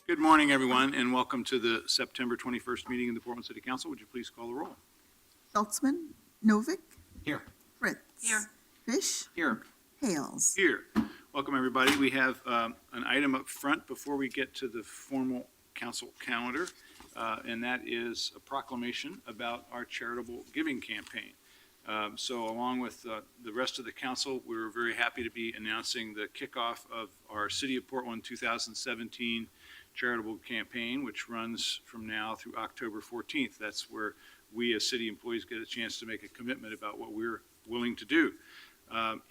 Good morning, everyone, and welcome to the September 21st meeting of the Portland City Council. Would you please call the roll? Schultzman, Novick, Here. Fritz. Here. Fish, Here. Hales. Here. Welcome, everybody. We have an item up front before we get to the formal council calendar, and that is a proclamation about our charitable giving campaign. So along with the rest of the council, we're very happy to be announcing the kickoff of our City of Portland 2017 charitable campaign, which runs from now through October 14th. That's where we as city employees get a chance to make a commitment about what we're willing to do.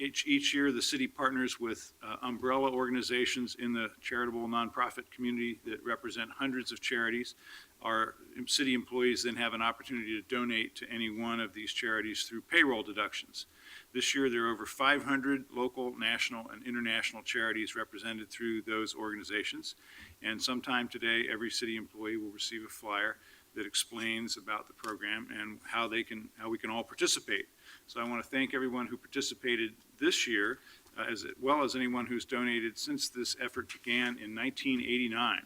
Each year, the city partners with umbrella organizations in the charitable nonprofit community that represent hundreds of charities. Our city employees then have an opportunity to donate to any one of these charities through payroll deductions. This year, there are over 500 local, national, and international charities represented through those organizations. And sometime today, every city employee will receive a flyer that explains about the program and how we can all participate. So I want to thank everyone who participated this year, as well as anyone who's donated since this effort began in 1989.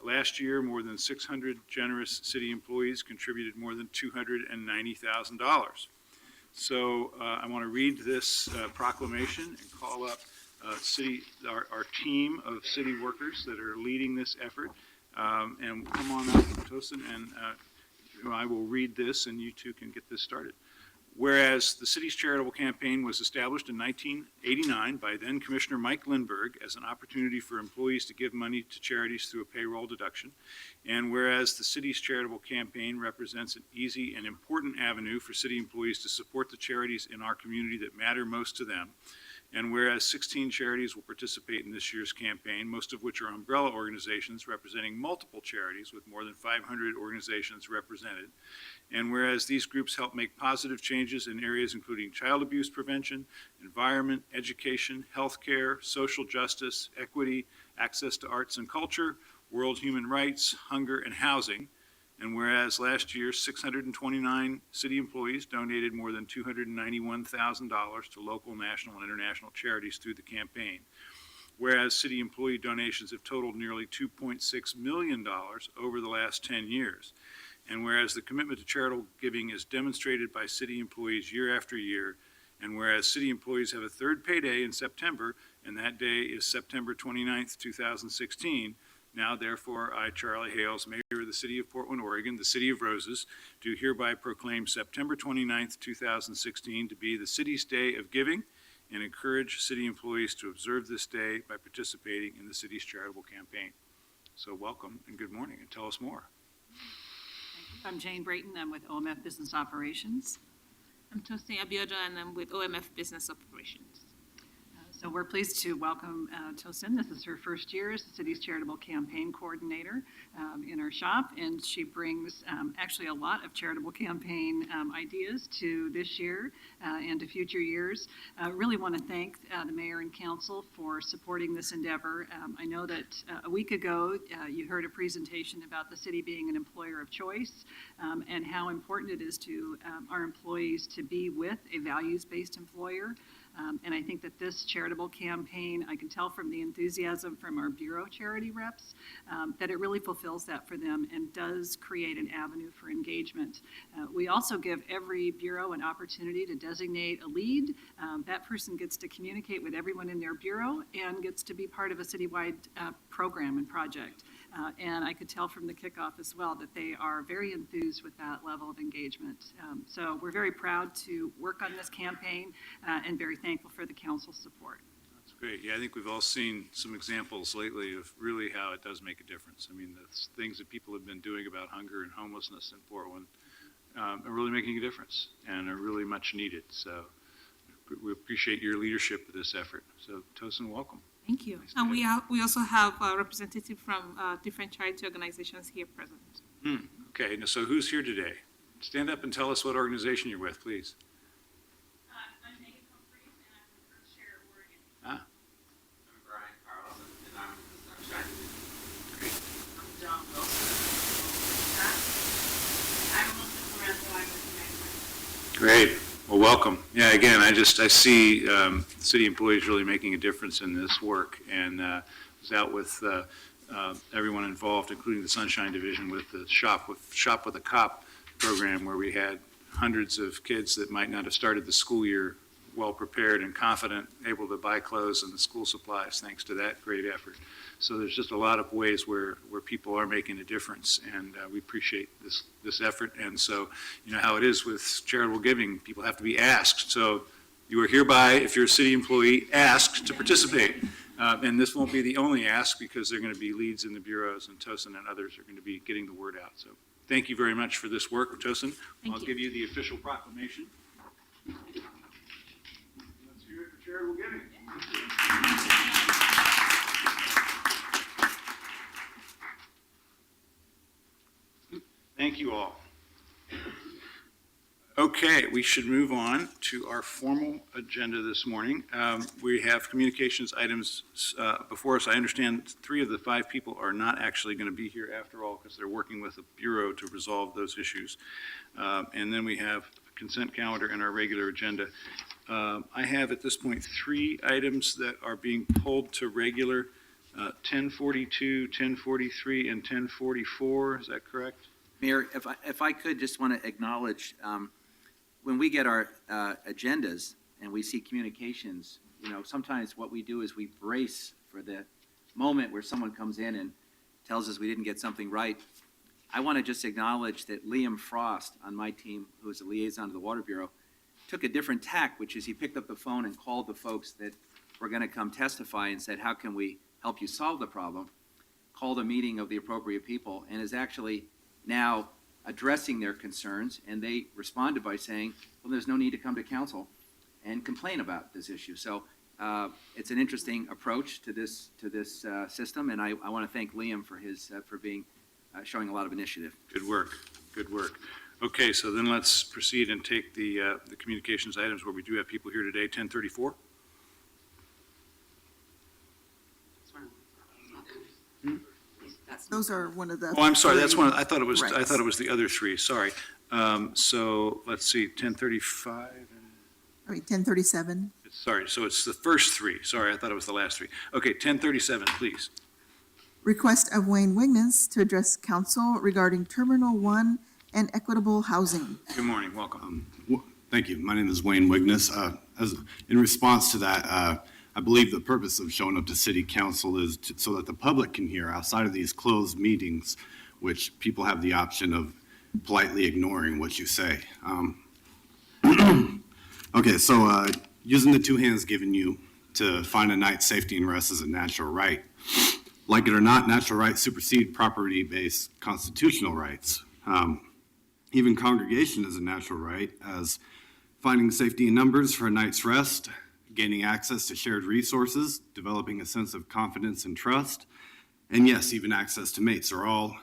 Last year, more than 600 generous city employees contributed more than $290,000. So I want to read this proclamation and call up our team of city workers that are leading this effort. And come on up, Tosin, and I will read this, and you two can get this started. Whereas the city's charitable campaign was established in 1989 by then Commissioner Mike Lindberg as an opportunity for employees to give money to charities through a payroll deduction, and whereas the city's charitable campaign represents an easy and important avenue for city employees to support the charities in our community that matter most to them, and whereas 16 charities will participate in this year's campaign, most of which are umbrella organizations representing multiple charities with more than 500 organizations represented, and whereas these groups help make positive changes in areas including child abuse prevention, environment, education, healthcare, social justice, equity, access to arts and culture, world human rights, hunger, and housing, and whereas last year 629 city employees donated more than $291,000 to local, national, and international charities through the campaign, whereas city employee donations have totaled nearly $2.6 million over the last 10 years, and whereas the commitment to charitable giving is demonstrated by city employees year after year, and whereas city employees have a third payday in September, and that day is September 29th, 2016, now, therefore, I, Charlie Hales, Mayor of the City of Portland, Oregon, the City of Roses, do hereby proclaim September 29th, 2016 to be the city's day of giving and encourage city employees to observe this day by participating in the city's charitable campaign. So welcome and good morning, and tell us more. I'm Jane Brayton. I'm with OMF Business Operations. I'm Tosin Abiodun, and I'm with OMF Business Operations. So we're pleased to welcome Tosin. This is her first year as the city's charitable campaign coordinator in our shop, and she brings actually a lot of charitable campaign ideas to this year and to future years. I really want to thank the mayor and council for supporting this endeavor. I know that a week ago you heard a presentation about the city being an employer of choice and how important it is to our employees to be with a values-based employer. And I think that this charitable campaign, I can tell from the enthusiasm from our Bureau charity reps, that it really fulfills that for them and does create an avenue for engagement. We also give every Bureau an opportunity to designate a lead. That person gets to communicate with everyone in their Bureau and gets to be part of a citywide program and project. And I could tell from the kickoff as well that they are very enthused with that level of engagement. So we're very proud to work on this campaign and very thankful for the council's support. That's great. Yeah, I think we've all seen some examples lately of really how it does make a difference. I mean, the things that people have been doing about hunger and homelessness in Portland are really making a difference and are really much needed. So we appreciate your leadership of this effort. So Tosin, welcome. Thank you. Nice And we also have a representative from different charity organizations here present. Okay, now, so who's here today? Stand up and tell us what organization you're with, please. I'm Megan Humphreys, and I'm with Earthshare Oregon. Ah, I'm Brian Carlson, and I'm with the Sunshine. great. I'm John Wilson. I'm Melissa Lorenzo. I'm with the Great. Well, welcome. Yeah, again, I see city employees really making a difference in this work, and was out with everyone involved, including the Sunshine Division with the Shop with a Cop program, where we had hundreds of kids that might not have started the school year well prepared and confident, able to buy clothes and the school supplies thanks to that great effort. So there's just a lot of ways where people are making a difference, and we appreciate this effort. And so, you know how it is with charitable giving, people have to be asked. So you are hereby, if you're a city employee, asked to participate. And this won't be the only ask, because there are going to be leads in the bureaus, and Tosin and others are going to be getting the word out. So thank you very much for this work, Tosin. I'll give you the official proclamation. Let's hear it for charitable giving. Thank you all. Okay, we should move on to our formal agenda this morning. We have communications items before us. I understand 3 of the 5 people are not actually going to be here after all, because they're working with the Bureau to resolve those issues. And then we have a consent calendar and our regular agenda. I have at this point 3 items that are being pulled to regular, 1042, 1043, and 1044. Is that correct? Mayor, if I could, just want to acknowledge, when we get our agendas and we see communications, you know, sometimes what we do is we brace for the moment where someone comes in and tells us we didn't get something right. I want to just acknowledge that Liam Frost on my team, who is a liaison to the Water Bureau, took a different tack, which is he picked up the phone and called the folks that were going to come testify and said, how can we help you solve the problem? Called a meeting of the appropriate people and is actually now addressing their concerns, and they responded by saying, well, there's no need to come to council and complain about this issue. So it's an interesting approach to this system, and I want to thank Liam for his showing a lot of initiative. Good work, good work. Okay, so then let's proceed and take the communications items where we do have people here today. 1034. Those are one of the. Oh, I'm sorry, that's one, I thought it was Rights. the other 3, sorry. So let's see, 1035, I mean, 1037. sorry, so it's the first 3, sorry, I thought it was the last 3. Okay, 1037, please. Request of Wayne Wignes to address council regarding Terminal 1 and equitable housing. Good morning, welcome. Thank you. My name is Wayne Wignes. In response to that, I believe the purpose of showing up to City Council is so that the public can hear outside of these closed meetings, which people have the option of politely ignoring what you say. Okay, so using the 2 hands given you to find a night's safety and rest is a natural right. Like it or not, natural rights supersede property-based constitutional rights. Even congregation is a natural right, as finding safety in numbers for a night's rest, gaining access to shared resources, developing a sense of confidence and trust, and yes, even access to mates are all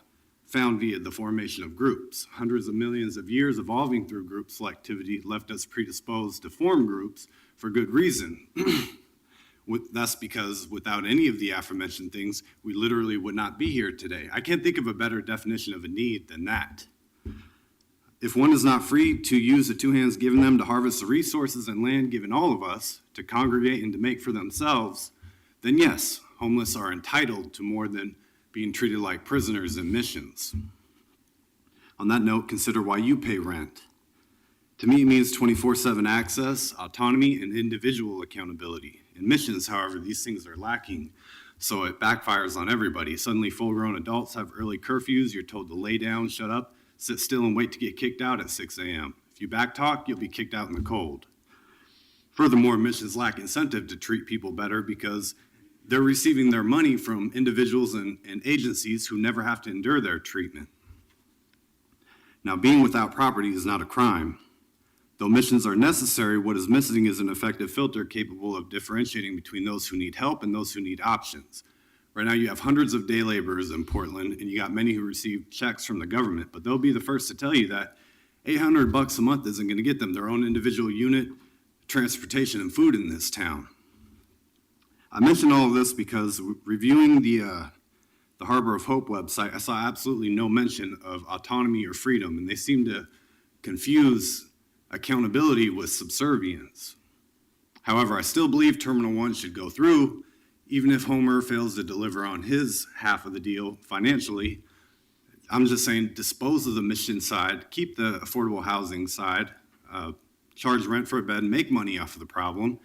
found via the formation of groups. Hundreds of millions of years evolving through group selectivity left us predisposed to form groups for good reason. That's because without any of the aforementioned things, we literally would not be here today. I can't think of a better definition of a need than that. If one is not free to use the 2 hands given them to harvest the resources and land given all of us to congregate and to make for themselves, then yes, homeless are entitled to more than being treated like prisoners in missions. On that note, consider why you pay rent. To me, it means 24/7 access, autonomy, and individual accountability. In missions, however, these things are lacking, so it backfires on everybody. Suddenly, full-grown adults have early curfews. You're told to lay down, shut up, sit still, and wait to get kicked out at 6 a.m. If you backtalk, you'll be kicked out in the cold. Furthermore, missions lack incentive to treat people better because they're receiving their money from individuals and agencies who never have to endure their treatment. Now, being without property is not a crime. Though missions are necessary, what is missing is an effective filter capable of differentiating between those who need help and those who need options. Right now, you have hundreds of day laborers in Portland, and you got many who receive checks from the government, but they'll be the first to tell you that $800 a month isn't going to get them their own individual unit, transportation, and food in this town. I mention all of this because reviewing the Harbor of Hope website, I saw absolutely no mention of autonomy or freedom, and they seem to confuse accountability with subservience. However, I still believe Terminal 1 should go through, even if Homer fails to deliver on his half of the deal financially, I'm just saying dispose of the mission side, keep the affordable housing side, charge rent for a bed, make money off of the problem,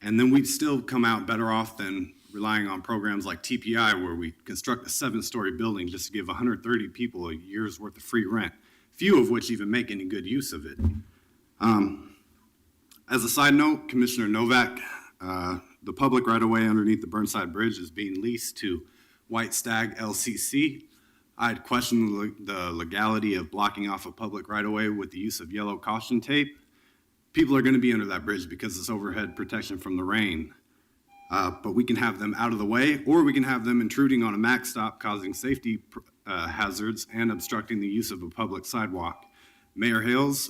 and then we'd still come out better off than relying on programs like TPI, where we construct a 7-story building just to give 130 people a year's worth of free rent, few of which even make any good use of it. As a side note, Commissioner Novak, the public right-of-way underneath the Burnside Bridge is being leased to White Stag LCC. I'd questioned the legality of blocking off a public right-of-way with the use of yellow caution tape. People are going to be under that bridge because it's overhead protection from the rain. But we can have them out of the way, or we can have them intruding on a max stop, causing safety hazards and obstructing the use of a public sidewalk. Mayor Hales,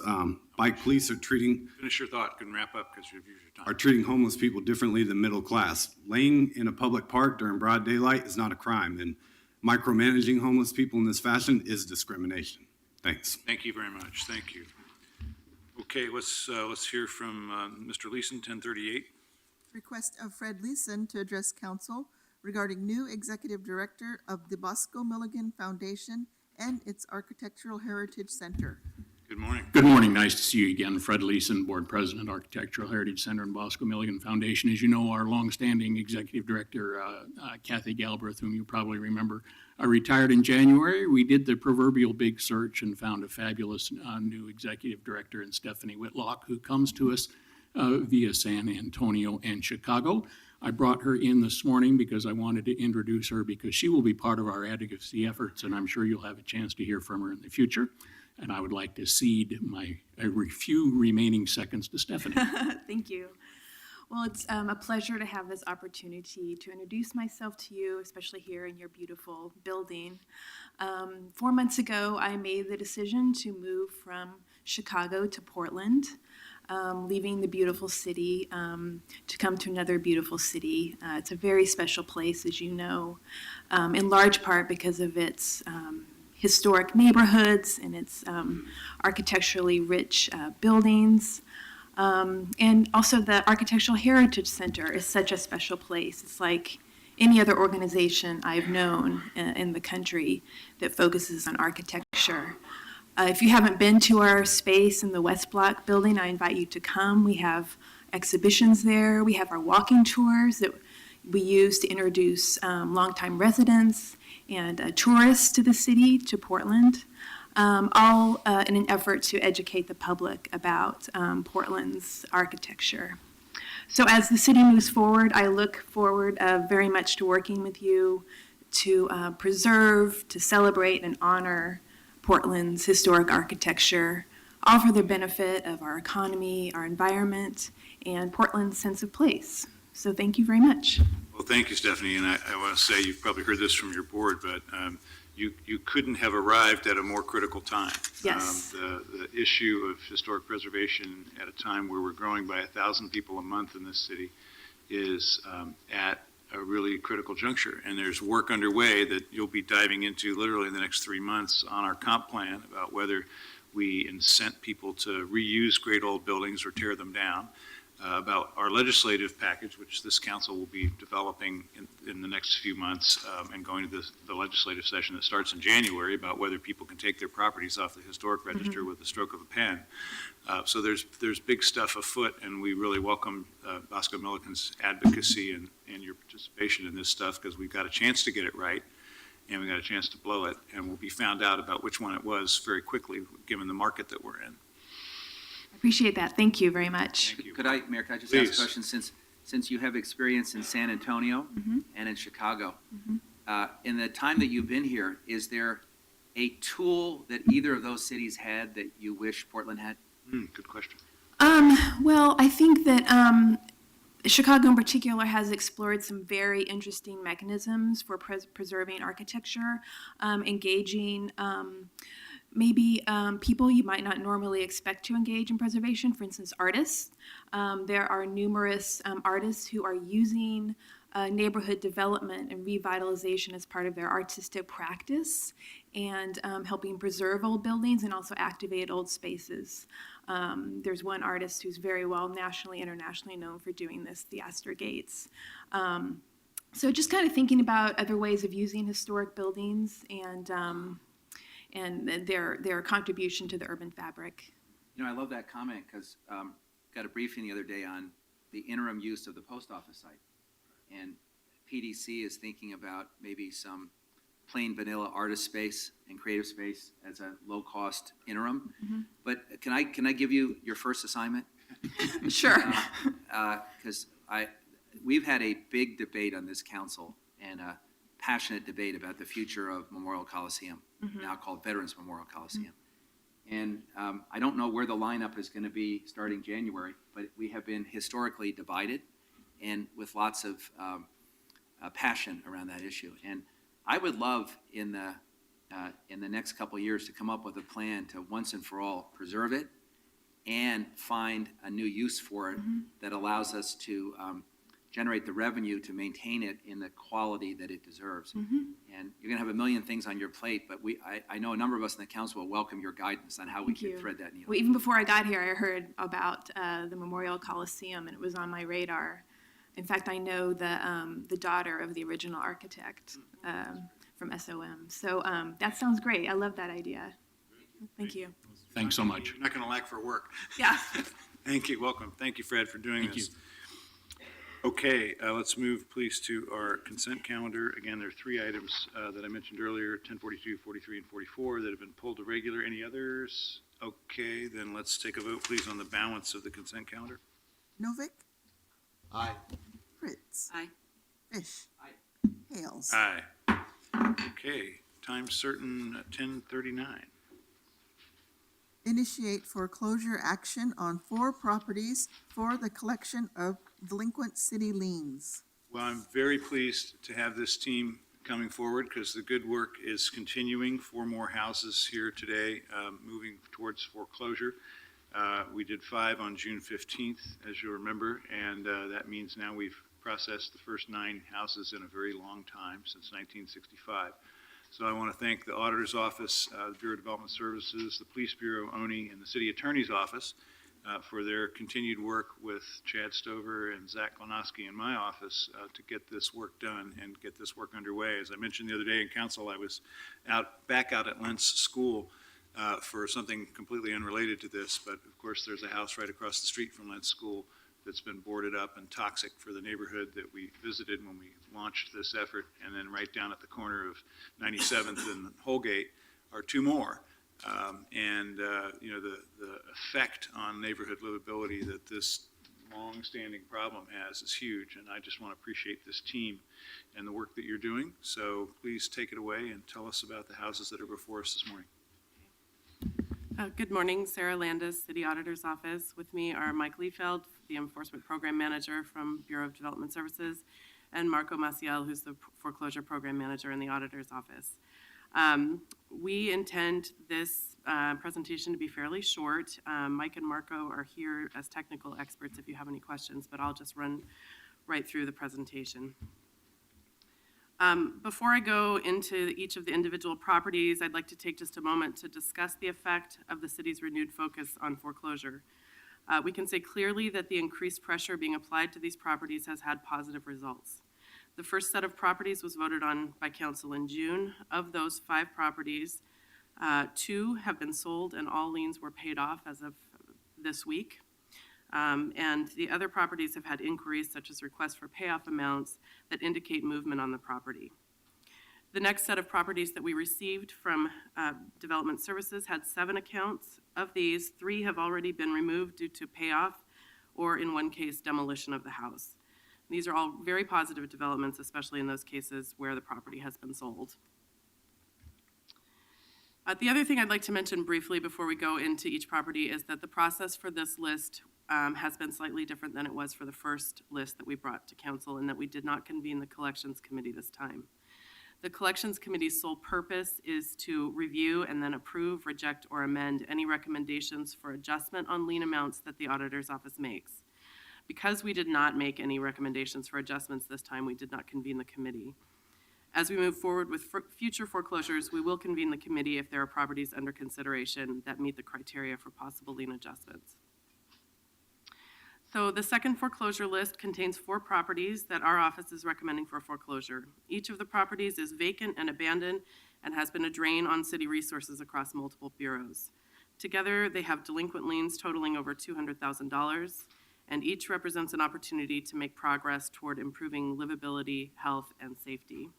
bike police are treating Finish your thought, can wrap up because you've used your time. are treating homeless people differently than middle class. Laying in a public park during broad daylight is not a crime, and micromanaging homeless people in this fashion is discrimination. Thanks. Thank you very much, thank you. Okay, let's hear from Mr. Leeson, 1038. Request of Fred Leeson to address council regarding new executive director of the Bosco Milligan Foundation and its Architectural Heritage Center. Good morning. Good morning. Nice to see you again. Fred Leeson, Board President, Architectural Heritage Center and Bosco Milligan Foundation. As you know, our longstanding Executive Director, Kathy Galbraith, whom you probably remember, retired in January. We did the proverbial big search and found a fabulous new Executive Director in Stephanie Whitlock, who comes to us via San Antonio and Chicago. I brought her in this morning because I wanted to introduce her because she will be part of our advocacy efforts, and I'm sure you'll have a chance to hear from her in the future. And I would like to cede my few remaining seconds to Stephanie. Thank you. Well, it's a pleasure to have this opportunity to introduce myself to you, especially here in your beautiful building. 4 months ago, I made the decision to move from Chicago to Portland, leaving the beautiful city to come to another beautiful city. It's a very special place, as you know, in large part because of its historic neighborhoods and its architecturally rich buildings. And also the Architectural Heritage Center is such a special place. It's like any other organization I've known in the country that focuses on architecture. If you haven't been to our space in the West Block building, I invite you to come. We have exhibitions there. We have our walking tours that we use to introduce longtime residents and tourists to the city, to Portland, all in an effort to educate the public about Portland's architecture. So as the city moves forward, I look forward very much to working with you to preserve, to celebrate, and honor Portland's historic architecture, all for the benefit of our economy, our environment, and Portland's sense of place. So thank you very much. Well, thank you, Stephanie, and I want to say, you've probably heard this from your board, but you couldn't have arrived at a more critical time. Yes. The issue of historic preservation at a time where we're growing by 1,000 people a month in this city is at a really critical juncture. And there's work underway that you'll be diving into literally in the next 3 months on our comp plan about whether we incent people to reuse great old buildings or tear them down. About our legislative package, which this council will be developing in the next few months and going to the legislative session that starts in January, about whether people can take their properties off the historic register with the stroke of a pen. So there's big stuff afoot, and we really welcome Bosco Milligan's advocacy and your participation in this stuff, because we've got a chance to get it right and we got a chance to blow it, and we'll be found out about which one it was very quickly, given the market that we're in. Appreciate that. Thank you very much. Thank you. Mayor, could I just Please. ask a question? Since you have experience in San Antonio and in Chicago, in the time that you've been here, is there a tool that either of those cities had that you wish Portland had? Good question. Well, I think that Chicago in particular has explored some very interesting mechanisms for preserving architecture, engaging maybe people you might not normally expect to engage in preservation, for instance, artists. There are numerous artists who are using neighborhood development and revitalization as part of their artistic practice, and helping preserve old buildings and also activate old spaces. There's one artist who's very well nationally, internationally known for doing this, the Astor Gates. So just kind of thinking about other ways of using historic buildings and their contribution to the urban fabric. You know, I love that comment because got a briefing the other day on the interim use of the post office site. And PDC is thinking about maybe some plain vanilla artist space and creative space as a low-cost interim. Mm-hmm. But can I give you your first assignment? Sure. Because we've had a big debate on this council and a passionate debate about the future of Memorial Coliseum, now called Veterans Memorial Coliseum. And I don't know where the lineup is going to be starting January, but we have been historically divided and with lots of passion around that issue. And I would love in the next couple of years to come up with a plan to once and for all preserve it and find a new use for it that allows us to generate the revenue to maintain it in the quality that it deserves. And you're going to have a million things on your plate, but I know a number of us in the council will welcome your guidance on how we can thread that needle. Well, even before I got here, I heard about the Memorial Coliseum, and it was on my radar. In fact, I know the daughter of the original architect from SOM. So that sounds great. I love that idea. Thank you. Thanks so much. You're not going to lack for work. Yeah. Thank you. Welcome. Thank you, Fred, for doing Thank this. Okay, let's move, please, to our consent calendar. Again, there are three items that I mentioned earlier, 1042, 43, and 44, that have been pulled to regular. Any others? Okay, then let's take a vote, please, on the balance of the consent calendar. Novick, Aye. Fritz. Aye. Fish. Aye. Hales. Aye. Okay, time certain, 10:39. Initiate foreclosure action on 4 properties for the collection of delinquent city liens. Well, I'm very pleased to have this team coming forward because the good work is continuing. 4 more houses here today, moving towards foreclosure. We did 5 on June 15th, as you'll remember, and that means now we've processed the first 9 houses in a very long time, since 1965. So I want to thank the Auditor's Office, the Bureau of Development Services, the Police Bureau, ONI, and the City Attorney's Office for their continued work with Chad Stover and Zach Klonoski in my office to get this work done and get this work underway. As I mentioned the other day in council, I was back out at Lentz School for something completely unrelated to this, but of course there's a house right across the street from Lentz School that's been boarded up and toxic for the neighborhood that we visited when we launched this effort. And then right down at the corner of 97th and Holgate are 2 more. You know, the effect on neighborhood livability that this long-standing problem has is huge. And I just want to appreciate this team and the work that you're doing. So please take it away and tell us about the houses that are before us this morning. Good morning, Sarah Landis, City Auditor's Office. With me are Mike Liefeld, the Enforcement Program Manager from Bureau of Development Services, and Marco Maciel, who's the Foreclosure Program Manager in the Auditor's Office. We intend this presentation to be fairly short. Mike and Marco are here as technical experts if you have any questions, but I'll just run right through the presentation. Before I go into each of the individual properties, I'd like to take just a moment to discuss the effect of the city's renewed focus on foreclosure. We can say clearly that the increased pressure being applied to these properties has had positive results. The first set of properties was voted on by council in June. Of those 5 properties, 2 have been sold and all liens were paid off as of this week. And the other properties have had inquiries such as requests for payoff amounts that indicate movement on the property. The next set of properties that we received from Development Services had 7 accounts. Of these, 3 have already been removed due to payoff or, in one case, demolition of the house. These are all very positive developments, especially in those cases where the property has been sold. The other thing I'd like to mention briefly before we go into each property is that the process for this list has been slightly different than it was for the first list that we brought to council, and that we did not convene the collections committee this time. The collections committee's sole purpose is to review and then approve, reject, or amend any recommendations for adjustment on lien amounts that the auditor's office makes. Because we did not make any recommendations for adjustments this time, we did not convene the committee. As we move forward with future foreclosures, we will convene the committee if there are properties under consideration that meet the criteria for possible lien adjustments. So the second foreclosure list contains 4 properties that our office is recommending for foreclosure. Each of the properties is vacant and abandoned and has been a drain on city resources across multiple bureaus. Together, they have delinquent liens totaling over $200,000, and each represents an opportunity to make progress toward improving livability, health, and safety.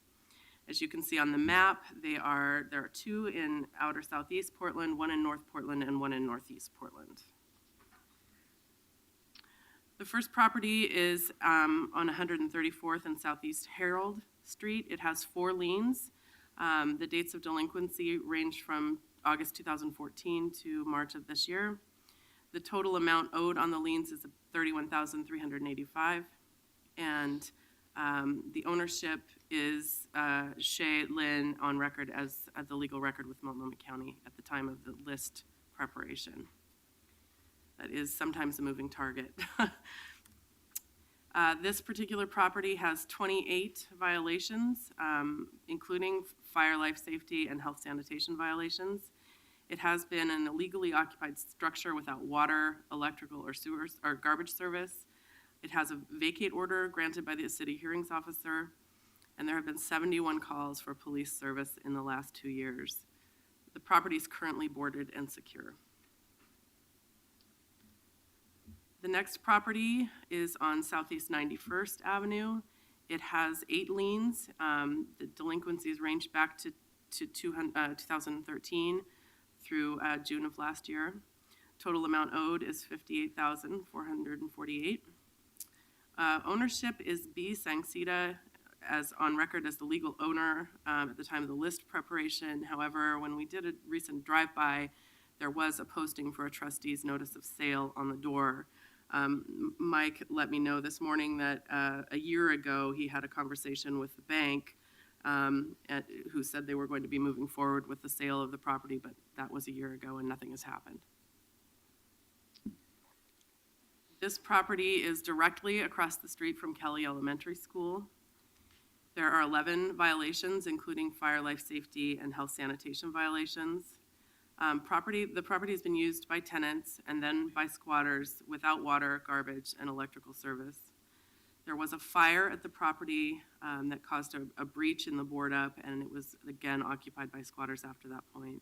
As you can see on the map, there are 2 in outer southeast Portland, 1 in North Portland, and 1 in northeast Portland. The first property is on 134th and Southeast Herald Street. It has 4 liens. The dates of delinquency range from August 2014 to March of this year. The total amount owed on the liens is $31,385, and the ownership is Shay Lynn on record as the legal record with Multnomah County at the time of the list preparation. That is sometimes a moving target. This particular property has 28 violations, including fire, life safety, and health sanitation violations. It has been an illegally occupied structure without water, electrical, or sewers or garbage service. It has a vacate order granted by the city hearings officer, and there have been 71 calls for police service in the last 2 years. The property is currently boarded and secure. The next property is on Southeast 91st Avenue. It has 8 liens. The delinquencies range back to 2013 through June of last year. Total amount owed is $58,448. Ownership is B. Sangsita, as on record as the legal owner at the time of the list preparation. However, when we did a recent drive-by, there was a posting for a trustee's notice of sale on the door. Mike let me know this morning that a year ago he had a conversation with the bank who said they were going to be moving forward with the sale of the property, but that was a year ago and nothing has happened. This property is directly across the street from Kelly Elementary School. There are 11 violations, including fire, life safety, and health sanitation violations. The property has been used by tenants and then by squatters without water, garbage, and electrical service. There was a fire at the property that caused a breach in the board up, and it was again occupied by squatters after that point.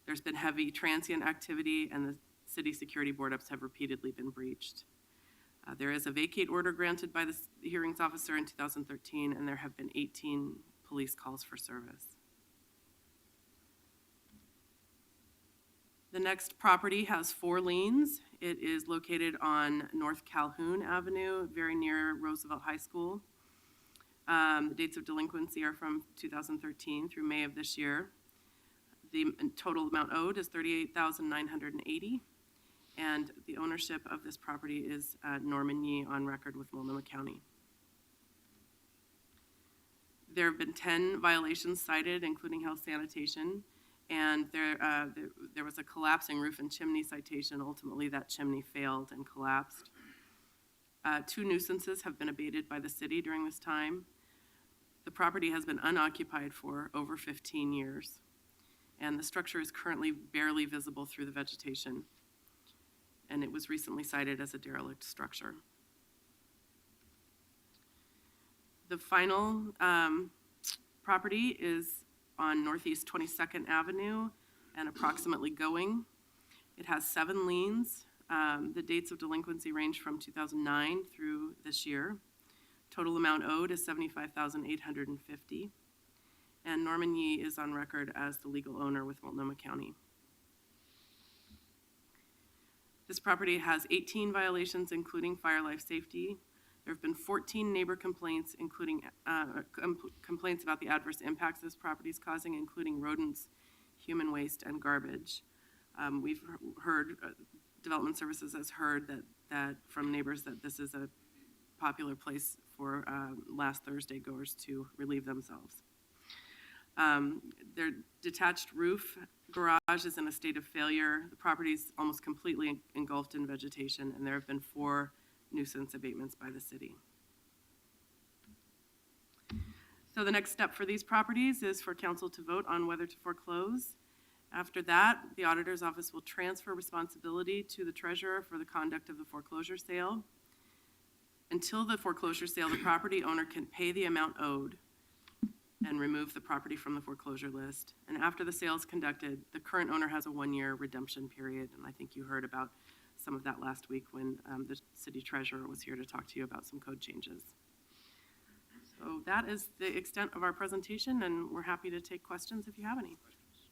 There's been heavy transient activity, and the city security board ups have repeatedly been breached. There is a vacate order granted by the hearings officer in 2013, and there have been 18 police calls for service. The next property has 4 liens. It is located on North Calhoun Avenue, very near Roosevelt High School. The dates of delinquency are from 2013 through May of this year. The total amount owed is $38,980, and the ownership of this property is Norman Yee on record with Multnomah County. There have been 10 violations cited, including health sanitation. And there was a collapsing roof and chimney citation. Ultimately, that chimney failed and collapsed. 2 nuisances have been abated by the city during this time. The property has been unoccupied for over 15 years, and the structure is currently barely visible through the vegetation, and it was recently cited as a derelict structure. The final property is on Northeast 22nd Avenue and approximately Going. It has 7 liens. The dates of delinquency range from 2009 through this year. Total amount owed is $75,850. And Norman Yee is on record as the legal owner with Multnomah County. This property has 18 violations, including fire, life safety. There have been 14 neighbor complaints, including complaints about the adverse impacts this property is causing, including rodents, human waste, and garbage. We've heard, Development Services has heard that from neighbors that this is a popular place for last Thursday goers to relieve themselves. Their detached roof garage is in a state of failure. The property is almost completely engulfed in vegetation, and there have been 4 nuisance abatements by the city. So the next step for these properties is for council to vote on whether to foreclose. After that, the auditor's office will transfer responsibility to the treasurer for the conduct of the foreclosure sale. Until the foreclosure sale, the property owner can pay the amount owed and remove the property from the foreclosure list. And after the sale is conducted, the current owner has a 1-year redemption period. And I think you heard about some of that last week when the city treasurer was here to talk to you about some code changes. So that is the extent of our presentation, and we're happy to take questions if you have any.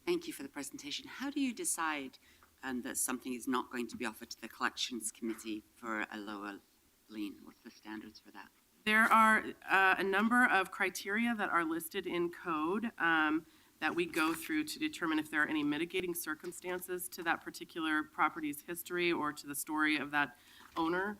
Thank you for the presentation. How do you decide that something is not going to be offered to the collections committee for a lower lien? What's the standards for that? There are a number of criteria that are listed in code that we go through to determine if there are any mitigating circumstances to that particular property's history or to the story of that owner.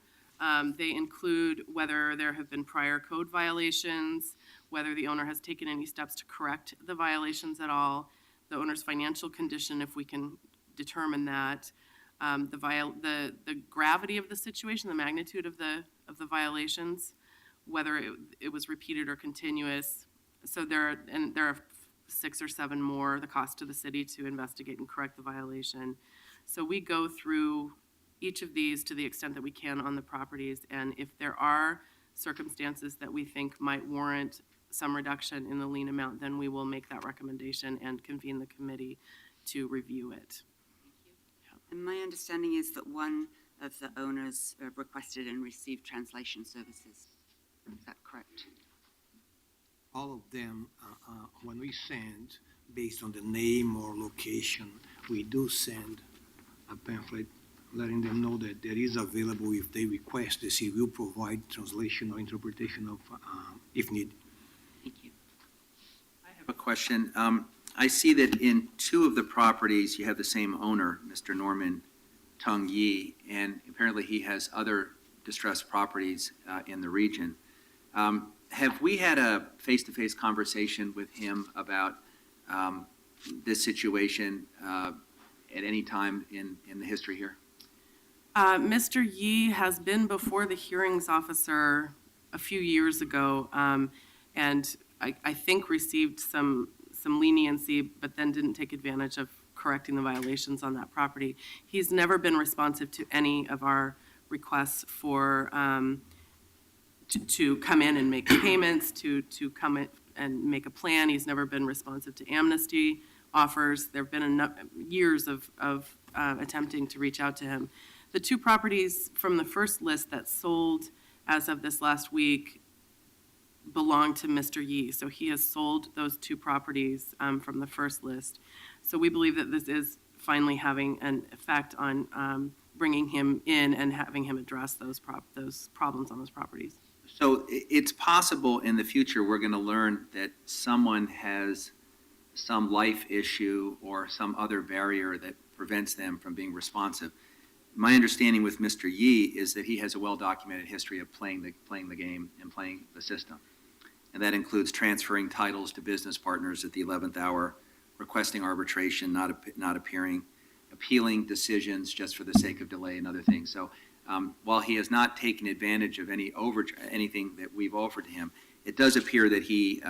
They include whether there have been prior code violations, whether the owner has taken any steps to correct the violations at all, the owner's financial condition, if we can determine that, the gravity of the situation, the magnitude of the violations, whether it was repeated or continuous. So there are 6 or 7 more, the cost to the city to investigate and correct the violation. So we go through each of these to the extent that we can on the properties, and if there are circumstances that we think might warrant some reduction in the lien amount, then we will make that recommendation and convene the committee to review it. And my understanding is that one of the owners requested and received translation services. Is that correct? All of them, when we send, based on the name or location, we do send a pamphlet letting them know that there is available if they request. The city will provide translation or interpretation of, if needed. Thank you. I have a question. I see that in 2 of the properties, you have the same owner, Mr. Norman Tung Yi, and apparently he has other distressed properties in the region. Have we had a face-to-face conversation with him about this situation at any time in the history here? Mr. Yi has been before the hearings officer a few years ago, and I think received some leniency, but then didn't take advantage of correcting the violations on that property. He's never been responsive to any of our requests for to come in and make payments, to come in and make a plan. He's never been responsive to amnesty offers. There have been years of attempting to reach out to him. The 2 properties from the first list that sold as of this last week belong to Mr. Yi. So he has sold those 2 properties from the first list. So we believe that this is finally having an effect on bringing him in and having him address those problems on those properties. So it's possible in the future we're going to learn that someone has some life issue or some other barrier that prevents them from being responsive. My understanding with Mr. Yi is that he has a well-documented history of playing the game and playing the system. And that includes transferring titles to business partners at the 11th hour, requesting arbitration, not appearing, appealing decisions just for the sake of delay and other things. So while he has not taken advantage of anything that we've offered to him, it does appear that he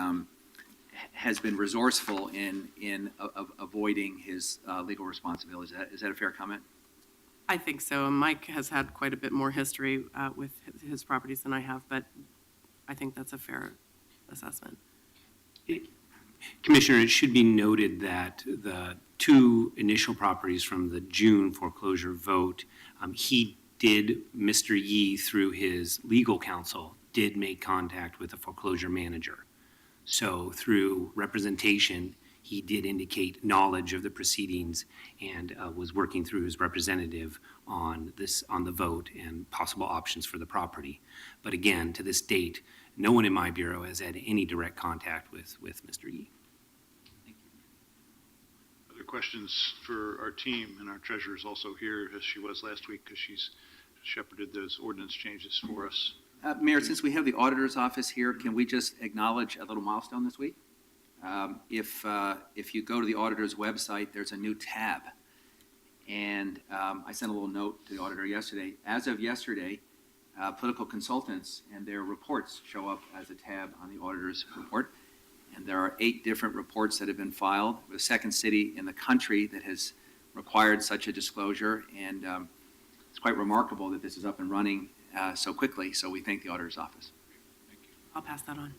has been resourceful in avoiding his legal responsibilities. Is that a fair comment? I think so. Mike has had quite a bit more history with his properties than I have, but I think that's a fair assessment. Commissioner, it should be noted that the 2 initial properties from the June foreclosure vote, Mr. Yi, through his legal counsel, did make contact with the foreclosure manager. So through representation, he did indicate knowledge of the proceedings and was working through his representative on the vote and possible options for the property. But again, to this date, no one in my bureau has had any direct contact with Mr. Yi. Other questions for our team, and our treasurer is also here, as she was last week, because she's shepherded those ordinance changes for us. Mayor, since we have the auditor's office here, can we just acknowledge a little milestone this week? If you go to the auditor's website, there's a new tab. And I sent a little note to the auditor yesterday. As of yesterday, political consultants, and their reports show up as a tab on the auditor's report. And there are 8 different reports that have been filed. We're the second city in the country that has required such a disclosure, and it's quite remarkable that this is up and running so quickly, so we thank the auditor's office. I'll pass that on.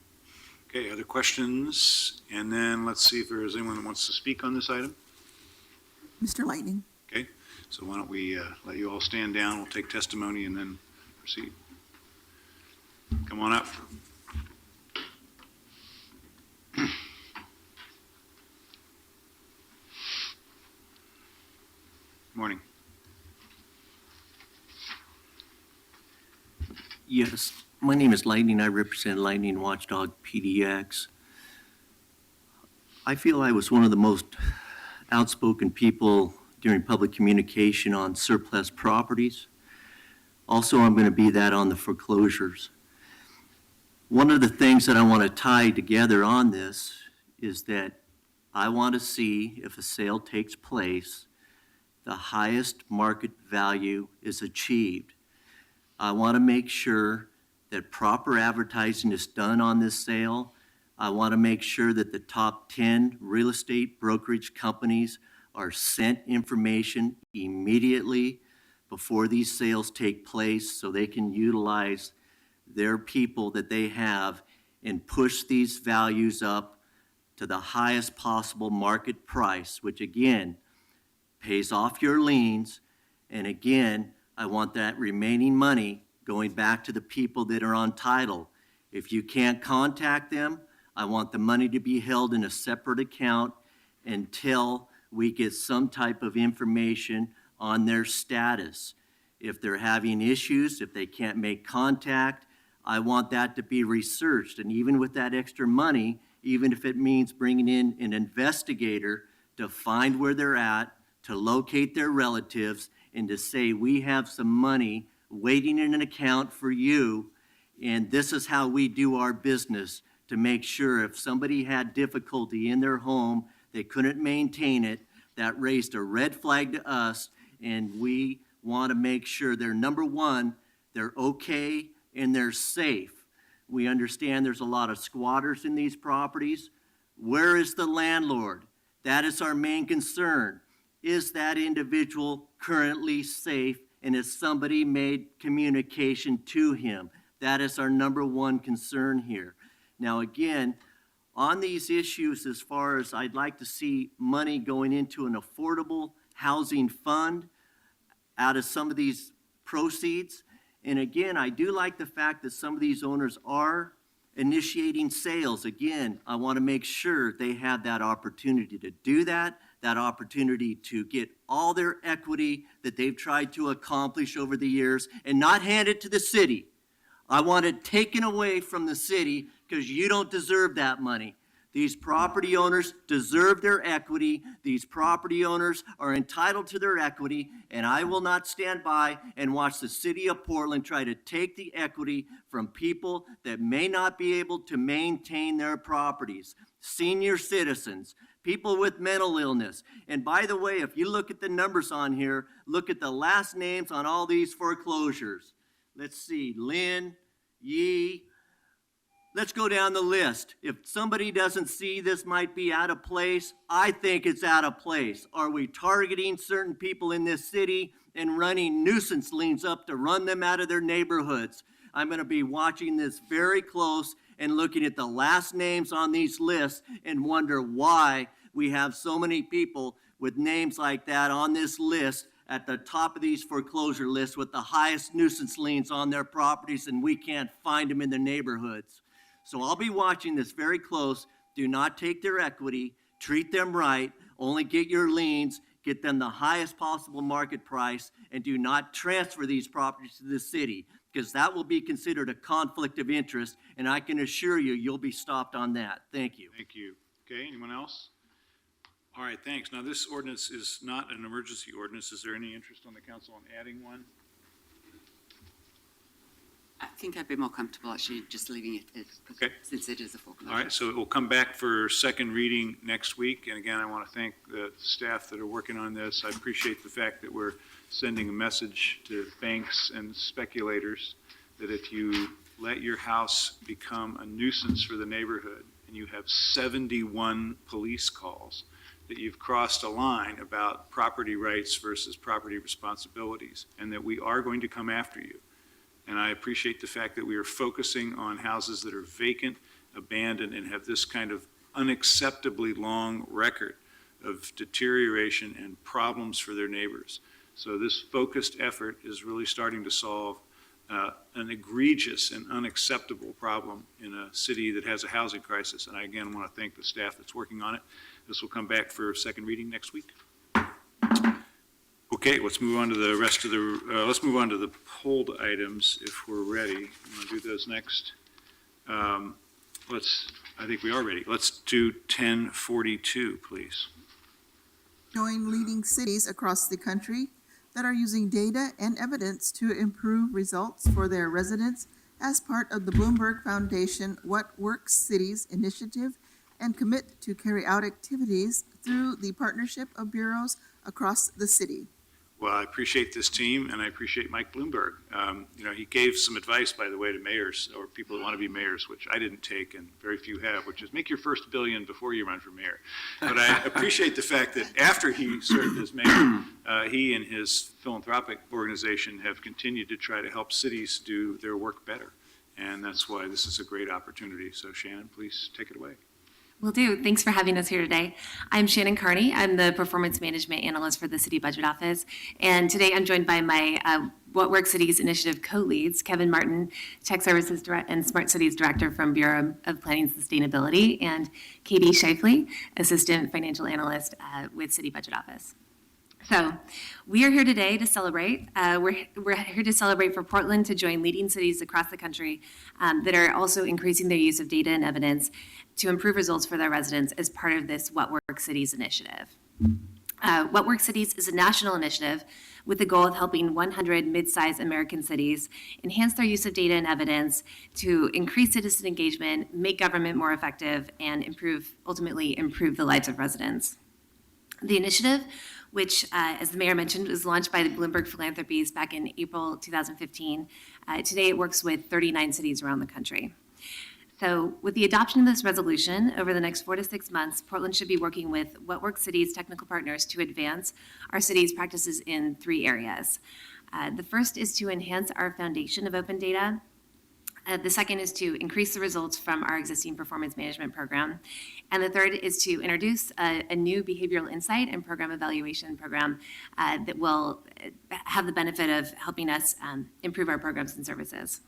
Okay, other questions? And then let's see if there is anyone that wants to speak on this item. Mr. Lightning. Okay, so why don't we let you all stand down, we'll take testimony and then proceed. Come on up. Morning. Yes, my name is Lightning. I represent Lightning Watchdog PDX. I feel I was one of the most outspoken people during public communication on surplus properties. Also, I'm going to be that on the foreclosures. One of the things that I want to tie together on this is that I want to see if a sale takes place, the highest market value is achieved. I want to make sure that proper advertising is done on this sale. I want to make sure that the top 10 real estate brokerage companies are sent information immediately before these sales take place so they can utilize their people that they have and push these values up to the highest possible market price, which again, pays off your liens. And again, I want that remaining money going back to the people that are on title. If you can't contact them, I want the money to be held in a separate account until we get some type of information on their status. If they're having issues, if they can't make contact, I want that to be researched. And even with that extra money, even if it means bringing in an investigator to find where they're at, to locate their relatives, and to say, we have some money waiting in an account for you, and this is how we do our business to make sure if somebody had difficulty in their home, they couldn't maintain it, that raised a red flag to us, and we want to make sure they're, number one, they're okay and they're safe. We understand there's a lot of squatters in these properties. Where is the landlord? That is our main concern. Is that individual currently safe, and has somebody made communication to him? That is our number one concern here. Now again, on these issues, as far as I'd like to see money going into an affordable housing fund out of some of these proceeds. And again, I do like the fact that some of these owners are initiating sales. Again, I want to make sure they have that opportunity to do that opportunity to get all their equity that they've tried to accomplish over the years and not hand it to the city. I want it taken away from the city because you don't deserve that money. These property owners deserve their equity. These property owners are entitled to their equity, and I will not stand by and watch the city of Portland try to take the equity from people that may not be able to maintain their properties. Senior citizens, people with mental illness. And by the way, if you look at the numbers on here, look at the last names on all these foreclosures. Let's see, Lynn, Yee. Let's go down the list. If somebody doesn't see this might be out of place, I think it's out of place. Are we targeting certain people in this city and running nuisance liens up to run them out of their neighborhoods? I'm going to be watching this very close and looking at the last names on these lists and wonder why we have so many people with names like that on this list at the top of these foreclosure lists with the highest nuisance liens on their properties, and we can't find them in the neighborhoods. So I'll be watching this very close. Do not take their equity. Treat them right. Only get your liens. Get them the highest possible market price, and do not transfer these properties to the city, because that will be considered a conflict of interest, and I can assure you, you'll be stopped on that. Thank you. Thank you. Okay, anyone else? All right, thanks. Now, this ordinance is not an emergency ordinance. Is there any interest on the council in adding one? I think I'd be more comfortable actually just leaving it as, Okay. since it is a foreclosure. All right, so it will come back for second reading next week. And again, I want to thank the staff that are working on this. I appreciate the fact that we're sending a message to banks and speculators that if you let your house become a nuisance for the neighborhood and you have 71 police calls, that you've crossed a line about property rights versus property responsibilities, and that we are going to come after you. And I appreciate the fact that we are focusing on houses that are vacant, abandoned, and have this kind of unacceptably long record of deterioration and problems for their neighbors. So this focused effort is really starting to solve an egregious and unacceptable problem in a city that has a housing crisis. And I again want to thank the staff that's working on it. This will come back for second reading next week. Okay, let's move on to the rest of the, let's move on to the pulled items if we're ready. I'm going to do those next. I think we are ready. Let's do 1042, please. Join leading cities across the country that are using data and evidence to improve results for their residents as part of the Bloomberg Foundation What Works Cities initiative, and commit to carry out activities through the partnership of bureaus across the city. Well, I appreciate this team, and I appreciate Mike Bloomberg. He gave some advice, by the way, to mayors or people that want to be mayors, which I didn't take, and very few have, which is make your first $1 billion before you run for mayor. But I appreciate the fact that after he served as mayor, he and his philanthropic organization have continued to try to help cities do their work better. And that's why this is a great opportunity. So Shannon, please take it away. Will do. Thanks for having us here today. I'm Shannon Carney. I'm the Performance Management Analyst for the City Budget Office. And today I'm joined by my What Works Cities Initiative co-leads, Kevin Martin, Tech Services and Smart Cities Director from Bureau of Planning and Sustainability, and Katie Shifley, Assistant Financial Analyst with City Budget Office. So we are here today to celebrate. We're here to celebrate for Portland to join leading cities across the country that are also increasing their use of data and evidence to improve results for their residents as part of this What Works Cities initiative. What Works Cities is a national initiative with the goal of helping 100 mid-sized American cities enhance their use of data and evidence to increase citizen engagement, make government more effective, and ultimately improve the lives of residents. The initiative, which, as the mayor mentioned, was launched by the Bloomberg Philanthropies back in April 2015. Today, it works with 39 cities around the country. So with the adoption of this resolution, over the next 4 to 6 months, Portland should be working with What Works Cities technical partners to advance our city's practices in 3 areas. The first is to enhance our foundation of open data. The second is to increase the results from our existing performance management program. And the third is to introduce a new behavioral insight and program evaluation program that will have the benefit of helping us improve our programs and services.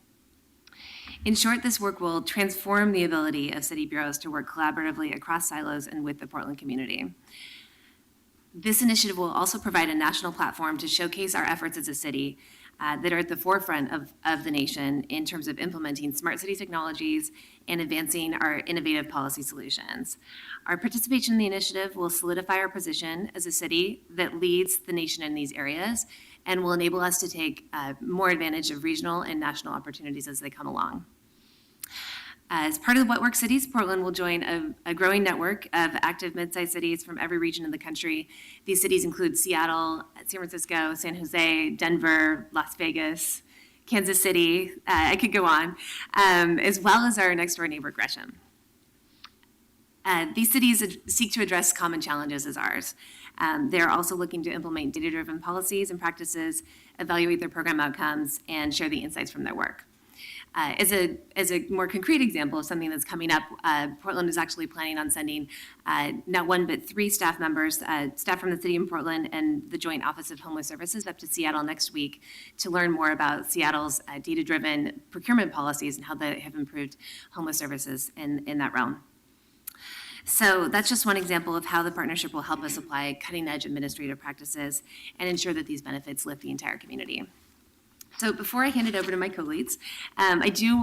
In short, this work will transform the ability of city bureaus to work collaboratively across silos and with the Portland community. This initiative will also provide a national platform to showcase our efforts as a city that are at the forefront of the nation in terms of implementing smart city technologies and advancing our innovative policy solutions. Our participation in the initiative will solidify our position as a city that leads the nation in these areas and will enable us to take more advantage of regional and national opportunities as they come along. As part of What Works Cities, Portland will join a growing network of active mid-sized cities from every region of the country. These cities include Seattle, San Francisco, San Jose, Denver, Las Vegas, Kansas City, I could go on, as well as our next door neighbor, Gresham. These cities seek to address common challenges as ours. They're also looking to implement data-driven policies and practices, evaluate their program outcomes, and share the insights from their work. As a more concrete example of something that's coming up, Portland is actually planning on sending not 1 but 3 staff members, staff from the city of Portland and the Joint Office of Homeless Services up to Seattle next week to learn more about Seattle's data-driven procurement policies and how they have improved homeless services in that realm. So that's just one example of how the partnership will help us apply cutting-edge administrative practices and ensure that these benefits lift the entire community. So before I hand it over to my co-leads, I do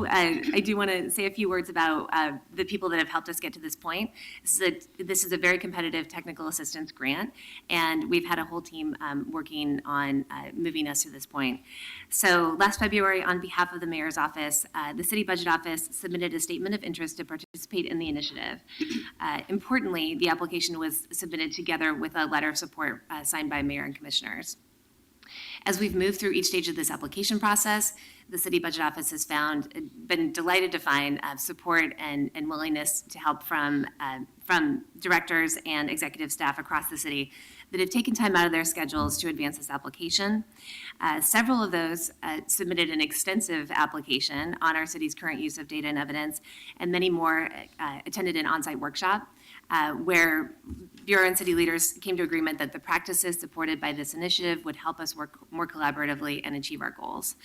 want to say a few words about the people that have helped us get to this point. This is a very competitive technical assistance grant, and we've had a whole team working on moving us to this point. So last February, on behalf of the mayor's office, the city budget office submitted a statement of interest to participate in the initiative. Importantly, the application was submitted together with a letter of support signed by mayor and commissioners. As we've moved through each stage of this application process, the City Budget Office has been delighted to find support and willingness to help from directors and executive staff across the city that have taken time out of their schedules to advance this application. Several of those submitted an extensive application on our city's current use of data and evidence, and many more attended an on-site workshop where Bureau and city leaders came to agreement that the practices supported by this initiative would help us work more collaboratively and achieve our goals.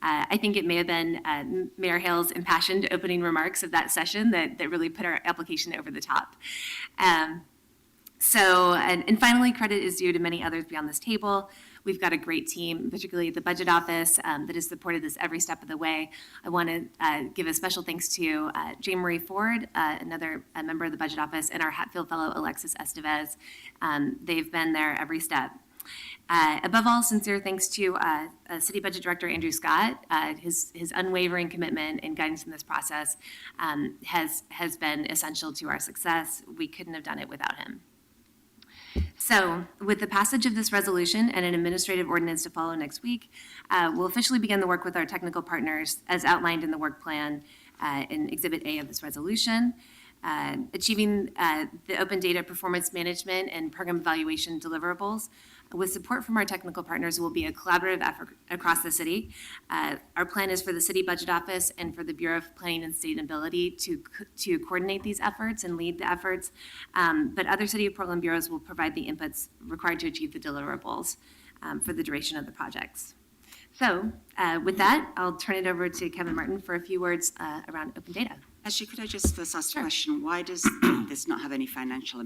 I think it may have been Mayor Hale's impassioned opening remarks of that session that really put our application over the top. And finally, credit is due to many others beyond this table. We've got a great team, particularly at the Budget Office, that has supported this every step of the way. I want to give a special thanks to Jane Marie Ford, another member of the Budget Office, and our Hatfield Fellow, Alexis Estevez. They've been there every step. Above all, sincere thanks to City Budget Director Andrew Scott. His unwavering commitment and guidance in this process has been essential to our success. We couldn't have done it without him. So, with the passage of this resolution and an administrative ordinance to follow next week, we'll officially begin the work with our technical partners as outlined in the work plan in Exhibit A of this resolution. Achieving the open data performance management and program evaluation deliverables with support from our technical partners will be a collaborative effort across the city. Our plan is for the City Budget Office and for the Bureau of Planning and Sustainability to coordinate these efforts and lead the efforts, but other City of Portland bureaus will provide the inputs required to achieve the deliverables for the duration of the projects. So with that, I'll turn it over to Kevin Martin for a few words around open data. Actually, could I just first ask a question? Why does this not have any financial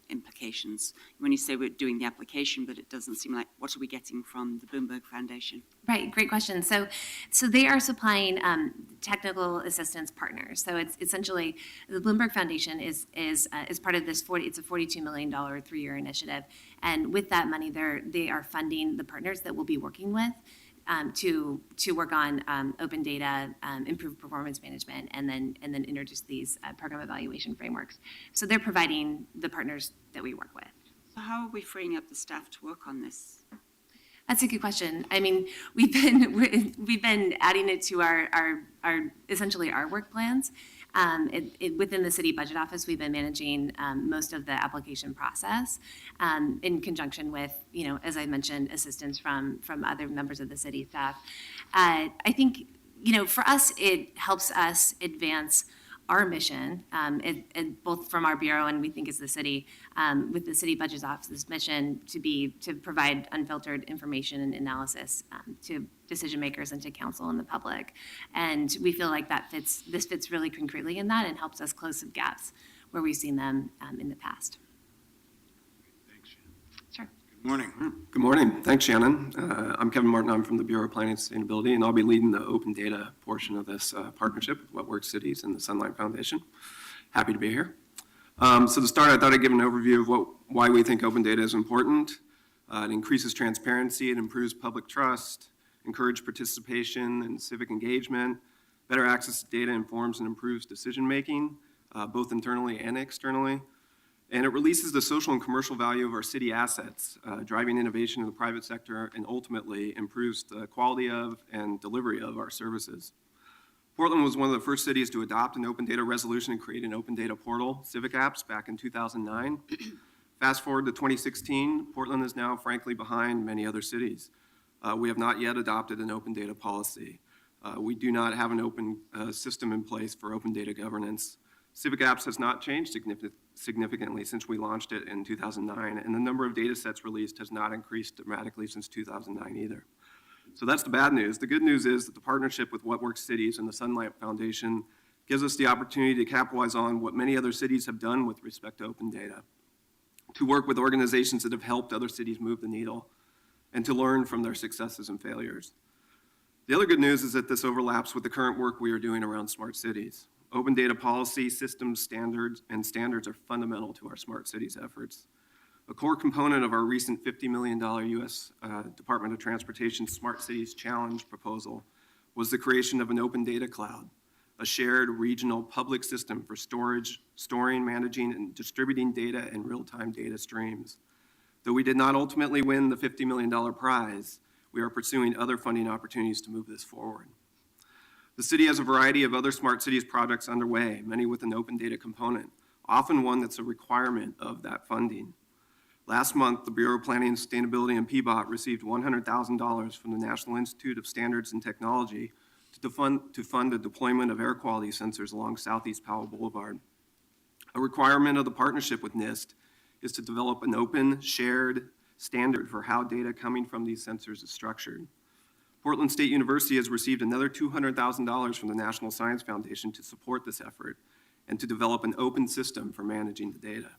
implications? When you say we're doing the application, but it doesn't seem like, what are we getting from the Bloomberg Foundation? Right, great question. So they are supplying technical assistance partners. So it's essentially, the Bloomberg Foundation is part of this it's a $42 million 3-year initiative. And with that money, they are funding the partners that we'll be working with to work on open data, improve performance management, and then introduce these program evaluation frameworks. So they're providing the partners that we work with. So how are we freeing up the staff to work on this? That's a good question. I mean, we've been adding it to our essentially our work plans. Within the City Budget Office, we've been managing most of the application process in conjunction with, as I mentioned, assistance from other members of the city staff. I think, for us, it helps us advance our mission, both from our bureau and we think as the city, with the City Budget Office's mission to provide unfiltered information and analysis to decision makers and to council and the public. And we feel like this fits really concretely in that and helps us close some gaps where we've seen them in the past. Thanks, Shannon. Sure. Good morning. Good morning. Thanks, Shannon. I'm Kevin Martin. I'm from the Bureau of Planning and Sustainability, and I'll be leading the open data portion of this partnership with What Works Cities and the Sunlight Foundation. Happy to be here. So to start, I thought I'd give an overview of why we think open data is important. It increases transparency, it improves public trust, encourages participation and civic engagement. Better access to data informs and improves decision-making, both internally and externally. And it releases the social and commercial value of our city assets, driving innovation in the private sector, and ultimately improves the quality of and delivery of our services. Portland was one of the first cities to adopt an open data resolution and create an open data portal, Civic Apps, back in 2009. Fast forward to 2016, Portland is now frankly behind many other cities. We have not yet adopted an open data policy. We do not have an open system in place for open data governance. Civic Apps has not changed significantly since we launched it in 2009, and the number of data sets released has not increased dramatically since 2009 either. So that's the bad news. The good news is that the partnership with What Works Cities and the Sunlight Foundation gives us the opportunity to capitalize on what many other cities have done with respect to open data, to work with organizations that have helped other cities move the needle, and to learn from their successes and failures. The other good news is that this overlaps with the current work we are doing around smart cities. Open data policy, systems, standards are fundamental to our smart cities efforts. A core component of our recent $50 million U.S. Department of Transportation Smart Cities Challenge proposal was the creation of an open data cloud, a shared regional public system for storage, storing, managing, and distributing data and real-time data streams. Though we did not ultimately win the $50 million prize, we are pursuing other funding opportunities to move this forward. The city has a variety of other smart cities projects underway, many with an open data component, often one that's a requirement of that funding. Last month, the Bureau of Planning and Sustainability and PBOT received $100,000 from the National Institute of Standards and Technology to fund the deployment of air quality sensors along Southeast Powell Boulevard. A requirement of the partnership with NIST is to develop an open, shared standard for how data coming from these sensors is structured. Portland State University has received another $200,000 from the National Science Foundation to support this effort and to develop an open system for managing the data.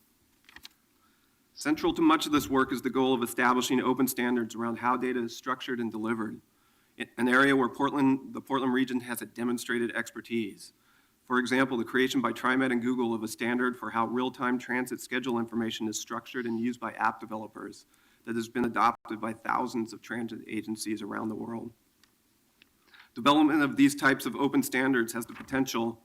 Central to much of this work is the goal of establishing open standards around how data is structured and delivered, an area where the Portland region has a demonstrated expertise. For example, the creation by TriMet and Google of a standard for how real-time transit schedule information is structured and used by app developers that has been adopted by thousands of transit agencies around the world. Development of these types of open standards has the potential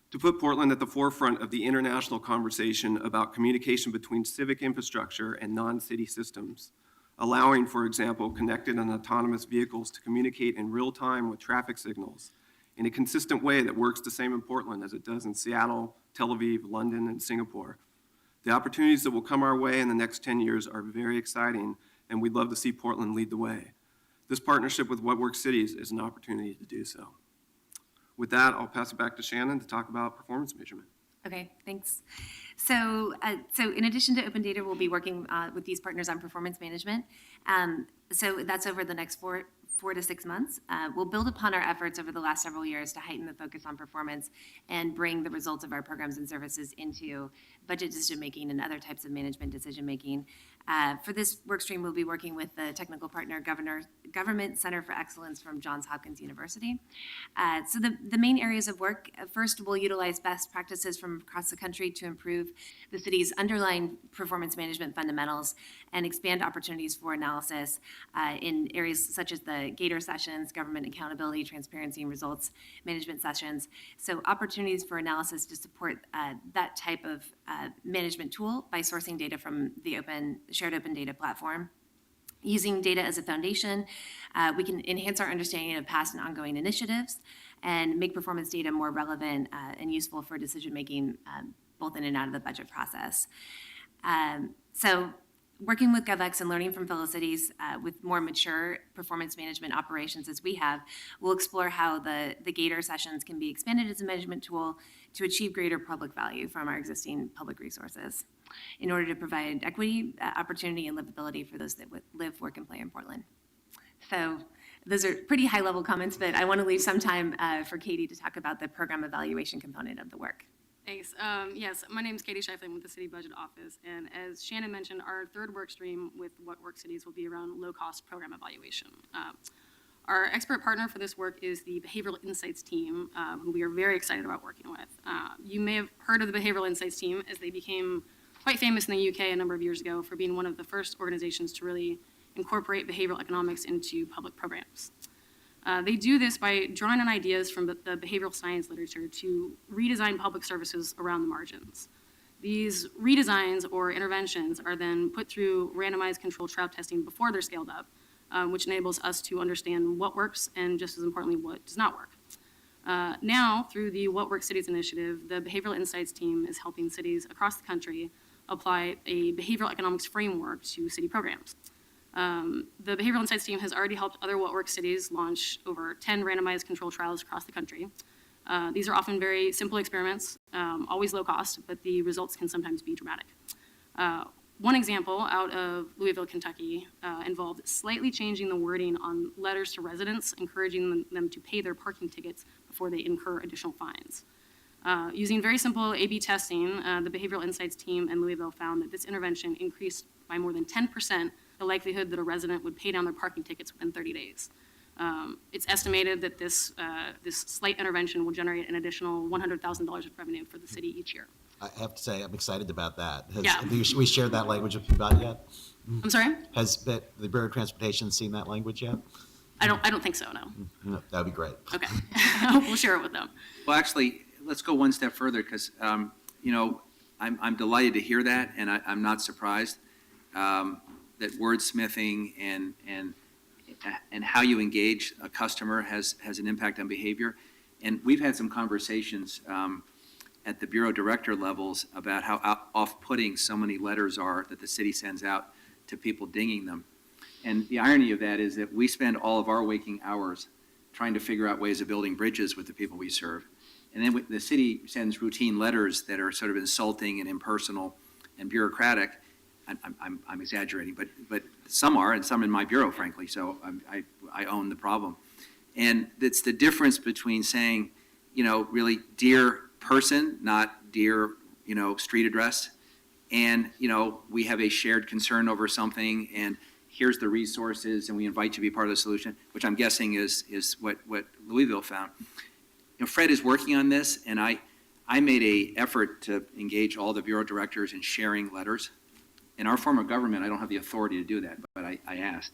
to put Portland at the forefront of the international conversation about communication between civic infrastructure and non-city systems, allowing, for example, connected and autonomous vehicles to communicate in real time with traffic signals in a consistent way that works the same in Portland as it does in Seattle, Tel Aviv, London, and Singapore. The opportunities that will come our way in the next 10 years are very exciting, and we'd love to see Portland lead the way. This partnership with What Works Cities is an opportunity to do so. With that, I'll pass it back to Shannon to talk about performance measurement. Okay, thanks. So in addition to open data, we'll be working with these partners on performance management. So that's over the next four to 6 months. We'll build upon our efforts over the last several years to heighten the focus on performance and bring the results of our programs and services into budget decision-making and other types of management decision-making. For this work stream, we'll be working with the technical partner Government Center for Excellence from Johns Hopkins University. So the main areas of work, first, we'll utilize best practices from across the country to improve the city's underlying performance management fundamentals and expand opportunities for analysis in areas such as the Gator sessions, government accountability, transparency, and results management sessions. So opportunities for analysis to support that type of management tool by sourcing data from the shared open data platform. Using data as a foundation, we can enhance our understanding of past and ongoing initiatives and make performance data more relevant and useful for decision-making both in and out of the budget process. So working with GovX and learning from fellow cities with more mature performance management operations as we have, we'll explore how the Gator sessions can be expanded as a measurement tool to achieve greater public value from our existing public resources in order to provide equity, opportunity, and livability for those that live, work, and play in Portland. So those are pretty high-level comments, but I want to leave some time for Katie to talk about the program evaluation component of the work. Thanks. Yes, my name is Katie Scheifling with the City Budget Office, and as Shannon mentioned, our third work stream with What Works Cities will be around low-cost program evaluation. Our expert partner for this work is the Behavioral Insights team, who we are very excited about working with. You may have heard of the Behavioral Insights team as they became quite famous in the UK a number of years ago for being one of the first organizations to really incorporate behavioral economics into public programs. They do this by drawing on ideas from the behavioral science literature to redesign public services around the margins. These redesigns or interventions are then put through randomized controlled trial testing before they're scaled up, which enables us to understand what works and, just as importantly, what does not work. Now, through the What Works Cities initiative, the Behavioral Insights team is helping cities across the country apply a behavioral economics framework to city programs. The Behavioral Insights team has already helped other What Works cities launch over 10 randomized controlled trials across the country. These are often very simple experiments, always low cost, but the results can sometimes be dramatic. One example out of Louisville, Kentucky, involved slightly changing the wording on letters to residents, encouraging them to pay their parking tickets before they incur additional fines. Using very simple A/B testing, the Behavioral Insights team in Louisville found that this intervention increased by more than 10% the likelihood that a resident would pay down their parking tickets within 30 days. It's estimated that this slight intervention will generate an additional $100,000 of revenue for the city each year. I have to say, I'm excited about that. Yeah. Have we shared that language with PBOT yet? I'm sorry? Has the Bureau of Transportation seen that language yet? I don't think so, no. No, that would be great. Okay. I hope we'll share it with them. Well, actually, let's go one step further because, I'm delighted to hear that, and I'm not surprised. that wordsmithing and how you engage a customer has an impact on behavior. And we've had some conversations at the bureau director levels about how off-putting so many letters are that the city sends out to people dinging them. And the irony of that is that we spend all of our waking hours trying to figure out ways of building bridges with the people we serve. And then the city sends routine letters that are sort of insulting and impersonal and bureaucratic. I'm exaggerating, but some are, and some in my bureau, frankly, so I own the problem. And it's the difference between saying, really, dear person, not dear, street address, and, we have a shared concern over something, and here's the resources, and we invite you to be part of the solution, which I'm guessing is what Louisville found. Fred is working on this, and I made an effort to engage all the bureau directors in sharing letters. In our form of government, I don't have the authority to do that, but I asked.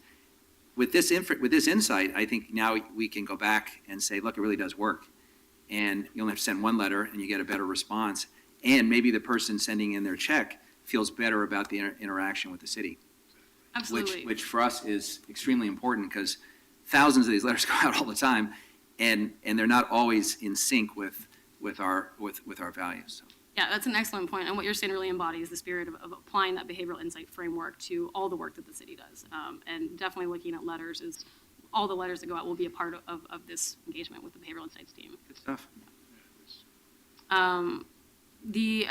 With this insight, I think now we can go back and say, look, it really does work. And you only have to send one letter, and you get a better response. And maybe the person sending in their check feels better about the interaction with the city. Absolutely. Which for us is extremely important, because thousands of these letters go out all the time, and they're not always in sync with our values. So. Yeah, that's an excellent point. And what you're saying really embodies the spirit of applying that behavioral insight framework to all the work that the city does. And definitely looking at letters is, all the letters that go out will be a part of this engagement with the behavioral insights team. Good stuff. I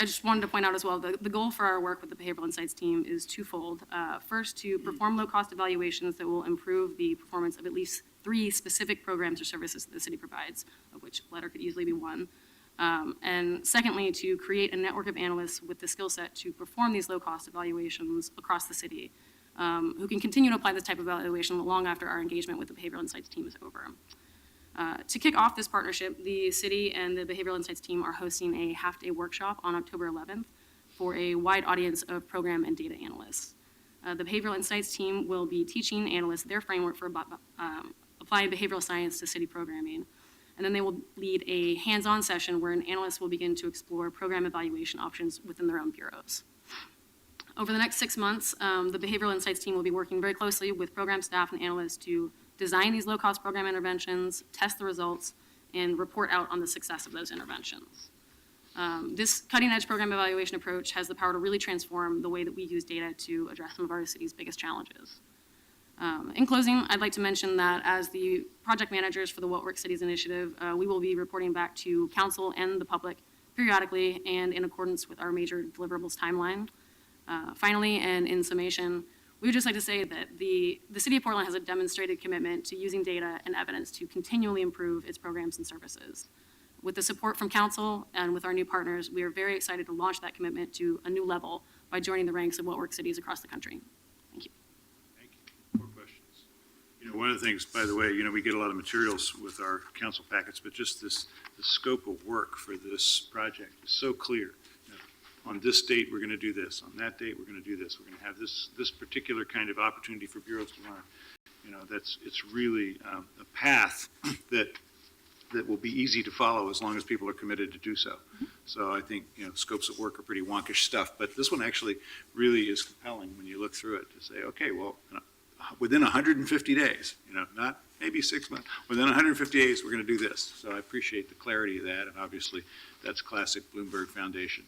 just wanted to point out as well, the goal for our work with the behavioral insights team is twofold. First, to perform low-cost evaluations that will improve the performance of at least 3 specific programs or services that the city provides, of which letter could easily be one. And secondly, to create a network of analysts with the skill set to perform these low-cost evaluations across the city, who can continue to apply this type of evaluation long after our engagement with the behavioral insights team is over. To kick off this partnership, the city and the behavioral insights team are hosting a half-day workshop on October 11th for a wide audience of program and data analysts. The behavioral insights team will be teaching analysts their framework for applying behavioral science to city programming. And then they will lead a hands-on session where an analyst will begin to explore program evaluation options within their own bureaus. Over the next 6 months, the behavioral insights team will be working very closely with program staff and analysts to design these low-cost program interventions, test the results, and report out on the success of those interventions. This cutting-edge program evaluation approach has the power to really transform the way that we use data to address some of our city's biggest challenges. In closing, I'd like to mention that as the project managers for the What Works Cities initiative, we will be reporting back to council and the public periodically and in accordance with our major deliverables timeline. Finally, and in summation, we would just like to say that the City of Portland has a demonstrated commitment to using data and evidence to continually improve its programs and services. With the support from council and with our new partners, we are very excited to launch that commitment to a new level by joining the ranks of What Works Cities across the country. Thank you. More questions? One of the things, by the way, we get a lot of materials with our council packets, but just the scope of work for this project is so clear. On this date, we're going to do this. On that date, we're going to do this. We're going to have this particular kind of opportunity for bureaus to learn. It's really a path that will be easy to follow as long as people are committed to do so. So I think, scopes of work are pretty wonkish stuff, but this one actually really is compelling when you look through it to say, okay, well, within 150 days, not maybe 6 months, within 150 days, we're going to do this. So I appreciate the clarity of that, and obviously that's classic Bloomberg Foundation.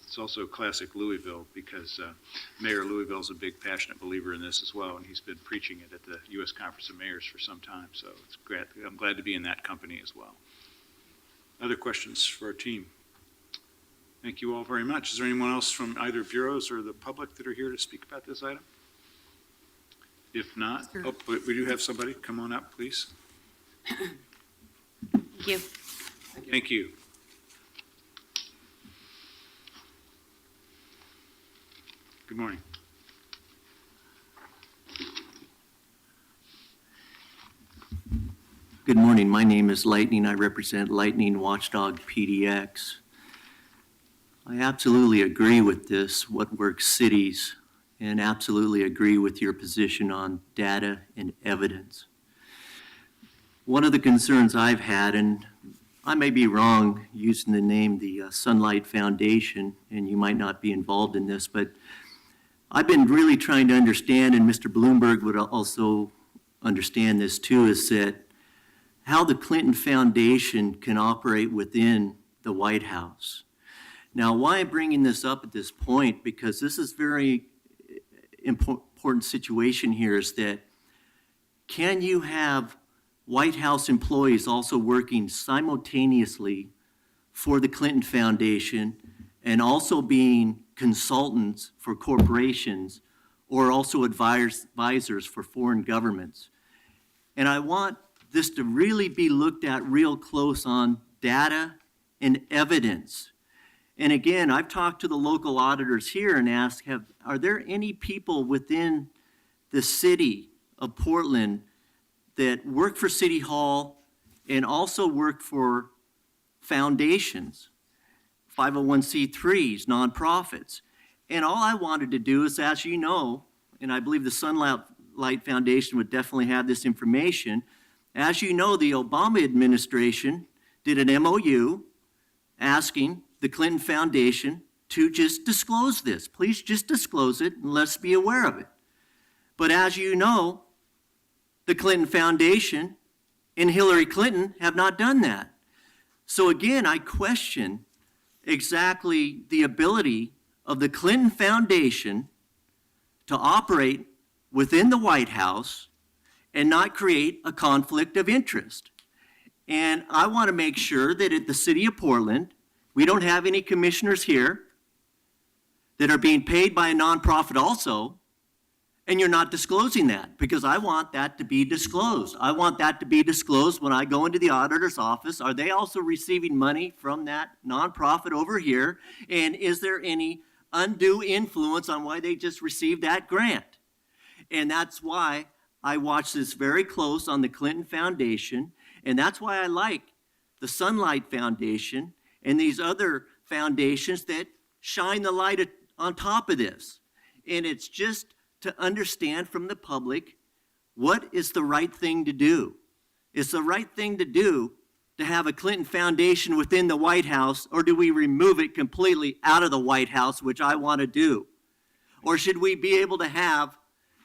It's also classic Louisville, because Mayor Louisville is a big, passionate believer in this as well, and he's been preaching it at the U.S. Conference of Mayors for some time. So it's great. I'm glad to be in that company as well. Other questions for our team? Thank you all very much. Is there anyone else from either bureaus or the public that are here to speak about this item? If not, but we do have somebody. Come on up, please. Thank you. Thank you. Good morning. Good morning. My name is Lightning. I represent Lightning Watchdog PDX. I absolutely agree with this, What Works Cities, and absolutely agree with your position on data and evidence. One of the concerns I've had, and I may be wrong using the name the Sunlight Foundation, and you might not be involved in this, but I've been really trying to understand, and Mr. Bloomberg would also understand this too, is that how the Clinton Foundation can operate within the White House. Now, why I'm bringing this up at this point, because this is very important situation here, is that can you have White House employees also working simultaneously for the Clinton Foundation and also being consultants for corporations or also advisors for foreign governments? And I want this to really be looked at real close on data and evidence. And again, I've talked to the local auditors here and asked, are there any people within the city of Portland that work for City Hall and also work for foundations, 501c3s, nonprofits? And all I wanted to do is, as you know, and I believe the Sunlight Foundation would definitely have this information, as you know, the Obama administration did an MOU asking the Clinton Foundation to just disclose this. Please just disclose it and let's be aware of it. But as you know, the Clinton Foundation and Hillary Clinton have not done that. So again, I question exactly the ability of the Clinton Foundation to operate within the White House and not create a conflict of interest. And I want to make sure that at the City of Portland, we don't have any commissioners here that are being paid by a nonprofit also, and you're not disclosing that, because I want that to be disclosed. I want that to be disclosed when I go into the auditor's office. Are they also receiving money from that nonprofit over here? And is there any undue influence on why they just received that grant? And that's why I watch this very close on the Clinton Foundation, and that's why I like the Sunlight Foundation and these other foundations that shine the light on top of this. And it's just to understand from the public what is the right thing to do. It's the right thing to do to have a Clinton Foundation within the White House, or do we remove it completely out of the White House, which I want to do? Or should we be able to have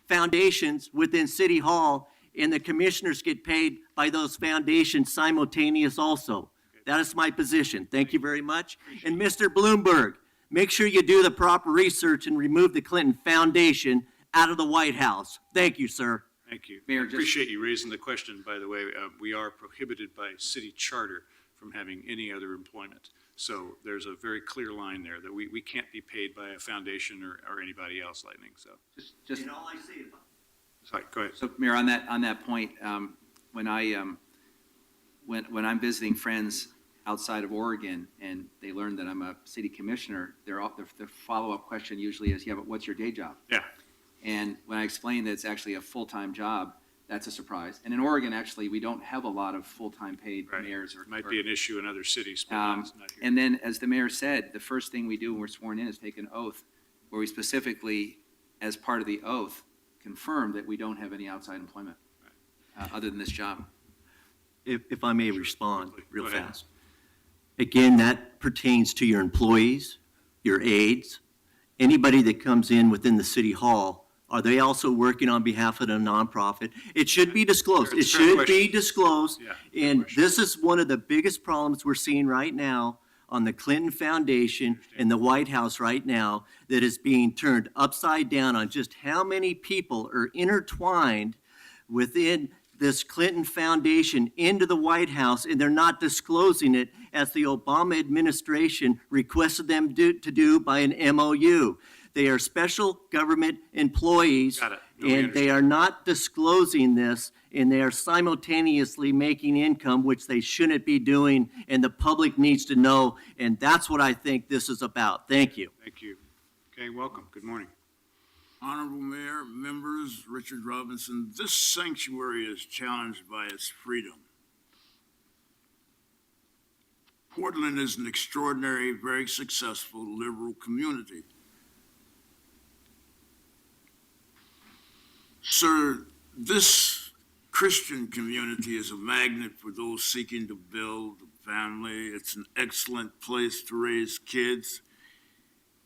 foundations within City Hall and the commissioners get paid by those foundations simultaneous also? That is my position. Thank you very much. And Mr. Bloomberg, make sure you do the proper research and remove the Clinton Foundation out of the White House. Thank you, sir. Thank you. Mayor, I appreciate you raising the question, by the way. We are prohibited by city charter from having any other employment. So there's a very clear line there that we can't be paid by a foundation or anybody else, Lightning. So Just And all I see is sorry, go ahead. So, Mayor, on that point, when I'm visiting friends outside of Oregon and they learn that I'm a city commissioner, their follow-up question usually is, yeah, but what's your day job? Yeah. And when I explain that it's actually a full-time job, that's a surprise. And in Oregon, actually, we don't have a lot of full-time paid mayors. Might be an issue in other cities, but it's not here. And then, as the mayor said, the first thing we do when we're sworn in is take an oath where we specifically, as part of the oath, confirm that we don't have any outside employment other than this job. if I may respond real Go ahead. fast. Again, that pertains to your employees, your aides, anybody that comes in within the city hall. Are they also working on behalf of a nonprofit? It should be disclosed. It It's a fair should be question. disclosed. Yeah, And this is one of the biggest problems we're seeing right now on the Clinton Foundation and the White House right now, that is being turned upside down on just how many people are intertwined within this Clinton Foundation into the White House, and they're not disclosing it as the Obama administration requested them to do by an MOU. They are special government employees, Got it. No, we and they are not disclosing this, and they are simultaneously making income, which they shouldn't be doing, and the public needs to know, and that's what I think this is about. Thank you. Thank you. Okay, welcome. Good morning. Honorable Mayor, members, Richard Robinson, this sanctuary is challenged by its freedom. Portland is an extraordinary, very successful liberal community. Sir, this Christian community is a magnet for those seeking to build a family. It's an excellent place to raise kids.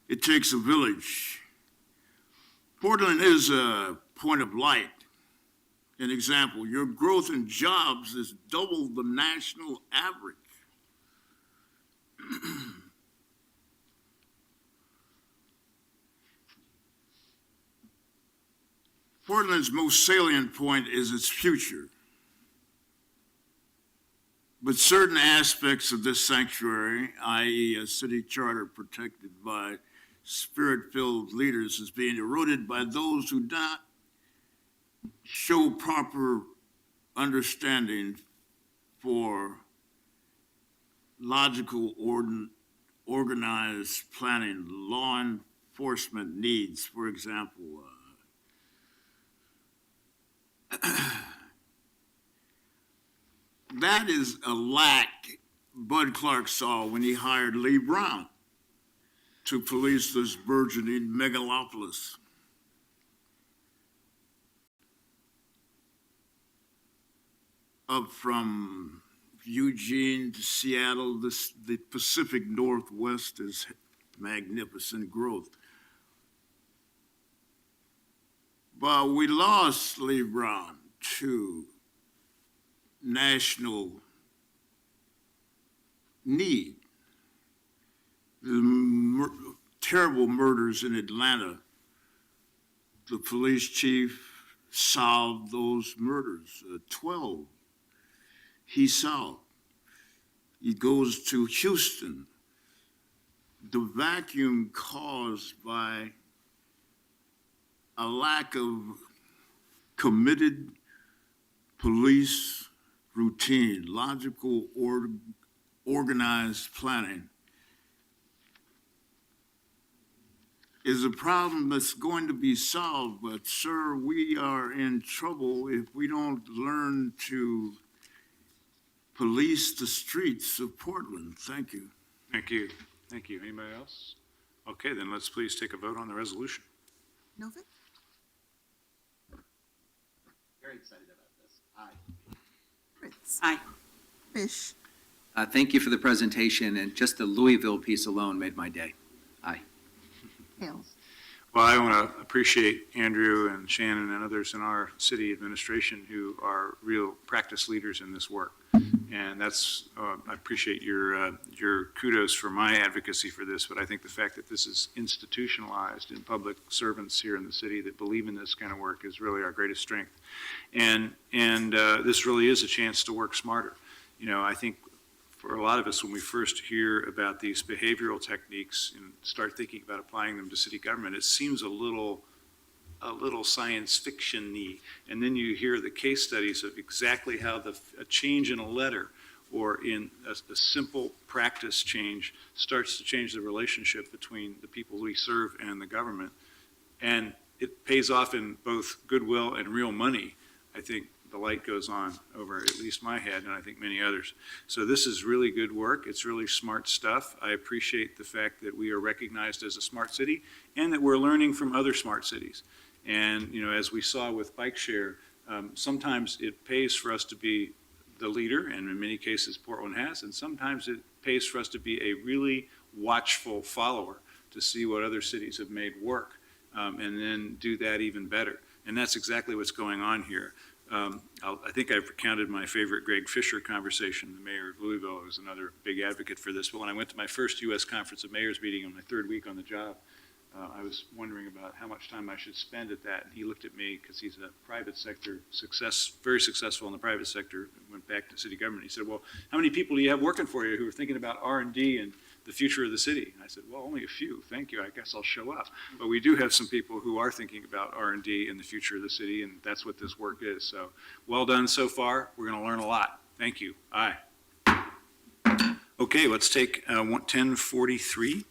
It takes a village. Portland is a point of light. An example, your growth in jobs is double the national average. Portland's most salient point is its future. But certain aspects of this sanctuary, i.e. a city charter protected by spirit-filled leaders, is being eroded by those who do not show proper understanding for logical, organized planning, law enforcement needs, for example. That is a lack Bud Clark saw when he hired Lee Brown to police this burgeoning megalopolis. Up from Eugene to Seattle, the Pacific Northwest is magnificent growth. But we lost Lee Brown to national need. The terrible murders in Atlanta, the police chief solved those murders, 12 he solved. He goes to Houston. The vacuum caused by a lack of committed police routine, logical, organized planning is a problem that's going to be solved. But, sir, we are in trouble if we don't learn to police the streets of Portland. Thank you. Thank you. Thank you. Anybody else? Okay, then let's please take a vote on the resolution. Novick? Very excited about this. Aye. Fritz? Aye. Fish? Thank you for the presentation, and just the Louisville piece alone made my day. Aye. Hales? Well, I want to appreciate Andrew and Shannon and others in our city administration who are real practice leaders in this work. And that's, I appreciate your kudos for my advocacy for this, but I think the fact that this is institutionalized in public servants here in the city that believe in this kind of work is really our greatest strength. And this really is a chance to work smarter. You know, I think for a lot of us, when we first hear about these behavioral techniques and start thinking about applying them to city government, it seems a little science fiction-y. And then you hear the case studies of exactly how a change in a letter or in a simple practice change starts to change the relationship between the people we serve and the government. And it pays off in both goodwill and real money. I think the light goes on over at least my head, and I think many others. So this is really good work. It's really smart stuff. I appreciate the fact that we are recognized as a smart city and that we're learning from other smart cities. And, you know, as we saw with bike share, sometimes it pays for us to be the leader, and in many cases Portland has, and sometimes it pays for us to be a really watchful follower to see what other cities have made work, and then do that even better. And that's exactly what's going on here. I think I've recounted my favorite Greg Fisher conversation, the mayor of Louisville, who's another big advocate for this. But when I went to my first U.S. Conference of Mayors meeting on my third week on the job, I was wondering about how much time I should spend at that. And he looked at me, because he's a private sector very successful in the private sector, went back to city government. He said, well, how many people do you have working for you who are thinking about R&D and the future of the city? And I said, well, only a few. Thank you. I guess I'll show up. But we do have some people who are thinking about R&D and the future of the city, and that's what this work is. So well done so far. We're going to learn a lot. Thank you. Aye. Okay, let's take 1043.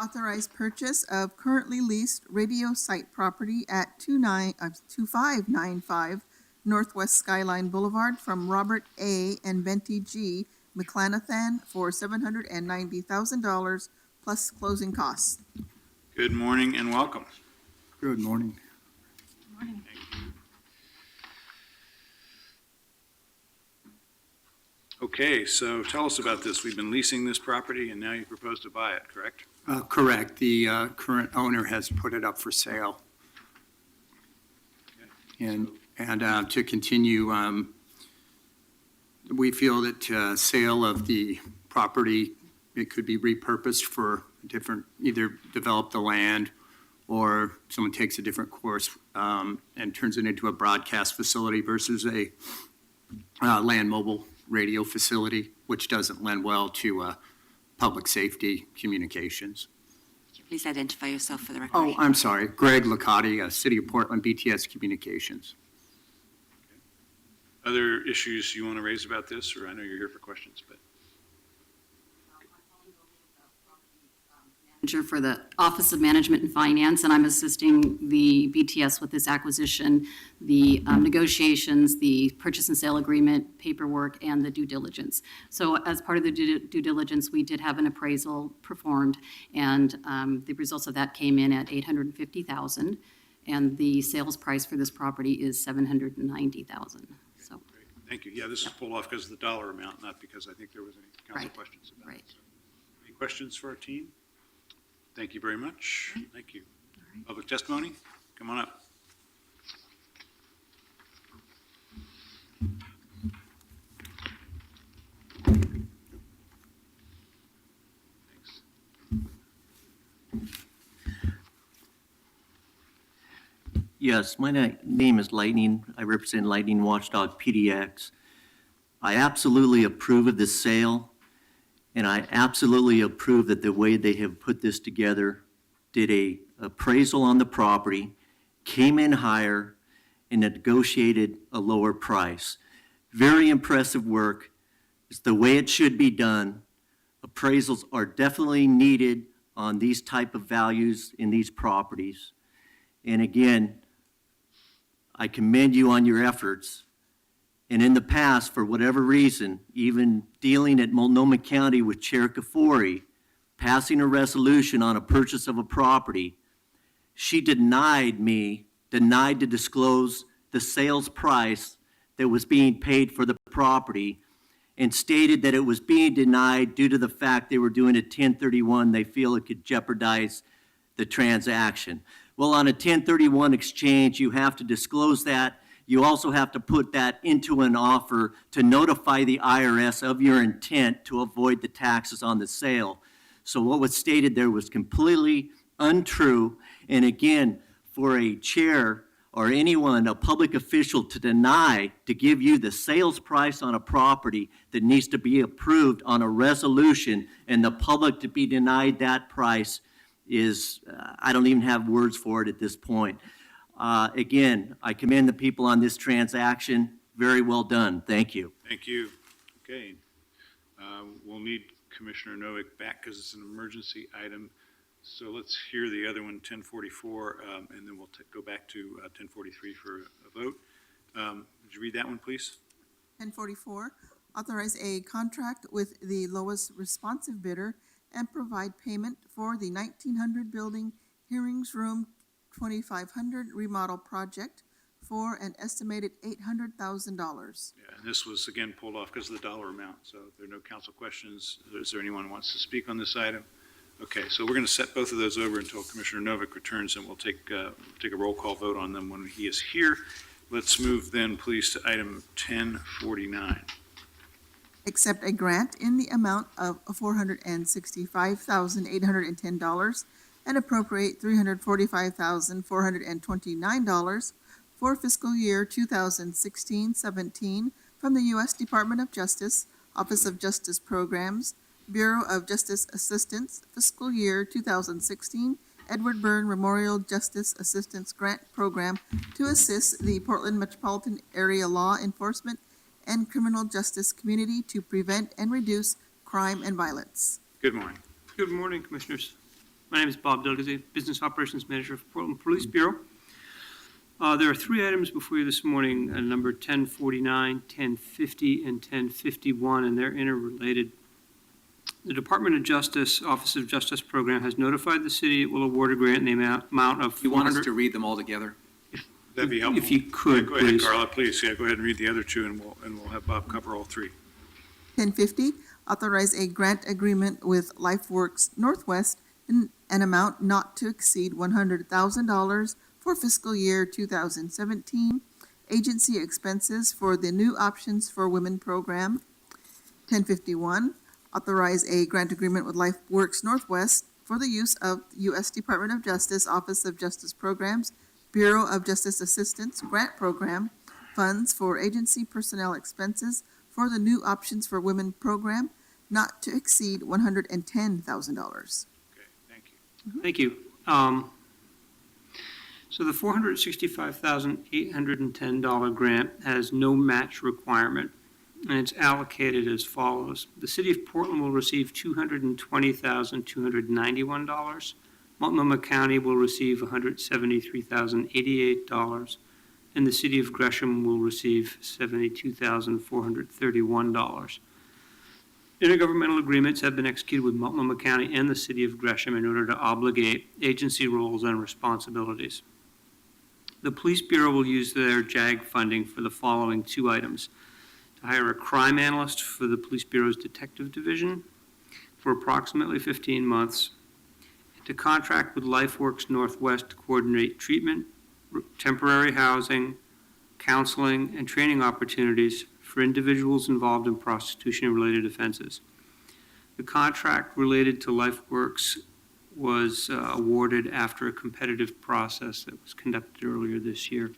Authorize purchase of currently leased radio site property at 2595 Northwest Skyline Boulevard from Robert A. and Benty G. McClanathan for $790,000 plus closing costs. Good morning and welcome. Good morning. Good morning. Okay, so tell us about this. We've been leasing this property and now you propose to buy it, correct? Correct. The current owner has put it up for sale. And to continue, we feel that sale of the property, it could be repurposed for different, either develop the land or someone takes a different course and turns it into a broadcast facility versus a land mobile radio facility, which doesn't lend well to public safety communications. Could you please identify yourself for the record? Oh, I'm sorry. Greg Licati, City of Portland, BTS Communications. Other issues you want to raise about this, or I know you're here for questions, but. Manager for the Office of Management and Finance, and I'm assisting the BTS with this acquisition, the negotiations, the purchase and sale agreement, paperwork, and the due diligence. So as part of the due diligence, we did have an appraisal performed, and the results of that came in at $850,000, and the sales price for this property is $790,000. So. Thank you. Yeah, this is pulled off because of the dollar amount, not because I think there was any council questions about it. So, any questions for our team? Thank you very much. Thank you. Public testimony, come on up. Yes, my name is Lightning. I represent Lightning Watchdog PDX. I absolutely approve of this sale. And I absolutely approve that the way they have put this together, did a appraisal on the property, came in higher, and negotiated a lower price. Very impressive work. It's the way it should be done. Appraisals are definitely needed on these type of values in these properties. And again, I commend you on your efforts. And in the past, for whatever reason, even dealing at Multnomah County with Chair Kafori, passing a resolution on a purchase of a property, she denied to disclose the sales price that was being paid for the property and stated that it was being denied due to the fact they were doing a 1031. They feel it could jeopardize the transaction. Well, on a 1031 exchange, you have to disclose that. You also have to put that into an offer to notify the IRS of your intent to avoid the taxes on the sale. So what was stated there was completely untrue. And again, for a chair or anyone, a public official, to deny to give you the sales price on a property that needs to be approved on a resolution and the public to be denied that price is, I don't even have words for it at this point. Again, I commend the people on this transaction. Very well done. Thank you. Thank you. Okay. We'll need Commissioner Novick back because it's an emergency item. So let's hear the other one, 1044, and then we'll go back to 1043 for a vote. Would you read that one, please? 1044, authorize a contract with the lowest responsive bidder and provide payment for the 1900 building hearings room 2500 remodel project for an estimated $800,000. Yeah, and this was again pulled off because of the dollar amount. So if there are no council questions, is there anyone who wants to speak on this item? Okay, so we're going to set both of those over until Commissioner Novick returns, and we'll take a roll call vote on them when he is here. Let's move then, please, to item 1049. Accept a grant in the amount of $465,810 and appropriate $345,429 for fiscal year 2016-17 from the U.S. Department of Justice, Office of Justice Programs, Bureau of Justice Assistance, fiscal year 2016, Edward Byrne Memorial Justice Assistance Grant Program to assist the Portland Metropolitan Area law enforcement and criminal justice community to prevent and reduce crime and violence. Good morning. Good morning, Commissioners. My name is Bob Delgazy, Business Operations Manager for Portland Police Bureau. There are three items before you this morning, number 1049, 1050, and 1051, and they're interrelated. The Department of Justice, Office of Justice Program has notified the city it will award a grant in the amount of $400,000. You want us to read them all together? That'd be helpful. If you could, go ahead, please. Carla, please. Yeah, go ahead and read the other two, and we'll have Bob cover all three. 1050, authorize a grant agreement with LifeWorks Northwest in an amount not to exceed $100,000 for fiscal year 2017 agency expenses for the New Options for Women program. 1051, authorize a grant agreement with LifeWorks Northwest for the use of U.S. Department of Justice, Office of Justice Programs, Bureau of Justice Assistance Grant Program, funds for agency personnel expenses for the New Options for Women program, not to exceed $110,000. Thank you. So the $465,810 grant has no match requirement, and it's allocated as follows. The City of Portland will receive $220,291. Multnomah County will receive $173,088, and the City of Gresham will receive $72,431. Intergovernmental agreements have been executed with Multnomah County and the City of Gresham in order to obligate agency roles and responsibilities. The Police Bureau will use their JAG funding for the following two items: to hire a crime analyst for the Police Bureau's Detective Division for approximately 15 months, to contract with LifeWorks Northwest to coordinate treatment, temporary housing, counseling, and training opportunities for individuals involved in prostitution and related offenses. The contract related to LifeWorks was awarded after a competitive process that was conducted earlier this year.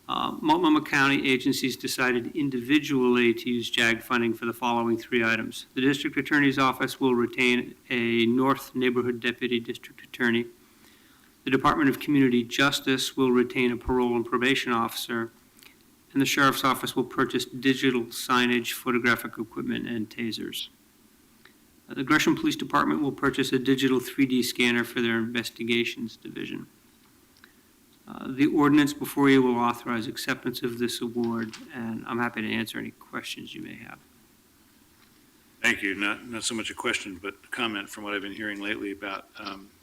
Multnomah County agencies decided individually to use JAG funding for the following three items. The District Attorney's Office will retain a North Neighborhood Deputy District Attorney. The Department of Community Justice will retain a parole and probation officer, and the Sheriff's Office will purchase digital signage, photographic equipment, and tasers. The Gresham Police Department will purchase a digital 3D scanner for their investigations division. The ordinance before you will authorize acceptance of this award, and I'm happy to answer any questions you may have. Thank you. Not so much a question, but a comment from what I've been hearing lately about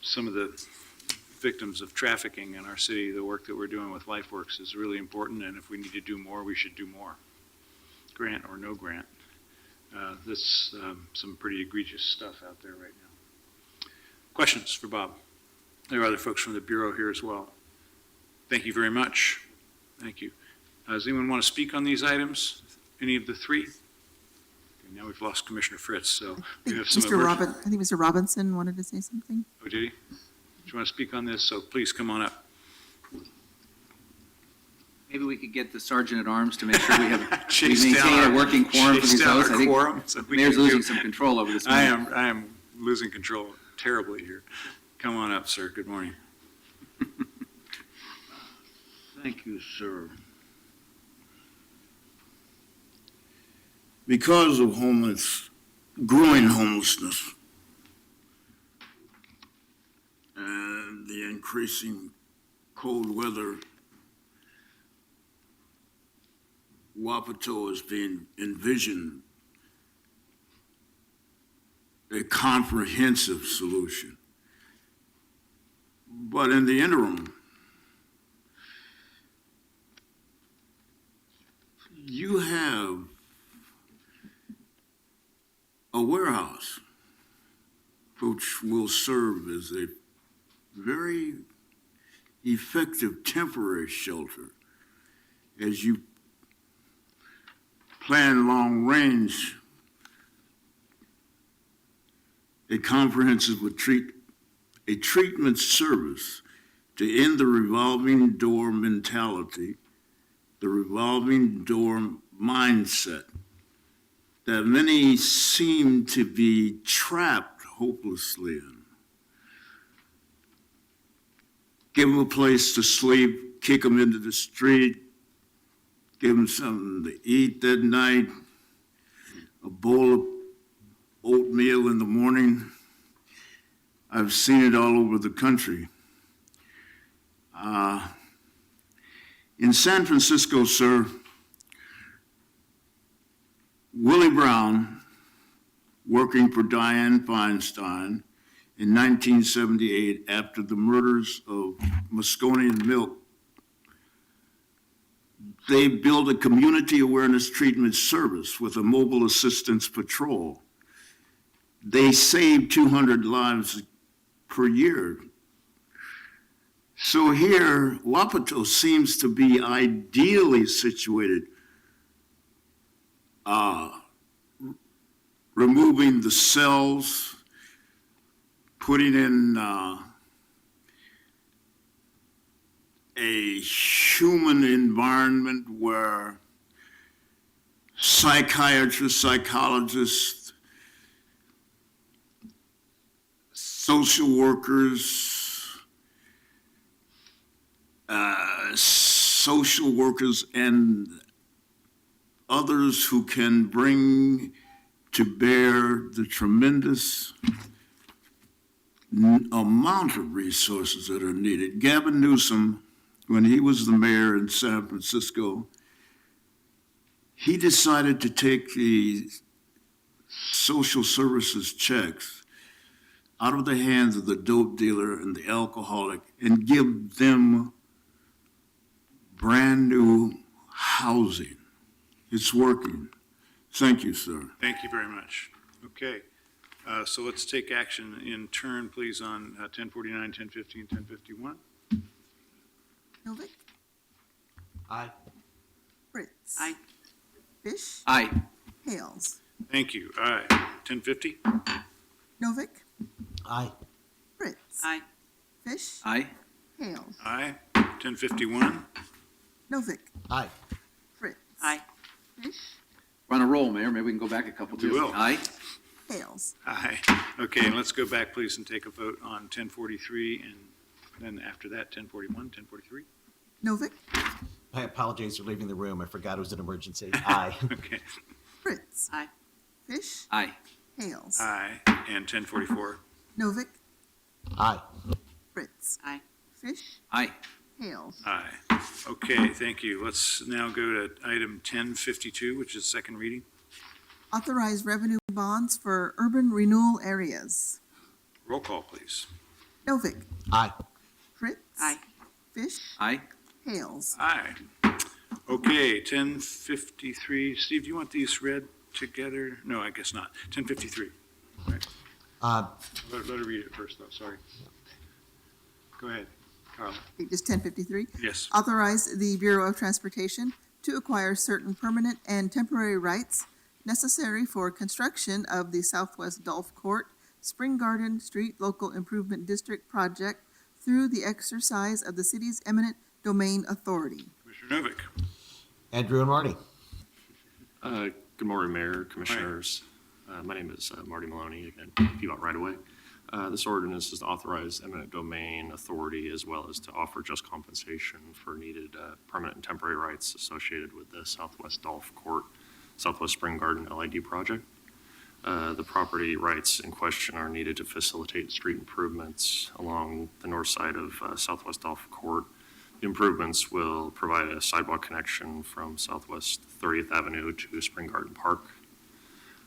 some of the victims of trafficking in our city. The work that we're doing with LifeWorks is really important, and if we need to do more, we should do more, grant or no grant. This some pretty egregious stuff out there right now. Questions for Bob? There are other folks from the Bureau here as well. Thank you very much. Thank you. Does anyone want to speak on these items? Any of the three? Okay, now we've lost Commissioner Fritz, so we have some I think Mr. Robinson wanted to say something. Oh, did he? Do you want to speak on this? So please come on up. Maybe we could get the Sergeant at Arms to make sure we have we Chase down maintain our- a working quorum for chase these down votes. our I think quorum so we Mayor's can losing do- some control over this. I meeting. am losing control terribly here. Come on up, sir. Good morning. Thank you, sir. Because of growing homelessness and the increasing cold weather, Wapato is being envisioned a comprehensive solution. But in the interim, you have a warehouse which will serve as a very effective temporary shelter as you plan long range, a comprehensive treatment service to end the revolving door mentality, the revolving door mindset that many seem to be trapped hopelessly in. Give them a place to sleep, kick them into the street, give them something to eat that night, a bowl of oatmeal in the morning. I've seen it all over the country. In San Francisco, sir, Willie Brown, working for Dianne Feinstein in 1978 after the murders of Moscone and Milk, they built a community awareness treatment service with a mobile assistance patrol. They saved 200 lives per year. So here, Wapato seems to be ideally situated, removing the cells, putting in a human environment where psychiatrists, psychologists, social workers, and others who can bring to bear the tremendous amount of resources that are needed. Gavin Newsom, when he was the mayor in San Francisco, he decided to take the social services checks out of the hands of the dope dealer and the alcoholic and give them brand new housing. It's working. Thank you, sir. Thank you very much. Okay, so let's take action in turn, please, on 1049, 1050, and 1051. Novick, Aye. Fritz. Aye. Fish. Aye. Hales. Thank you. Aye. 1050? Novick, Aye. Fritz. Aye. Fish. Aye. Hales. Aye. 1051? Novick, Aye. Fritz. Aye. Fish. We're on a roll, Mayor. Maybe we can go back a couple We too. will. Aye. Hales. Aye. Okay, and let's go back, please, and take a vote on 1043, and then after that, 1041, 1043? Novick, I apologize for leaving the room. I forgot it was an emergency. Aye. Okay. Fritz. Aye. Fish. Aye. Hales. Aye. And 1044? Novick, Aye. Fritz. Aye. Fish. Aye. Hales. Aye. Okay, thank you. Let's now go to item 1052, which is second reading. Authorize revenue bonds for urban renewal areas. Roll call, please. Novick, Aye. Fritz. Aye. Fish. Aye. Hales. Aye. Okay, 1053. Steve, do you want these read together? No, I guess not. 1053. Right. Let her read it first, though. Sorry. Go ahead, Carla. Just 1053. Yes. Authorize the Bureau of Transportation to acquire certain permanent and temporary rights necessary for construction of the Southwest Golf Court Spring Garden Street Local Improvement District project through the exercise of the city's eminent domain authority. Commissioner Novick. Andrew and Marty. Good morning, Mayor, Commissioners. My name is Marty Maloney, again, you out right away. This ordinance is to authorize eminent domain authority as well as to offer just compensation for needed permanent and temporary rights associated with the Southwest Golf Court, Southwest Spring Garden LID project. The property rights in question are needed to facilitate street improvements along the north side of Southwest Golf Court. The improvements will provide a sidewalk connection from Southwest 30th Avenue to Spring Garden Park.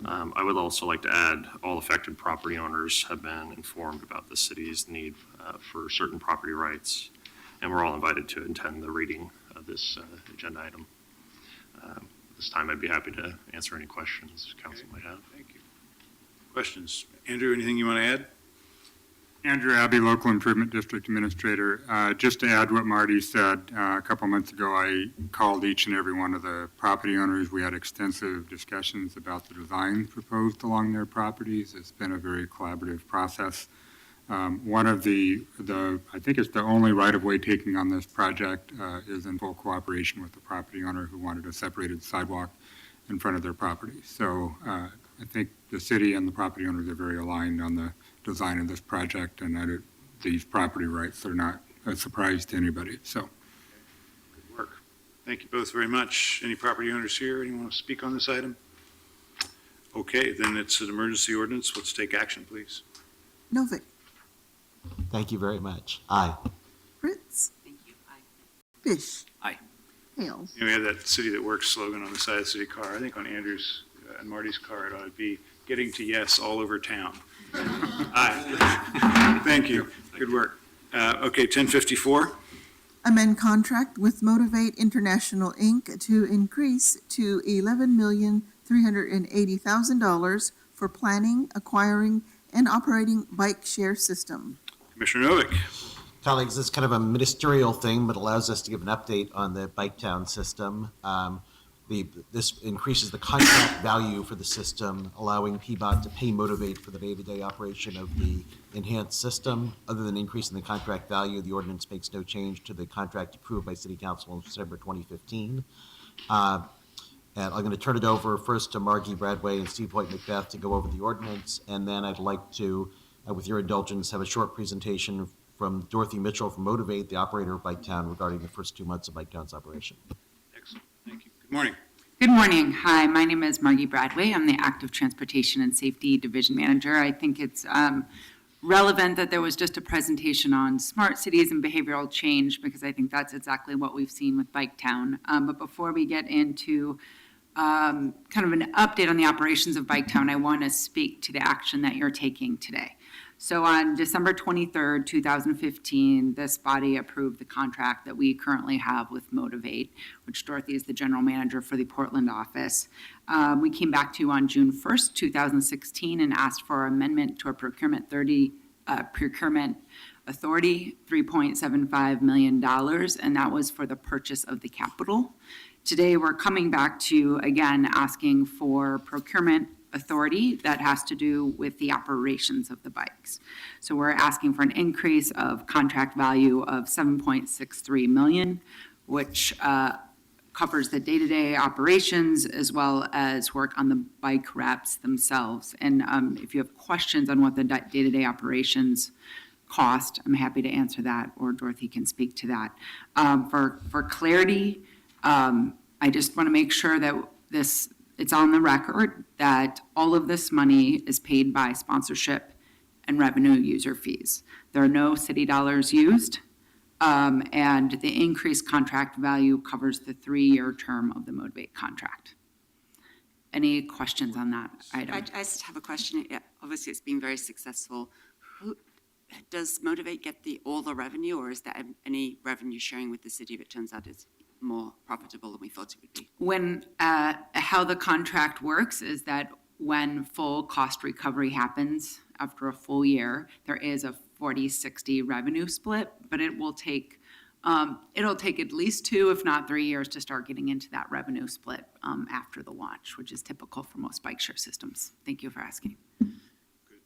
I would also like to add, all affected property owners have been informed about the city's need for certain property rights, and we're all invited to attend the reading of this agenda item. This time, I'd be happy to answer any questions council might have. Thank you. Questions? Andrew, anything you want to add? Andrew Abbey, Local Improvement District Administrator. Just to add what Marty said, a couple months ago, I called each and every one of the property owners. We had extensive discussions about the design proposed along their properties. It's been a very collaborative process. One of I think it's the only right-of-way taking on this project is in full cooperation with the property owner who wanted a separated sidewalk in front of their property. So I think the city and the property owners are very aligned on the design of this project, and that these property rights are not a surprise to anybody, so. Good work. Thank you both very much. Any property owners here? Anyone want to speak on this item? Okay, then it's an emergency ordinance. Let's take action, please. Novick, Thank you very much. Aye. Fritz. Thank you. Aye. Fish. Aye. Hales. You know, we have that City That Works slogan on the side of the city car. I think on Andrew's and Marty's car, it ought to be getting to yes all over town. Aye. Thank you. Good work. Okay, 1054. Amend contract with Motivate International, Inc. to increase to $11,380,000 for planning, acquiring, and operating bike share system. Commissioner Novick. Colleagues, this is kind of a ministerial thing, but allows us to give an update on the Biketown system. This increases the contract value for the system, allowing PBOT to pay Motivate for the day-to-day operation of the enhanced system. Other than increasing the contract value, the ordinance makes no change to the contract approved by City Council in December 2015. And I'm going to turn it over first to Margie Bradway and Steve Hoyt Macbeth to go over the ordinance, and then I'd like to, with your indulgence, have a short presentation from Dorothy Mitchell from Motivate, the operator of Biketown, regarding the first 2 months of Biketown's operation. Excellent, thank you. Good morning. Good morning. Hi, my name is Margie Bradway. I'm the Active Transportation and Safety Division Manager. I think it's relevant that there was just a presentation on smart cities and behavioral change, because I think that's exactly what we've seen with Biketown. But before we get into kind of an update on the operations of Biketown, I want to speak to the action that you're taking today. So on December 23rd, 2015, this body approved the contract that we currently have with Motivate, which Dorothy is the general manager for the Portland office. We came back to you on June 1st, 2016, and asked for amendment to our procurement authority, $3.75 million, and that was for the purchase of the capital. Today, we're coming back to you again, asking for procurement authority that has to do with the operations of the bikes. So we're asking for an increase of contract value of $7.63 million, which covers the day-to-day operations as well as work on the bike wraps themselves. And if you have questions on what the day-to-day operations cost, I'm happy to answer that, or Dorothy can speak to that. For clarity, I just want to make sure that it's on the record that all of this money is paid by sponsorship and revenue user fees. There are no city dollars used, and the increased contract value covers the 3-year term of the Motivate contract. Any questions on that item? I just have a question. Yeah, obviously, it's been very successful. Does Motivate get all the revenue, or is there any revenue sharing with the city if it turns out it's more profitable than we thought it would be? How the contract works is that when full cost recovery happens after a full year, there is a 40-60 revenue split, but it'll take at least 2, if not 3 years to start getting into that revenue split after the launch, which is typical for most bike share systems. Thank you for asking. Good,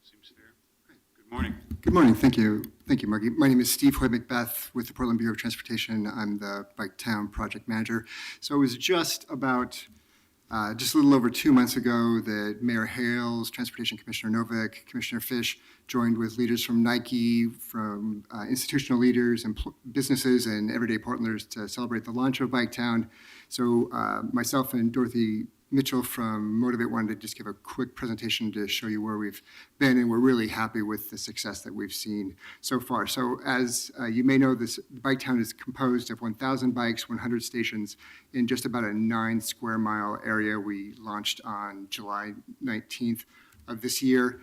seems fair. Okay. Good morning. Good morning. Thank you. Thank you, Margie. My name is Steve Hoyt Macbeth with the Portland Bureau of Transportation. I'm the Biketown project manager. So it was just a little over 2 months ago that Mayor Hales, Transportation Commissioner Novick, Commissioner Fish joined with leaders from Nike, from institutional leaders and businesses and everyday Portlanders to celebrate the launch of Biketown. So myself and Dorothy Mitchell from Motivate wanted to just give a quick presentation to show you where we've been, and we're really happy with the success that we've seen so far. So as you may know, this Biketown is composed of 1,000 bikes, 100 stations in just about a 9 square mile area. We launched on July 19th of this year.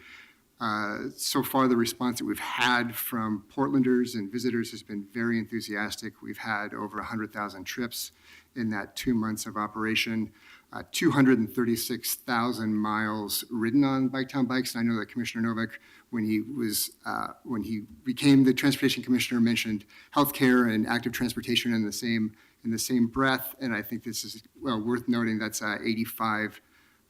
So far, the response that we've had from Portlanders and visitors has been very enthusiastic. We've had over 100,000 trips in that 2 months of operation. 236,000 miles ridden on Biketown bikes. And I know that Commissioner Novick, when he became the Transportation Commissioner, mentioned healthcare and active transportation in the same breath. And I think this is worth noting. That's 85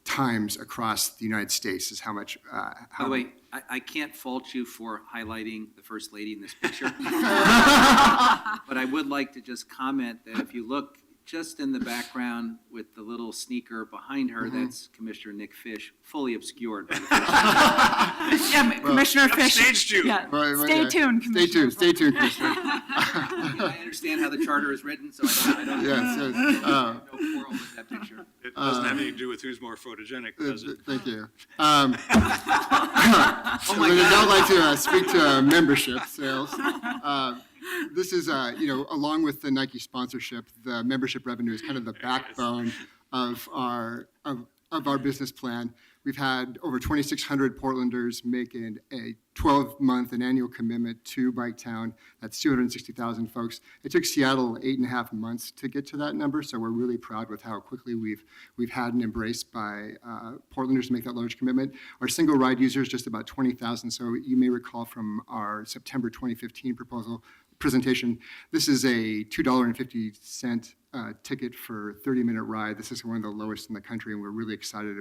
times across the United States is how much. By the way, I can't fault you for highlighting the First Lady in this picture. But I would like to just comment that if you look just in the background with the little sneaker behind her, that's Commissioner Nick Fish, fully obscured. Commissioner Fish. Staged you. Yeah. Right, Stay tuned, Commissioner. Stay tuned, Commissioner. I understand how the charter is written, so I don't no quarrel with that picture. It doesn't have anything to do with who's more photogenic, does it? Thank you. I would now like to speak to membership sales. This is, along with the Nike sponsorship, the membership revenue is kind of the backbone of our business plan. We've had over 2,600 Portlanders make a 12-month and annual commitment to Biketown. That's 260,000 folks. It took Seattle 8.5 months to get to that number, so we're really proud with how quickly we've had an embrace by Portlanders to make that large commitment. Our single ride users just about 20,000. So you may recall from our September 2015 presentation, this is a $2.50 ticket for a 30-minute ride. This is one of the lowest in the country, and we're really excited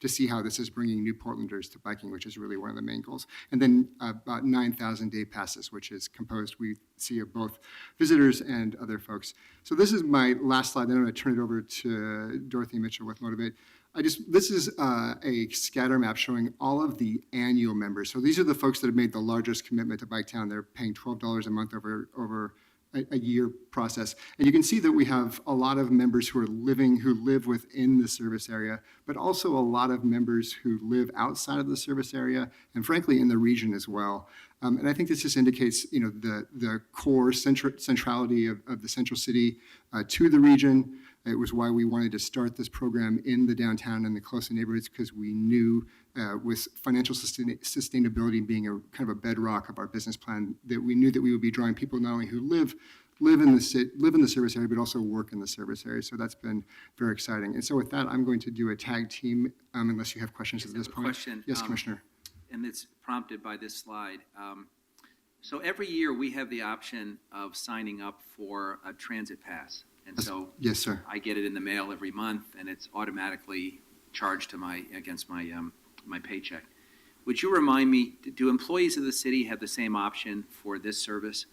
to see how this is bringing new Portlanders to biking, which is really one of the main goals. And then about 9,000 day passes, which is composed, we see, of both visitors and other folks. So this is my last slide. Then I'm going to turn it over to Dorothy Mitchell with Motivate. This is a scatter map showing all of the annual members. So these are the folks that have made the largest commitment to Biketown. They're paying $12 a month over a year process. And you can see that we have a lot of members who live within the service area, but also a lot of members who live outside of the service area, and frankly in the region as well. And I think this just indicates, the core centrality of the central city to the region. It was why we wanted to start this program in the downtown and the close neighborhoods, because we knew with financial sustainability being a kind of a bedrock of our business plan, that we knew that we would be drawing people not only who live in the service area, but also work in the service area. So that's been very exciting. And so with that, I'm going to do a tag team, unless you have questions at this point. Question. Yes, Commissioner. And it's prompted by this slide. So every year we have the option of signing up for a transit pass. And so yes, sir. I get it in the mail every month, and it's automatically charged to against my paycheck. Would you remind me, do employees of the city have the same option for this service,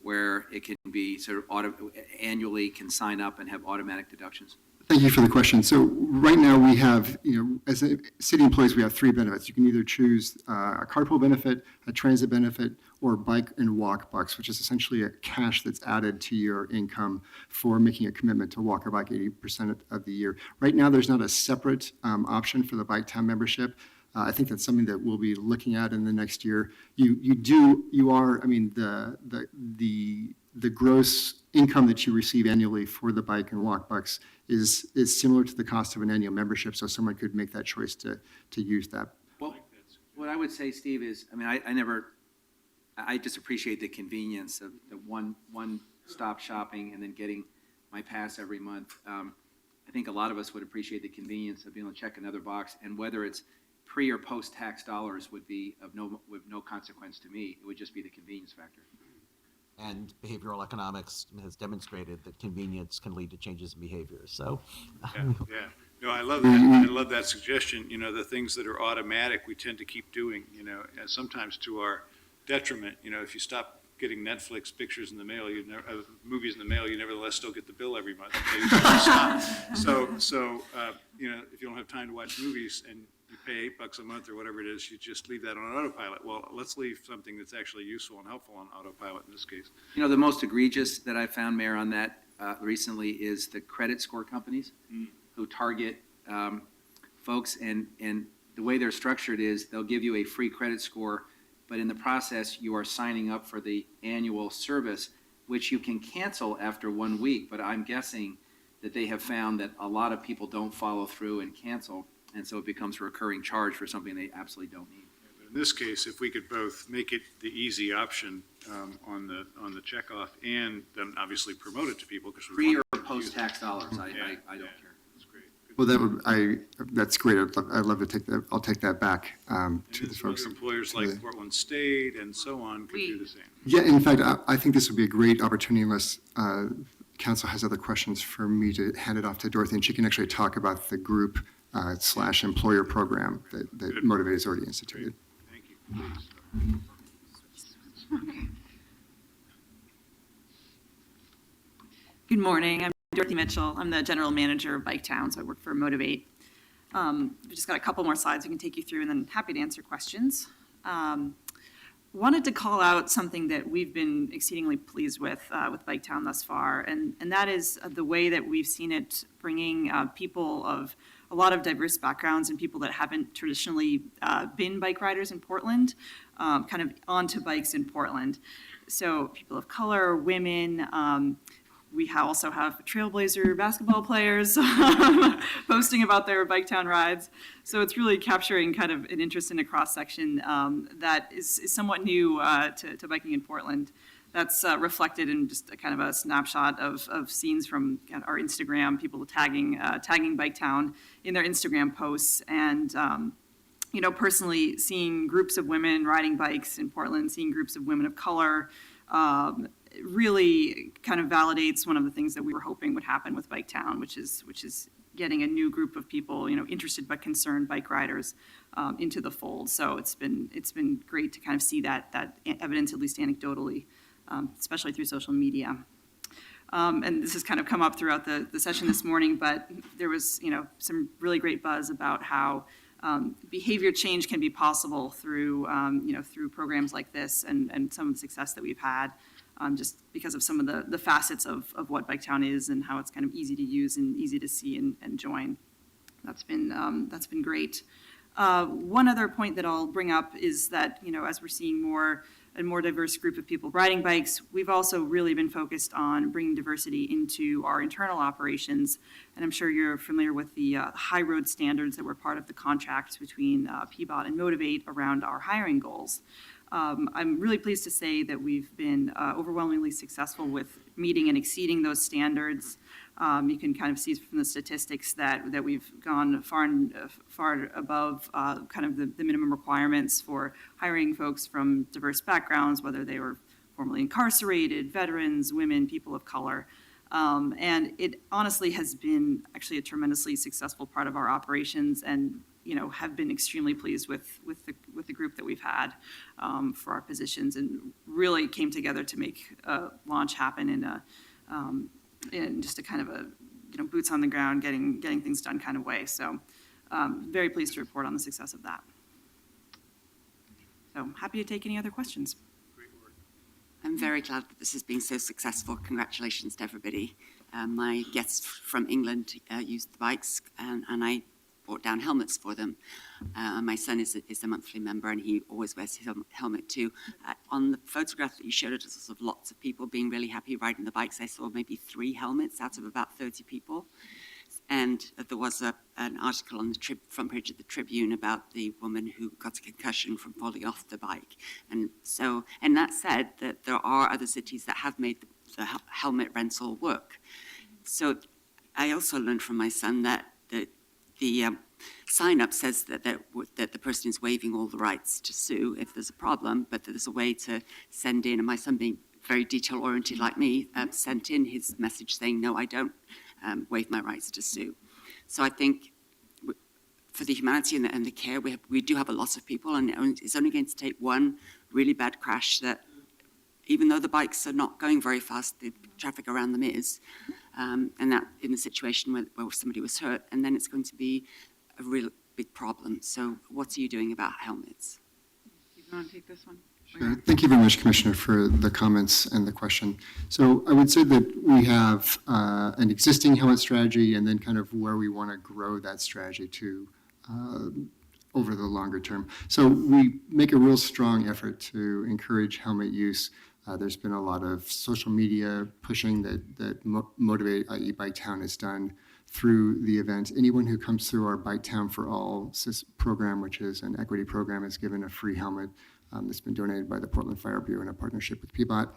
where it can be sort of annually can sign up and have automatic deductions? Thank you for the question. So right now we have, as city employees, we have 3 benefits. You can either choose a carpool benefit, a transit benefit, or bike and walk bucks, which is essentially a cash that's added to your income for making a commitment to walk or bike 80% of the year. Right now, there's not a separate option for the Biketown membership. I think that's something that we'll be looking at in the next year. The gross income that you receive annually for the bike and walk bucks is similar to the cost of an annual membership, so someone could make that choice to use that. Well, what I would say, Steve, is, I just appreciate the convenience of the one-stop shopping and then getting my pass every month. I think a lot of us would appreciate the convenience of being able to check another box, and whether it's pre or post-tax dollars would be of no consequence to me. It would just be the convenience factor. And behavioral economics has demonstrated that convenience can lead to changes in behavior. So, yeah. No, I love that. I love that suggestion. The things that are automatic, we tend to keep doing. And sometimes to our detriment. If you stop getting Netflix pictures in the mail, movies in the mail, you nevertheless still get the bill every month. So if you don't have time to watch movies and you pay $8 a month or whatever it is, you just leave that on autopilot. Well, let's leave something that's actually useful and helpful on autopilot in this case. The most egregious that I found, Mayor, on that recently is the credit score companies who target folks, and the way they're structured is they'll give you a free credit score, but in the process, you are signing up for the annual service, which you can cancel after 1 week. But I'm guessing that they have found that a lot of people don't follow through and cancel, and so it becomes a recurring charge for something they absolutely don't need. In this case, if we could both make it the easy option on the checkoff, and then obviously promote it to people, because pre or post-tax dollars, I don't care. That's great. Well, that's great. I'd love to take that. I'll take that back to the folks. Employers like Portland State and so on could do the same. Yeah, in fact, I think this would be a great opportunity, unless council has other questions, for me to hand it off to Dorothy, and she can actually talk about the group / employer program that Motivate has already instituted. Thank you. Good morning. I'm Dorothy Mitchell. I'm the general manager of Biketown, so I work for Motivate. We've just got a couple more slides we can take you through, and then happy to answer questions. Wanted to call out something that we've been exceedingly pleased with Biketown thus far, and that is the way that we've seen it bringing people of a lot of diverse backgrounds and people that haven't traditionally been bike riders in Portland, kind of onto bikes in Portland. So people of color, women, We also have Trailblazer basketball players posting about their Bike Town rides. So it's really capturing kind of an interest in a cross-section that is somewhat new to biking in Portland. That's reflected in just a kind of a snapshot of scenes from our Instagram, people tagging Bike Town in their Instagram posts. And, personally seeing groups of women riding bikes in Portland, seeing groups of women of color, really kind of validates one of the things that we were hoping would happen with Bike Town, which is getting a new group of people, interested but concerned bike riders into the fold. So it's been great to kind of see that evidence, at least anecdotally, especially through social media. And this has kind of come up throughout the session this morning, but there was, some really great buzz about how behavior change can be possible through, through programs like this and some of the success that we've had, just because of some of the facets of what Bike Town is and how it's kind of easy to use and easy to see and join. That's been great. One other point that I'll bring up is that, as we're seeing a more diverse group of people riding bikes, we've also really been focused on bringing diversity into our internal operations. And I'm sure you're familiar with the high road standards that were part of the contract between PBOT and Motivate around our hiring goals. I'm really pleased to say that we've been overwhelmingly successful with meeting and exceeding those standards. You can kind of see from the statistics that we've gone far above kind of the minimum requirements for hiring folks from diverse backgrounds, whether they were formerly incarcerated, veterans, women, people of color. And it honestly has been actually a tremendously successful part of our operations, and have been extremely pleased with the group that we've had for our positions, and really came together to make a launch happen in just a kind of a boots on the ground, getting things done kind of way. So very pleased to report on the success of that. So happy to take any other questions. I'm very glad that this has been so successful. Congratulations to everybody. My guests from England used the bikes, and I brought down helmets for them. My son is a monthly member, and he always wears his helmet too. On the photograph that you showed us of lots of people being really happy riding the bikes, I saw maybe 3 helmets out of about 30 people. And there was an article on the front page of the Tribune about the woman who got a concussion from falling off the bike. And that said, that there are other cities that have made the helmet rental work. So I also learned from my son that the sign-up says that the person is waiving all the rights to sue if there's a problem, but that there's a way to send in, and my son being very detail-oriented like me, sent in his message saying, no, I don't waive my rights to sue. So I think for the humanity and the care, we do have a lot of people, and it's only going to take one really bad crash that, even though the bikes are not going very fast, the traffic around them is, and that in a situation where somebody was hurt, and then it's going to be a real big problem. So what are you doing about helmets? You want to take this one? Sure. Thank you very much, Commissioner, for the comments and the question. So I would say that we have an existing helmet strategy, and then kind of where we want to grow that strategy to over the longer term. So we make a real strong effort to encourage helmet use. There's been a lot of social media pushing that Motivate, i.e. Bike Town, has done through the event. Anyone who comes through our Bike Town for All program, which is an equity program, is given a free helmet that's been donated by the Portland Fire Bureau in a partnership with PBOT.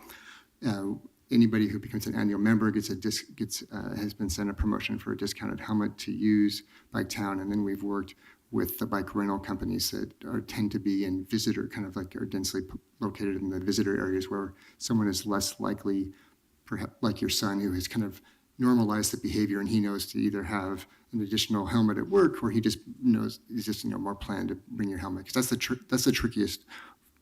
Anybody who becomes an annual member has been sent a promotion for a discounted helmet to use Bike Town, and then we've worked with the bike rental companies that tend to be in visitor, kind of like are densely located in the visitor areas where someone is less likely, perhaps like your son, who has kind of normalized the behavior, and he knows to either have an additional helmet at work, or he just knows he's just more planned to bring your helmet. Because that's the trickiest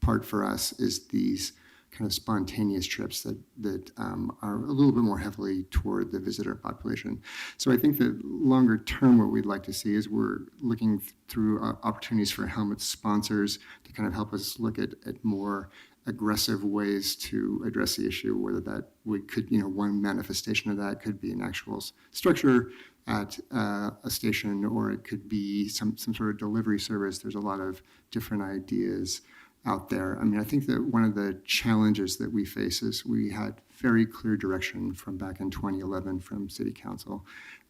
part for us, is these kind of spontaneous trips that are a little bit more heavily toward the visitor population. So I think that longer term, what we'd like to see is we're looking through opportunities for helmet sponsors to kind of help us look at more aggressive ways to address the issue, whether that one manifestation of that could be an actual structure at a station, or it could be some sort of delivery service. There's a lot of different ideas out there. I mean, I think that one of the challenges that we face is we had very clear direction from back in 2011 from City Council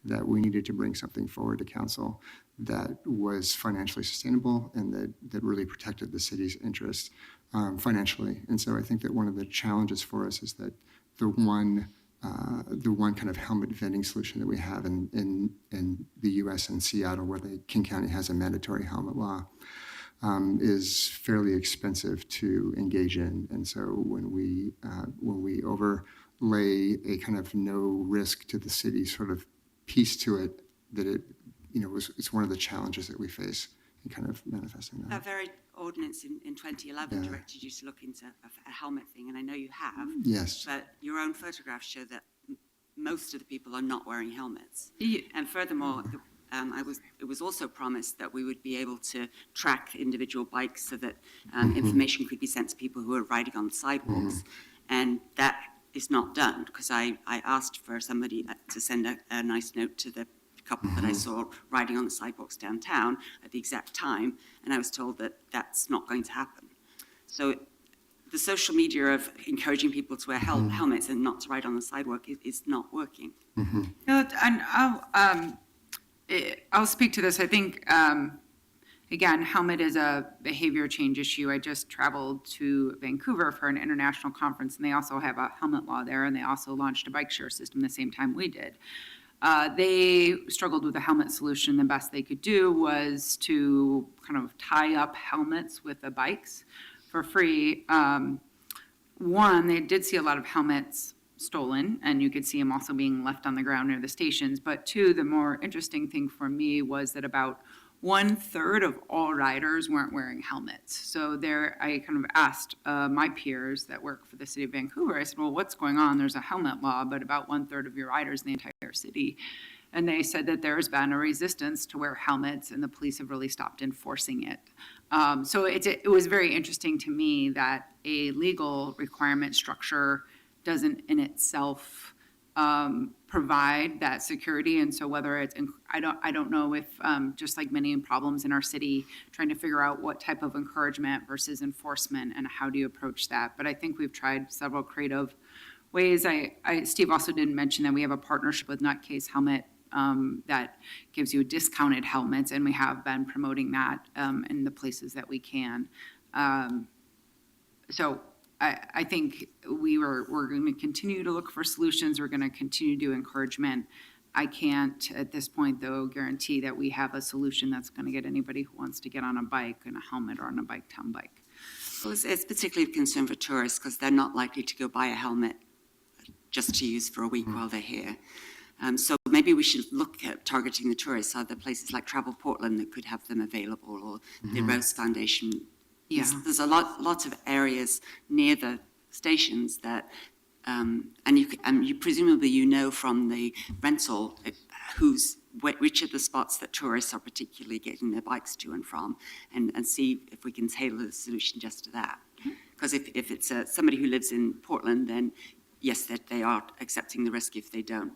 that we needed to bring something forward to Council that was financially sustainable and that really protected the city's interests financially. And so I think that one of the challenges for us is that the one kind of helmet vending solution that we have in the U.S. and Seattle, where King County has a mandatory helmet law, is fairly expensive to engage in. And so when we overlay a kind of no risk to the city sort of piece to it, that it's one of the challenges that we face in kind of manifesting that. That very ordinance in 2011 Yeah. directed you to look into a helmet thing, and I know you have. Yes. But your own photographs show that most of the people are not wearing helmets. And furthermore, it was also promised that we would be able to track individual bikes so that information could be sent to people who are riding on the sidewalks. And that is not done, because I asked for somebody to send a nice note to the couple that I saw riding on the sidewalks downtown at the exact time, and I was told that that's not going to happen. So the social media of encouraging people to wear helmets and not to ride on the sidewalk is not working. No, and I'll speak to this. I think, again, helmet is a behavior change issue. I just traveled to Vancouver for an international conference, and they also have a helmet law there, and they also launched a bike share system the same time we did. They struggled with a helmet solution. The best they could do was to kind of tie up helmets with the bikes for free. One, they did see a lot of helmets stolen, and you could see them also being left on the ground near the stations. But two, the more interesting thing for me was that about 1/3 of all riders weren't wearing helmets. So I kind of asked my peers that work for the city of Vancouver, I said, well, what's going on? There's a helmet law, but about 1/3 of your riders in the entire city. And they said that there's been a resistance to wear helmets, and the police have really stopped enforcing it. So it was very interesting to me that a legal requirement structure doesn't in itself provide that security. And so whether it's, I don't know if, just like many problems in our city, trying to figure out what type of encouragement versus enforcement and how do you approach that. But I think we've tried several creative ways. Steve also didn't mention that we have a partnership with Nutcase Helmet that gives you discounted helmets, and we have been promoting that in the places that we can. So I think we're going to continue to look for solutions. We're going to continue to do encouragement. I can't, at this point, though, guarantee that we have a solution that's going to get anybody who wants to get on a bike in a helmet or on a bike town bike. Well, it's particularly a concern for tourists because they're not likely to go buy a helmet just to use for a week while they're here. So maybe we should look at targeting the tourists. Are there places like Travel Portland that could have them available, or the Rose Foundation? Yeah. There's a lot of areas near the stations that, and you presumably from the rental which are the spots that tourists are particularly getting their bikes to and from, and see if we can tailor the solution just to that. Because if it's somebody who lives in Portland, then yes, that they are accepting the risk if they don't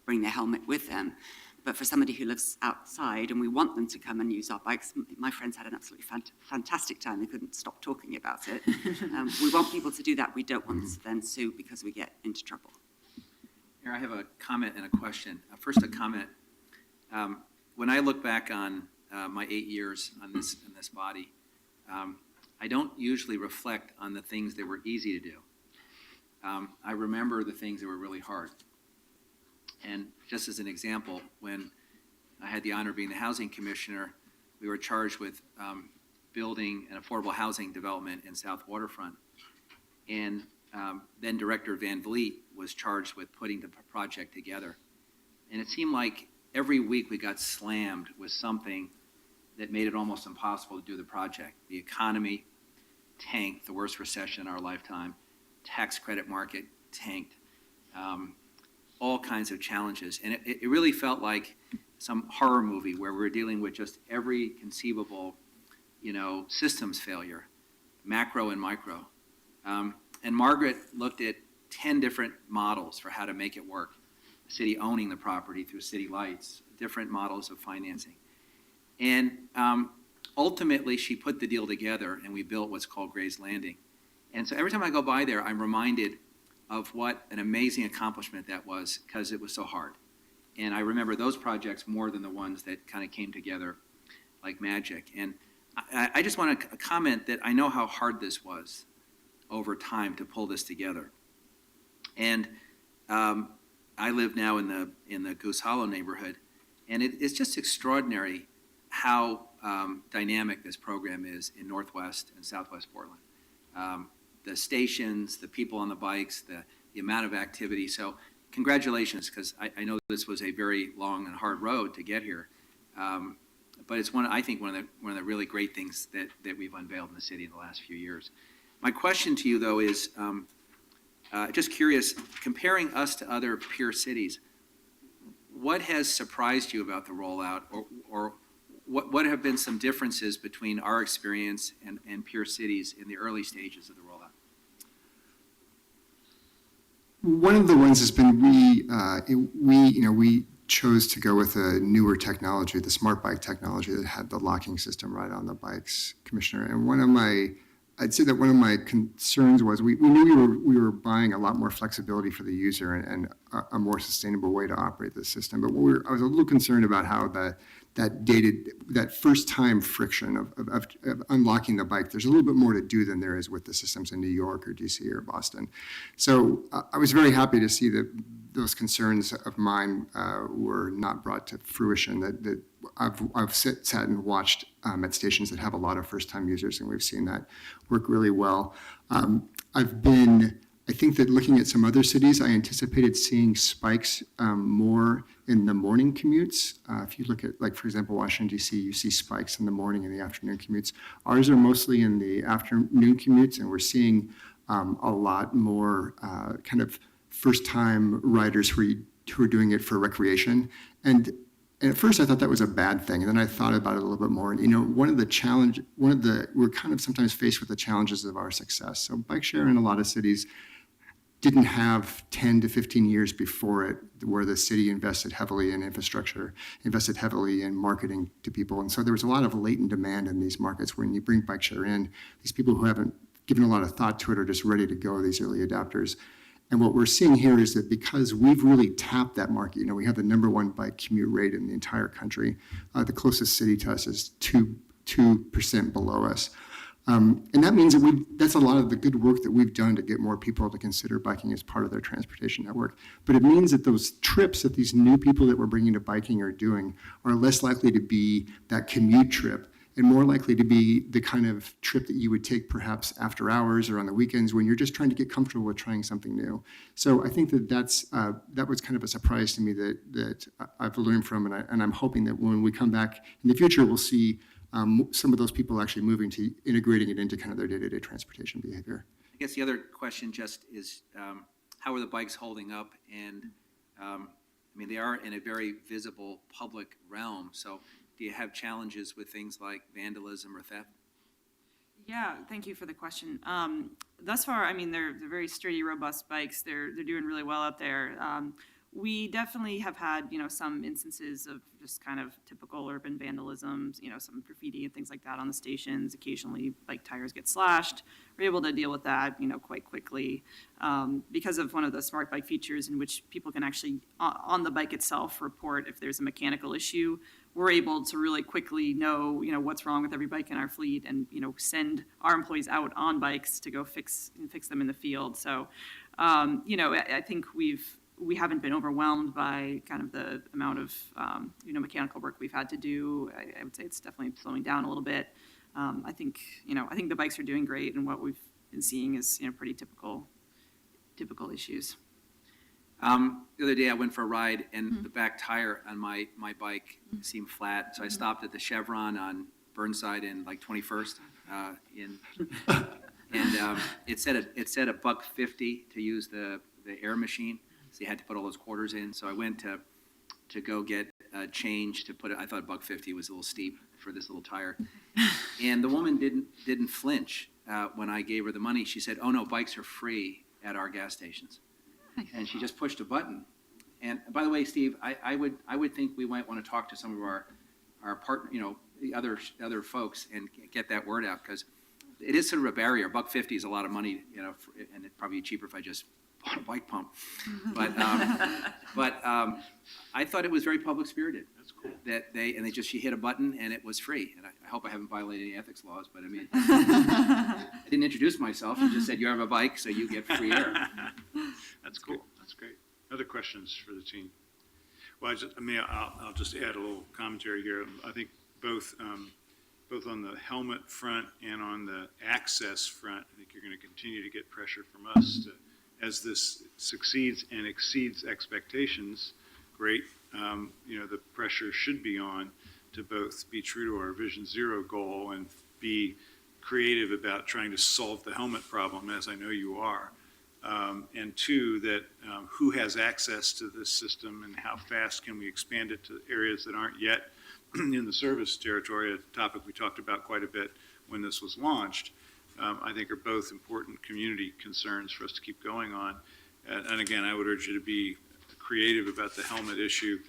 bring their helmet with them. But for somebody who lives outside and we want them to come and use our bikes, my friends had an absolutely fantastic time. They couldn't stop talking about it. We want people to do that. We don't want to then sue because we get into trouble. Here, I have a comment and a question. First, a comment. When I look back on my 8 years in this body, I don't usually reflect on the things that were easy to do. I remember the things that were really hard. And just as an example, when I had the honor of being the housing commissioner, we were charged with building an affordable housing development in South Waterfront. And then Director Van Vliet was charged with putting the project together. And it seemed like every week we got slammed with something that made it almost impossible to do the project. The economy tanked, the worst recession in our lifetime. Tax credit market tanked. All kinds of challenges. And it really felt like some horror movie where we're dealing with just every conceivable, systems failure, macro and micro. And Margaret looked at 10 different models for how to make it work. The city owning the property through city lights, different models of financing. And ultimately, she put the deal together and we built what's called Gray's Landing. And so every time I go by there, I'm reminded of what an amazing accomplishment that was, because it was so hard. And I remember those projects more than the ones that kind of came together like magic. And I just want to comment that I know how hard this was over time to pull this together. And I live now in the Goose Hollow neighborhood, and it's just extraordinary how dynamic this program is in Northwest and Southwest Portland. The stations, the people on the bikes, the amount of activity. So congratulations, because I know this was a very long and hard road to get here. But it's I think one of the really great things that we've unveiled in the city in the last few years. My question to you, though, is just curious, comparing us to other peer cities, what has surprised you about the rollout, or what have been some differences between our experience and peer cities in the early stages of the rollout? One of the ones has been we chose to go with a newer technology, the smart bike technology that had the locking system right on the bikes, Commissioner. And I'd say that one of my concerns was we knew we were buying a lot more flexibility for the user and a more sustainable way to operate the system. But I was a little concerned about how that first time friction of unlocking the bike, there's a little bit more to do than there is with the systems in New York or DC or Boston. So I was very happy to see that those concerns of mine were not brought to fruition, that I've sat and watched at stations that have a lot of first-time users, and we've seen that work really well. I think that looking at some other cities, I anticipated seeing spikes more in the morning commutes. If you look at, like, for example, Washington, D.C., you see spikes in the morning and the afternoon commutes. Ours are mostly in the afternoon commutes, and we're seeing a lot more kind of first-time riders who are doing it for recreation. And at first I thought that was a bad thing, and then I thought about it a little bit more. And we're kind of sometimes faced with the challenges of our success. So bike share in a lot of cities didn't have 10 to 15 years before it, where the city invested heavily in infrastructure, invested heavily in marketing to people. And so there was a lot of latent demand in these markets. When you bring bike share in, these people who haven't given a lot of thought to it are just ready to go, these early adopters. And what we're seeing here is that because we've really tapped that market, we have the #1 bike commute rate in the entire country. The closest city to us is 2% below us. And that means that that's a lot of the good work that we've done to get more people to consider biking as part of their transportation network. But it means that those trips that these new people that we're bringing to biking are doing are less likely to be that commute trip and more likely to be the kind of trip that you would take perhaps after hours or on the weekends when you're just trying to get comfortable with trying something new. So I think that was kind of a surprise to me that I've learned from, and I'm hoping that when we come back in the future, we'll see some of those people actually moving to integrating it into kind of their day-to-day transportation behavior. I guess the other question just is, how are the bikes holding up? And they are in a very visible public realm. So do you have challenges with things like vandalism or theft? Yeah, thank you for the question. Thus far, they're very sturdy, robust bikes. They're doing really well out there. We definitely have had, some instances of just kind of typical urban vandalisms, some graffiti and things like that on the stations. Occasionally, bike tires get slashed. We're able to deal with that, quite quickly because of one of the smart bike features in which people can actually, on the bike itself, report if there's a mechanical issue. We're able to really quickly know, what's wrong with every bike in our fleet and, send our employees out on bikes to go fix them in the field. So, I think we haven't been overwhelmed by kind of the amount of, mechanical work we've had to do. I would say it's definitely slowing down a little bit. I think the bikes are doing great, and what we've been seeing is, pretty typical issues. The other day I went for a ride, and the back tire on my bike seemed flat. So I stopped at the Chevron on Burnside and like 21st, and it said $1.50 to use the air machine. So you had to put all those quarters in. So I went to go get change to put it. I thought $1.50 was a little steep for this little tire. And the woman didn't flinch when I gave her the money. She said, "Oh no, bikes are free at our gas stations." And she just pushed a button. And by the way, Steve, I would think we might want to talk to some of our partner, the other folks, and get that word out, because it is sort of a barrier. $1.50 is a lot of money, and it'd probably be cheaper if I just bought a bike pump. But I thought it was very public spirited. That's cool. That she hit a button and it was free. And I hope I haven't violated any ethics laws, but I mean, I didn't introduce myself. I just said, you have a bike, so you get free air. That's cool. That's great. Other questions for the team? Well, I'll just add a little commentary here. I think both on the helmet front and on the access front, I think you're going to continue to get pressure from us as this succeeds and exceeds expectations. Great. The pressure should be on to both be true to our Vision Zero goal and be creative about trying to solve the helmet problem, as I know you are. And two, that who has access to this system and how fast can we expand it to areas that aren't yet in the service territory, a topic we talked about quite a bit when this was launched, I think are both important community concerns for us to keep going on. And again, I would urge you to be creative about the helmet issue.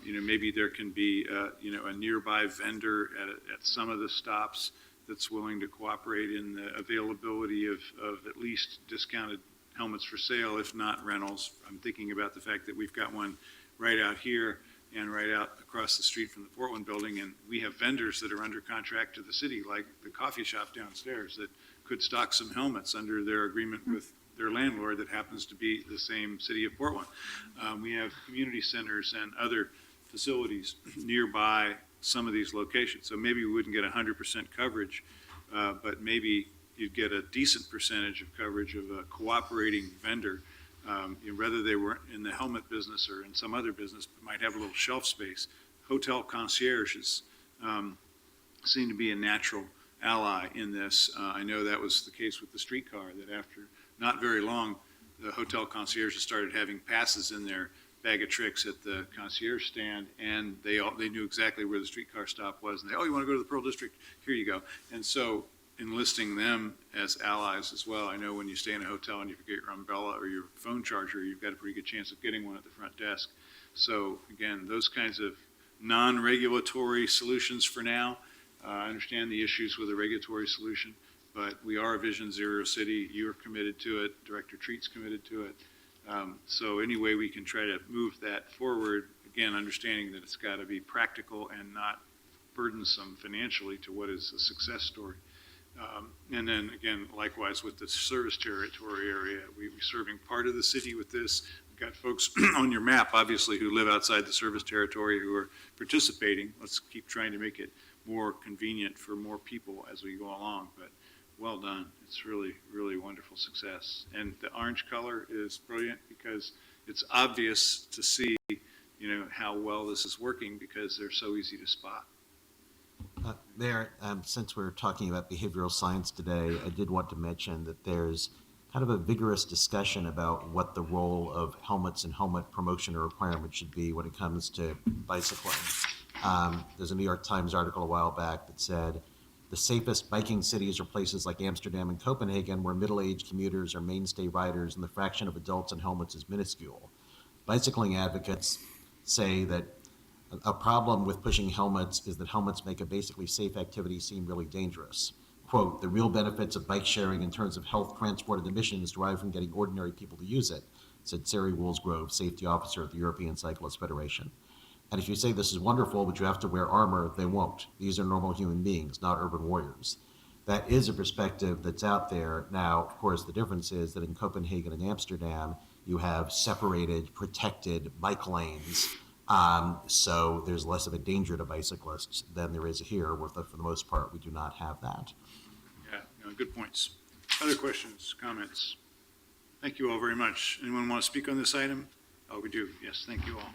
Maybe there can be, a nearby vendor at some of the stops that's willing to cooperate in the availability of at least discounted helmets for sale, if not rentals. I'm thinking about the fact that we've got one right out here and right out across the street from the Portland building, and we have vendors that are under contract to the city, like the coffee shop downstairs, that could stock some helmets under their agreement with their landlord that happens to be the same city of Portland. We have community centers and other facilities nearby some of these locations. So maybe we wouldn't get 100% coverage, but maybe you'd get a decent percentage of coverage of a cooperating vendor. Whether they were in the helmet business or in some other business, but might have a little shelf space. Hotel concierges seem to be a natural ally in this. I know that was the case with the streetcar, that after not very long, the hotel concierges started having passes in their bag of tricks at the concierge stand, and they knew exactly where the streetcar stop was. And you want to go to the Pearl District? Here you go. And so enlisting them as allies as well. I know when you stay in a hotel and you forget your umbrella or your phone charger, you've got a pretty good chance of getting one at the front desk. So again, those kinds of non-regulatory solutions for now. I understand the issues with a regulatory solution, but we are a Vision Zero city. You're committed to it. Director Treat's committed to it. So any way we can try to move that forward, again, understanding that it's got to be practical and not burdensome financially to what is a success story. And then again, likewise with the service territory area, we're serving part of the city with this. We've got folks on your map, obviously, who live outside the service territory who are participating. Let's keep trying to make it more convenient for more people as we go along. But well done. It's really, really wonderful success. And the orange color is brilliant because it's obvious to see, how well this is working because they're so easy to spot. Since we're talking about behavioral science today, I did want to mention that there's kind of a vigorous discussion about what the role of helmets and helmet promotion or requirement should be when it comes to bicycling. There's a New York Times article a while back that said the safest biking cities are places like Amsterdam and Copenhagen, where middle-aged commuters are mainstay riders and the fraction of adults in helmets is minuscule. Bicycling advocates say that a problem with pushing helmets is that helmets make a basically safe activity seem really dangerous. Quote, the real benefits of bike sharing in terms of health, transport, and emissions derive from getting ordinary people to use it, said Sari Woolsgrove, safety officer at the European Cyclist Federation. And if you say this is wonderful, but you have to wear armor, they won't. These are normal human beings, not urban warriors. That is a perspective that's out there. Now, of course, the difference is that in Copenhagen and Amsterdam, you have separated, protected bike lanes. So there's less of a danger to bicyclists than there is here, where for the most part, we do not have that. Yeah, good points. Other questions, comments? Thank you all very much. Anyone want to speak on this item? Oh, we do. Yes, thank you all.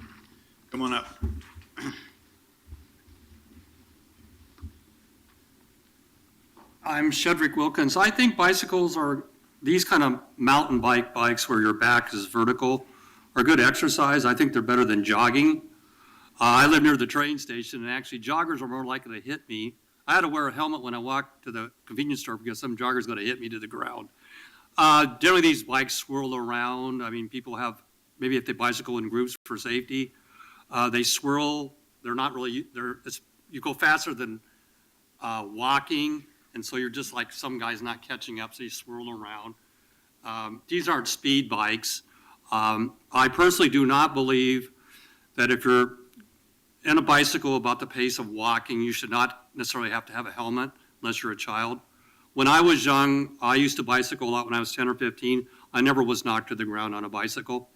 Come on up. I'm Shedrick Wilkins. I think bicycles are these kind of mountain bikes where your back is vertical are good exercise. I think they're better than jogging. I live near the train station, and actually joggers are more likely to hit me. I had to wear a helmet when I walked to the convenience store because some jogger's going to hit me to the ground. Generally, these bikes swirl around. I mean, people have, maybe if they bicycle in groups for safety, they swirl. They're not really, you go faster than walking, and so you're just like some guy's not catching up, so you swirl around. These aren't speed bikes. I personally do not believe that if you're in a bicycle about the pace of walking, you should not necessarily have to have a helmet unless you're a child. When I was young, I used to bicycle a lot when I was 10 or 15. I never was knocked to the ground on a bicycle.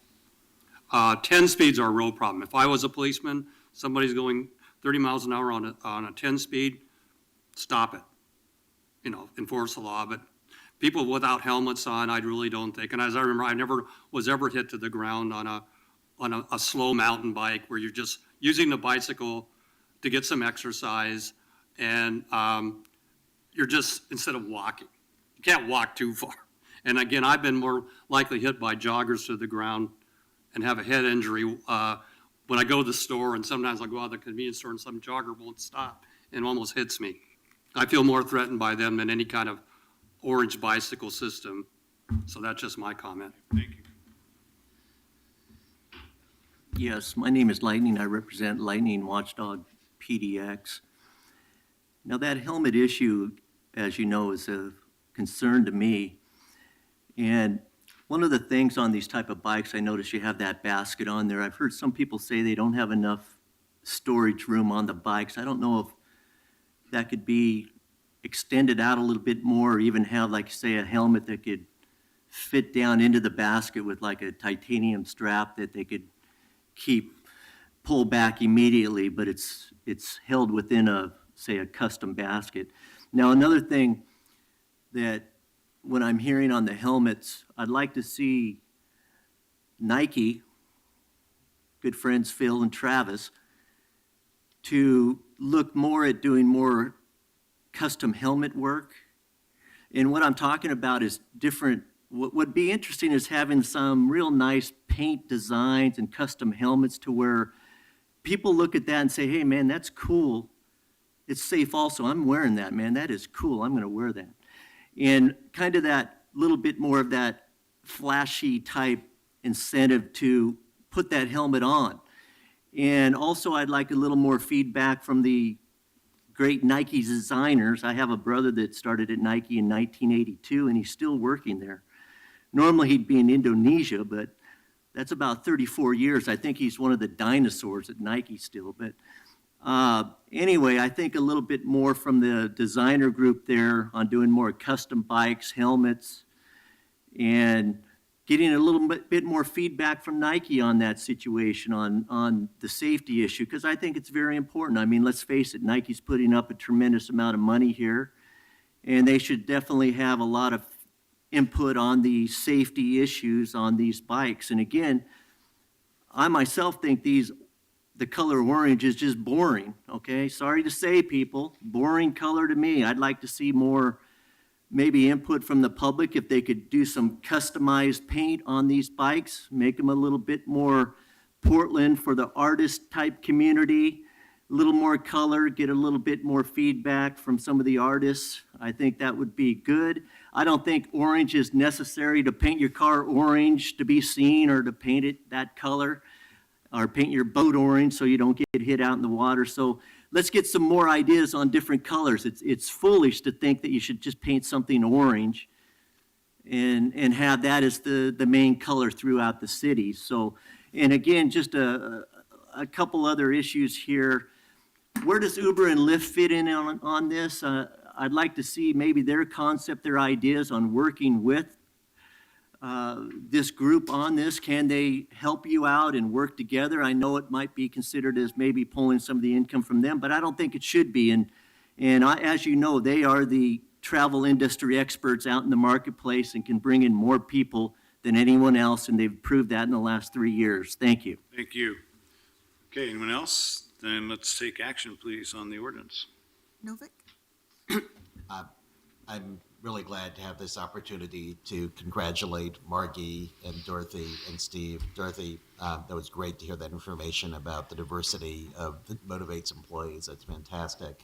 10 speeds are a real problem. If I was a policeman, somebody's going 30 miles an hour on a 10 speed, stop it. You know, enforce the law. But people without helmets on, I really don't think. And as I remember, I never was ever hit to the ground on a slow mountain bike where you're just using the bicycle to get some exercise, and you're just, instead of walking. You can't walk too far. And again, I've been more likely hit by joggers to the ground and have a head injury when I go to the store, and sometimes I'll go out to the convenience store and some jogger won't stop and almost hits me. I feel more threatened by them than any kind of orange bicycle system. So that's just my comment. Thank you. Yes, my name is Lightning. I represent Lightning Watchdog PDX. Now, that helmet issue, as you know, is a concern to me. And one of the things on these type of bikes, I notice you have that basket on there. I've heard some people say they don't have enough storage room on the bikes. I don't know if that could be extended out a little bit more, or even have, like, say, a helmet that could fit down into the basket with like a titanium strap that they could pull back immediately, but it's held within a custom basket. Now, another thing that when I'm hearing on the helmets, I'd like to see Nike, good friends Phil and Travis, to look more at doing more custom helmet work. And what I'm talking about is different. What would be interesting is having some real nice paint designs and custom helmets to where people look at that and say, hey, man, that's cool. It's safe also. I'm wearing that, man. That is cool. I'm going to wear that. And kind of that little bit more of that flashy type incentive to put that helmet on. And also I'd like a little more feedback from the great Nike designers. I have a brother that started at Nike in 1982, and he's still working there. Normally he'd be in Indonesia, but that's about 34 years. I think he's one of the dinosaurs at Nike still. But anyway, I think a little bit more from the designer group there on doing more custom bikes, helmets, and getting a little bit more feedback from Nike on that situation, on the safety issue, because I think it's very important. I mean, let's face it, Nike's putting up a tremendous amount of money here, and they should definitely have a lot of input on the safety issues on these bikes. And again, I myself think the color orange is just boring, okay? Sorry to say, people, boring color to me. I'd like to see more maybe input from the public if they could do some customized paint on these bikes, make them a little bit more Portland for the artist type community, a little more color, get a little bit more feedback from some of the artists. I think that would be good. I don't think orange is necessary to paint your car orange to be seen, or to paint it that color, or paint your boat orange so you don't get hit out in the water. So let's get some more ideas on different colors. It's foolish to think that you should just paint something orange and have that as the main color throughout the city. So, and again, just a couple other issues here. Where does Uber and Lyft fit in on this? I'd like to see maybe their concept, their ideas on working with this group on this. Can they help you out and work together? I know it might be considered as maybe pulling some of the income from them, but I don't think it should be. And as you know, they are the travel industry experts out in the marketplace and can bring in more people than anyone else, and they've proved that in the last 3 years. Thank you. Thank you. Okay, anyone else? Then let's take action, please, on the ordinance. Novick? I'm really glad to have this opportunity to congratulate Margie and Dorothy and Steve. Dorothy, that was great to hear that information about the diversity that motivates employees. That's fantastic.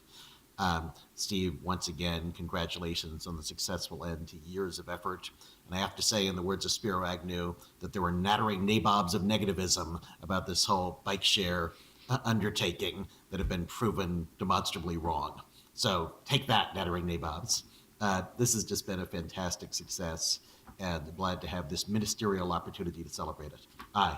Steve, once again, congratulations on the successful end to years of effort. And I have to say, in the words of Spiro Agnew, that there were nattering nabobs of negativism about this whole bike share undertaking that have been proven demonstrably wrong. So take that, nattering nabobs. This has just been a fantastic success. and glad to have this ministerial opportunity to celebrate it. Aye.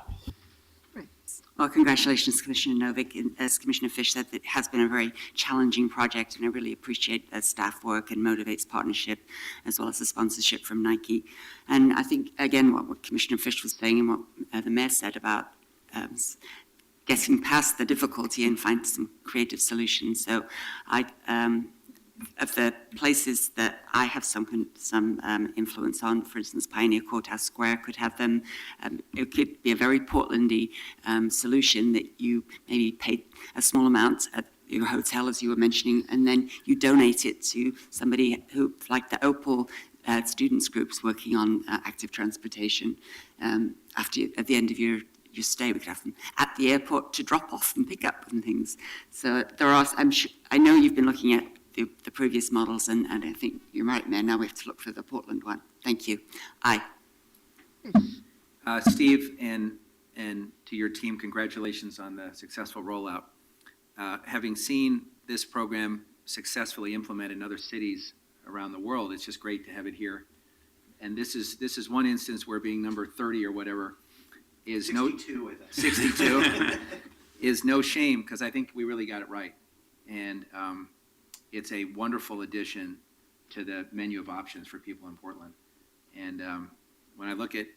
Well, congratulations, Commissioner Novick. And as Commissioner Fish said, it has been a very challenging project, and I really appreciate the staff work and Motivate's partnership, as well as the sponsorship from Nike. And I think, again, what Commissioner Fish was saying and what the mayor said about getting past the difficulty and find some creative solutions. So of the places that I have some influence on, for instance, Pioneer Courthouse Square could have them. It could be a very Portlandy solution that you maybe pay a small amount at your hotel, as you were mentioning, and then you donate it to somebody who, like the Opal students groups working on active transportation. At the end of your stay, we could have them at the airport to drop off and pick up and things. So there are, I know you've been looking at the previous models, and I think you're right, Mayor. Now we have to look for the Portland one. Thank you. Aye. Steve, and to your team, congratulations on the successful rollout. Having seen this program successfully implemented in other cities around the world, it's just great to have it here. And this is one instance where being number 30 or whatever is 62, I think. 62 is no shame, because I think we really got it right. And it's a wonderful addition to the menu of options for people in Portland. And when I look at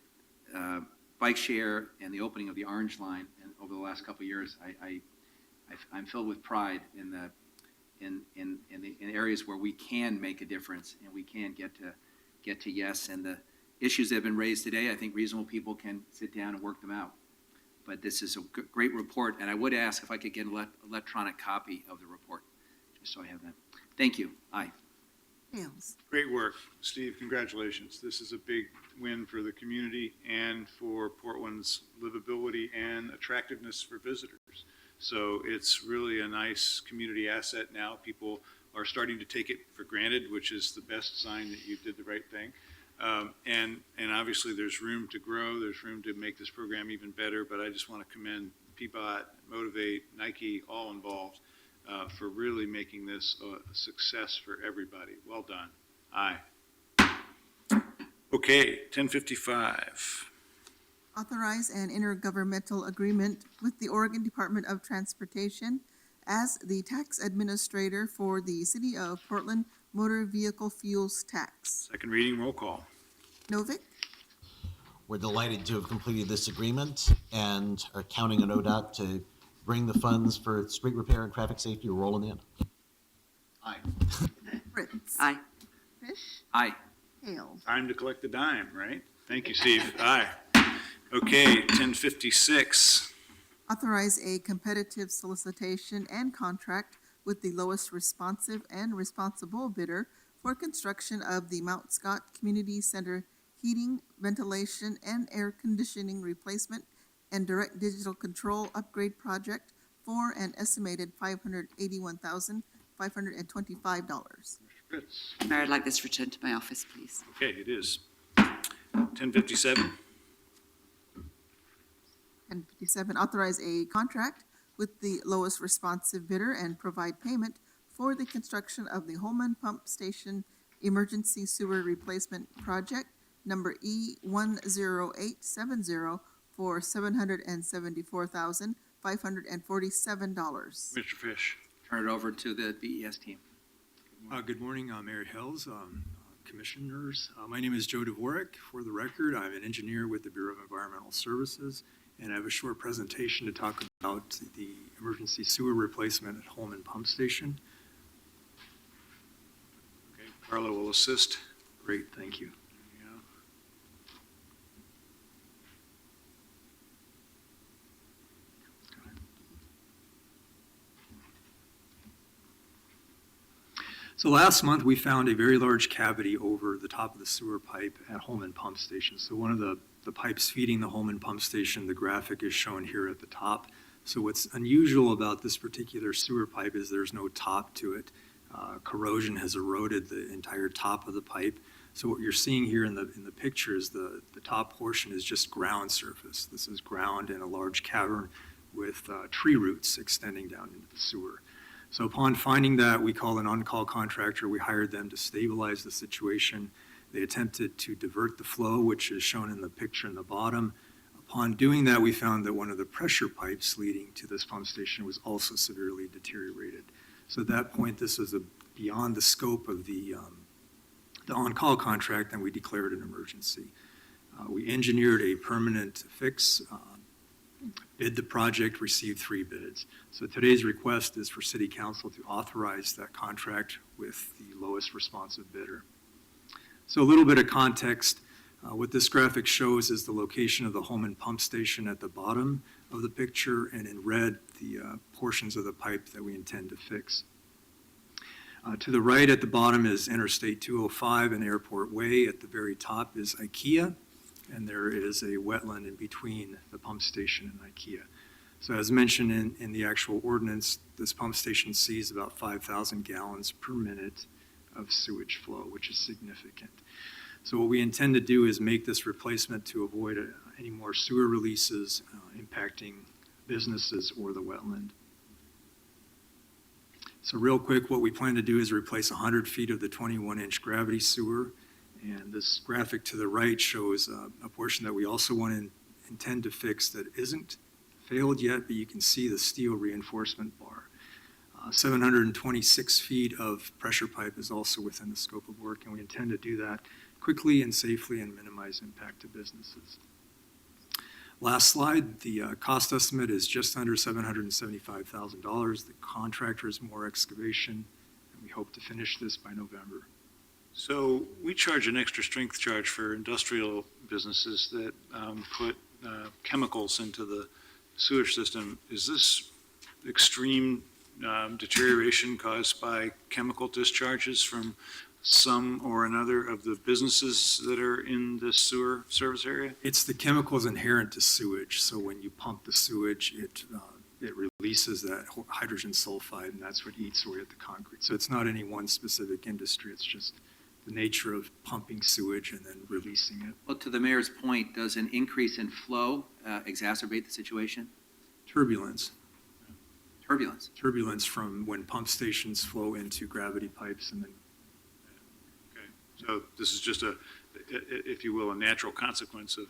bike share and the opening of the Orange Line over the last couple of years, I'm filled with pride in the areas where we can make a difference and we can get to yes. And the issues that have been raised today, I think reasonable people can sit down and work them out. But this is a great report, and I would ask if I could get an electronic copy of the report, just so I have that. Thank you. Aye. Hales. Great work, Steve. Congratulations. This is a big win for the community and for Portland's livability and attractiveness for visitors. So it's really a nice community asset now. People are starting to take it for granted, which is the best sign that you did the right thing. And obviously there's room to grow. There's room to make this program even better. But I just want to commend PBOT, Motivate, Nike, all involved for really making this a success for everybody. Well done. Aye. Okay, 10:55. Authorize an intergovernmental agreement with the Oregon Department of Transportation as the tax administrator for the City of Portland motor vehicle fuels tax. Second reading, roll call. Novick? We're delighted to have completed this agreement and are counting on ODOT to bring the funds for street repair and traffic safety rolling in. Aye. Fritz? Aye. Fish? Aye. Hales? Time to collect the dime, right? Thank you, Steve. Aye. Okay, 10:56. Authorize a competitive solicitation and contract with the lowest responsive and responsible bidder for construction of the Mount Scott Community Center heating, ventilation, and air conditioning replacement and direct digital control upgrade project for an estimated $581,525. Fritz. Mayor, I'd like this returned to my office, please. Okay, it is. 10:57. 1057, authorize a contract with the lowest responsive bidder and provide payment for the construction of the Holman Pump Station Emergency Sewer Replacement Project, number E10870, for $774,547. Mr. Fish. Turn it over to the BES team. Good morning, Mayor Hills, commissioners. My name is Joe Dvorak. For the record, I'm an engineer with the Bureau of Environmental Services, and I have a short presentation to talk about the emergency sewer replacement at Holman Pump Station. Okay, Carla will assist. Great, thank you. So last month, we found a very large cavity over the top of the sewer pipe at Holman Pump Station. So one of the pipes feeding the Holman Pump Station, the graphic is shown here at the top. So what's unusual about this particular sewer pipe is there's no top to it. Corrosion has eroded the entire top of the pipe. So what you're seeing here in the picture is the top portion is just ground surface. This is ground in a large cavern with tree roots extending down into the sewer. So upon finding that, we called an on-call contractor. We hired them to stabilize the situation. They attempted to divert the flow, which is shown in the picture in the bottom. Upon doing that, we found that one of the pressure pipes leading to this pump station was also severely deteriorated. So at that point, this was beyond the scope of the on-call contract, and we declared an emergency. We engineered a permanent fix, bid the project, received 3 bids. So today's request is for City Council to authorize that contract with the lowest responsive bidder. So a little bit of context. What this graphic shows is the location of the Holman pump station at the bottom of the picture, and in red, the portions of the pipe that we intend to fix. To the right at the bottom is Interstate 205 and Airport Way. At the very top is IKEA, and there is a wetland in between the pump station and IKEA. So as mentioned in the actual ordinance, this pump station sees about 5,000 gallons per minute of sewage flow, which is significant. So what we intend to do is make this replacement to avoid any more sewer releases impacting businesses or the wetland. So real quick, what we plan to do is replace 100 feet of the 21-inch gravity sewer. And this graphic to the right shows a portion that we also intend to fix that isn't failed yet, but you can see the steel reinforcement bar. 726 feet of pressure pipe is also within the scope of work, and we intend to do that quickly and safely and minimize impact to businesses. Last slide, the cost estimate is just under $775,000. The contractor is Moore Excavation, and we hope to finish this by November. So we charge an extra strength charge for industrial businesses that put chemicals into the sewage system. Is this extreme deterioration caused by chemical discharges from some or another of the businesses that are in this sewer service area? It's the chemicals inherent to sewage. So when you pump the sewage, it releases that hydrogen sulfide, and that's what eats away at the concrete. So it's not any one specific industry. It's just the nature of pumping sewage and then releasing it. Well, to the mayor's point, does an increase in flow exacerbate the situation? Turbulence. Turbulence. Turbulence from when pump stations flow into gravity pipes and then. Okay, so this is just if you will, a natural consequence of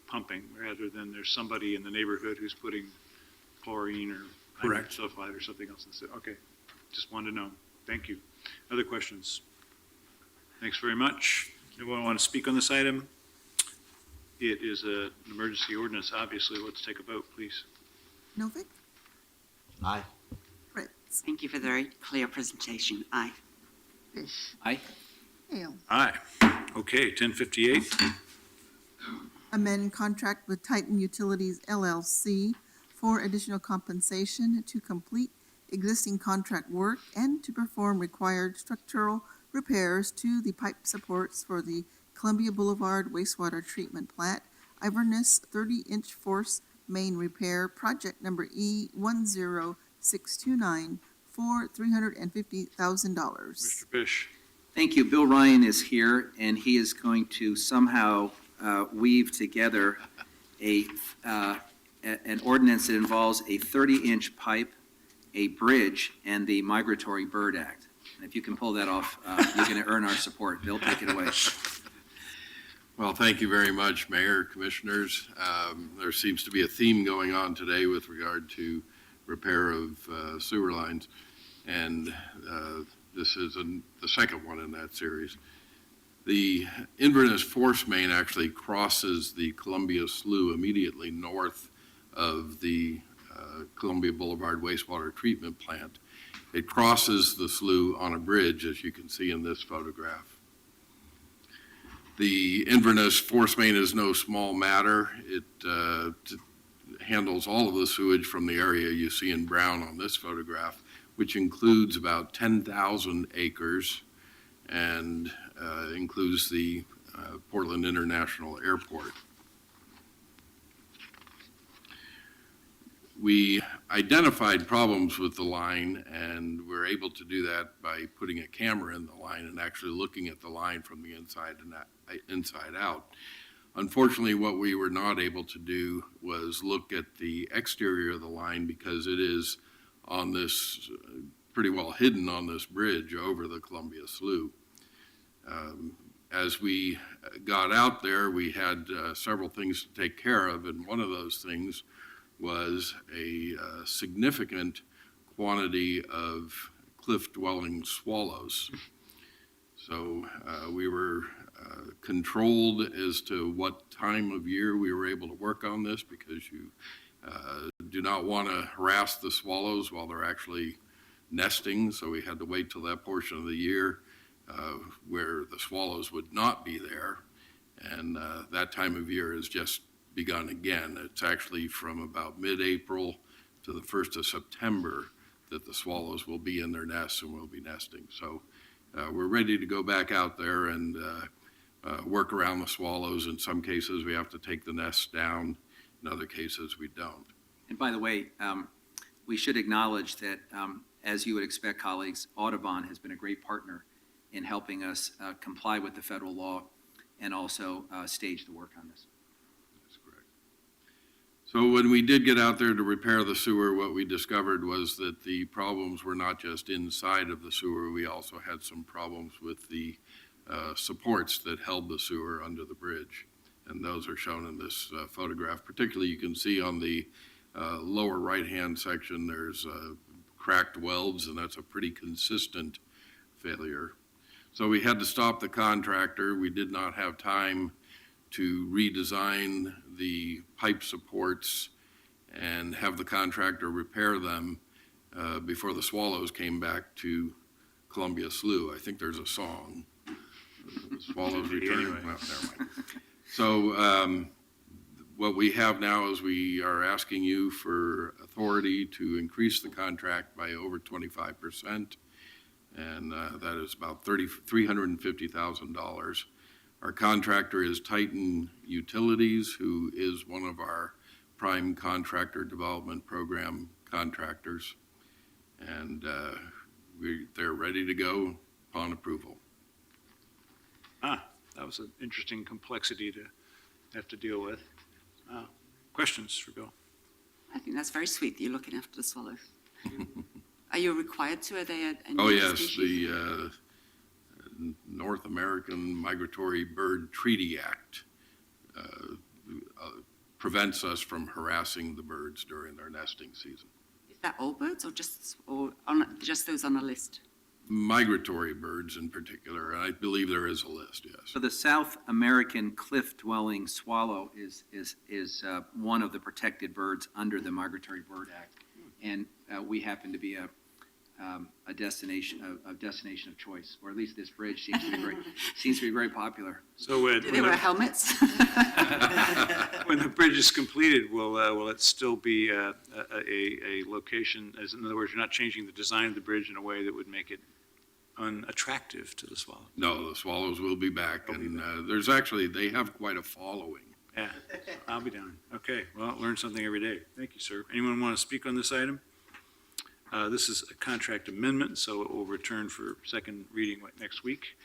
pumping, rather than there's somebody in the neighborhood who's putting chlorine or Correct. sulfide or something else. Okay, just wanted to know. Thank you. Other questions? Thanks very much. Anyone want to speak on this item? It is an emergency ordinance, obviously. Let's take a vote, please. Novick? Aye. Fritz? Thank you for the very clear presentation. Aye. Fish? Aye. Hale? Aye. Okay, 10:58. Amend contract with Titan Utilities LLC for additional compensation to complete existing contract work and to perform required structural repairs to the pipe supports for the Columbia Boulevard wastewater treatment plant, Iverness 30-inch force main repair, project number E10629 for $350,000. Mr. Fish. Thank you. Bill Ryan is here, and he is going to somehow weave together an ordinance that involves a 30-inch pipe, a bridge, and the Migratory Bird Act. And if you can pull that off, you're going to earn our support. Bill, take it away. Well, thank you very much, Mayor, Commissioners. There seems to be a theme going on today with regard to repair of sewer lines, and this is the second one in that series. The Inverness Force Main actually crosses the Columbia Slough immediately north of the Columbia Boulevard wastewater treatment plant. It crosses the slough on a bridge, as you can see in this photograph. The Inverness Force Main is no small matter. It handles all of the sewage from the area you see in brown on this photograph, which includes about 10,000 acres and includes the Portland International Airport. We identified problems with the line, and we're able to do that by putting a camera in the line and actually looking at the line from the inside out. Unfortunately, what we were not able to do was look at the exterior of the line because it is on this, pretty well hidden on this bridge over the Columbia Slough. as we got out there, we had several things to take care of, and one of those things was a significant quantity of cliff-dwelling swallows. So we were controlled as to what time of year we were able to work on this, because you do not want to harass the swallows while they're actually nesting. So we had to wait till that portion of the year where the swallows would not be there. And that time of year has just begun again. It's actually from about mid-April to the 1st of September that the swallows will be in their nests and will be nesting. So we're ready to go back out there and work around the swallows. In some cases, we have to take the nests down. In other cases, we don't. And by the way, we should acknowledge that, as you would expect, colleagues, Audubon has been a great partner in helping us comply with the federal law and also stage the work on this. That's correct. So when we did get out there to repair the sewer, what we discovered was that the problems were not just inside of the sewer. We also had some problems with the supports that held the sewer under the bridge. And those are shown in this photograph. Particularly, you can see on the lower right-hand section, there's cracked welds, and that's a pretty consistent failure. So we had to stop the contractor. We did not have time to redesign the pipe supports and have the contractor repair them before the swallows came back to Columbia Slough. I think there's a song. The swallows return. Anyway. Well, never mind. So what we have now is we are asking you for authority to increase the contract by over 25%, and that is about $350,000. Our contractor is Titan Utilities, who is one of our prime contractor development program contractors, and they're ready to go upon approval. That was an interesting complexity to have to deal with. Questions for Bill? I think that's very sweet that you're looking after the swallows. Are you required to? Are they a Oh, native yes, species? the North American Migratory Bird Treaty Act prevents us from harassing the birds during their nesting season. Is that all birds or just those on a list? Migratory birds in particular, and I believe there is a list, yes. So the South American cliff-dwelling swallow is one of the protected birds under the Migratory Bird Act, and we happen to be a destination of choice, or at least this bridge seems to be very popular. So Do they wear helmets? when the bridge is completed, will it still be a location? As in other words, you're not changing the design of the bridge in a way that would make it unattractive to the swallow? No, the swallows will be back, and they have quite a following. Yeah, I'll be down. Okay, well, learn something every day. Thank you, sir. Anyone want to speak on this item? This is a contract amendment, so it will return for second reading next week.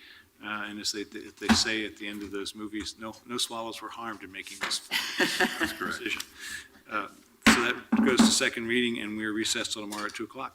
And as they say at the end of those movies, no swallows were harmed in making this decision. So that goes to second reading, and we're recessed till tomorrow at 2:00.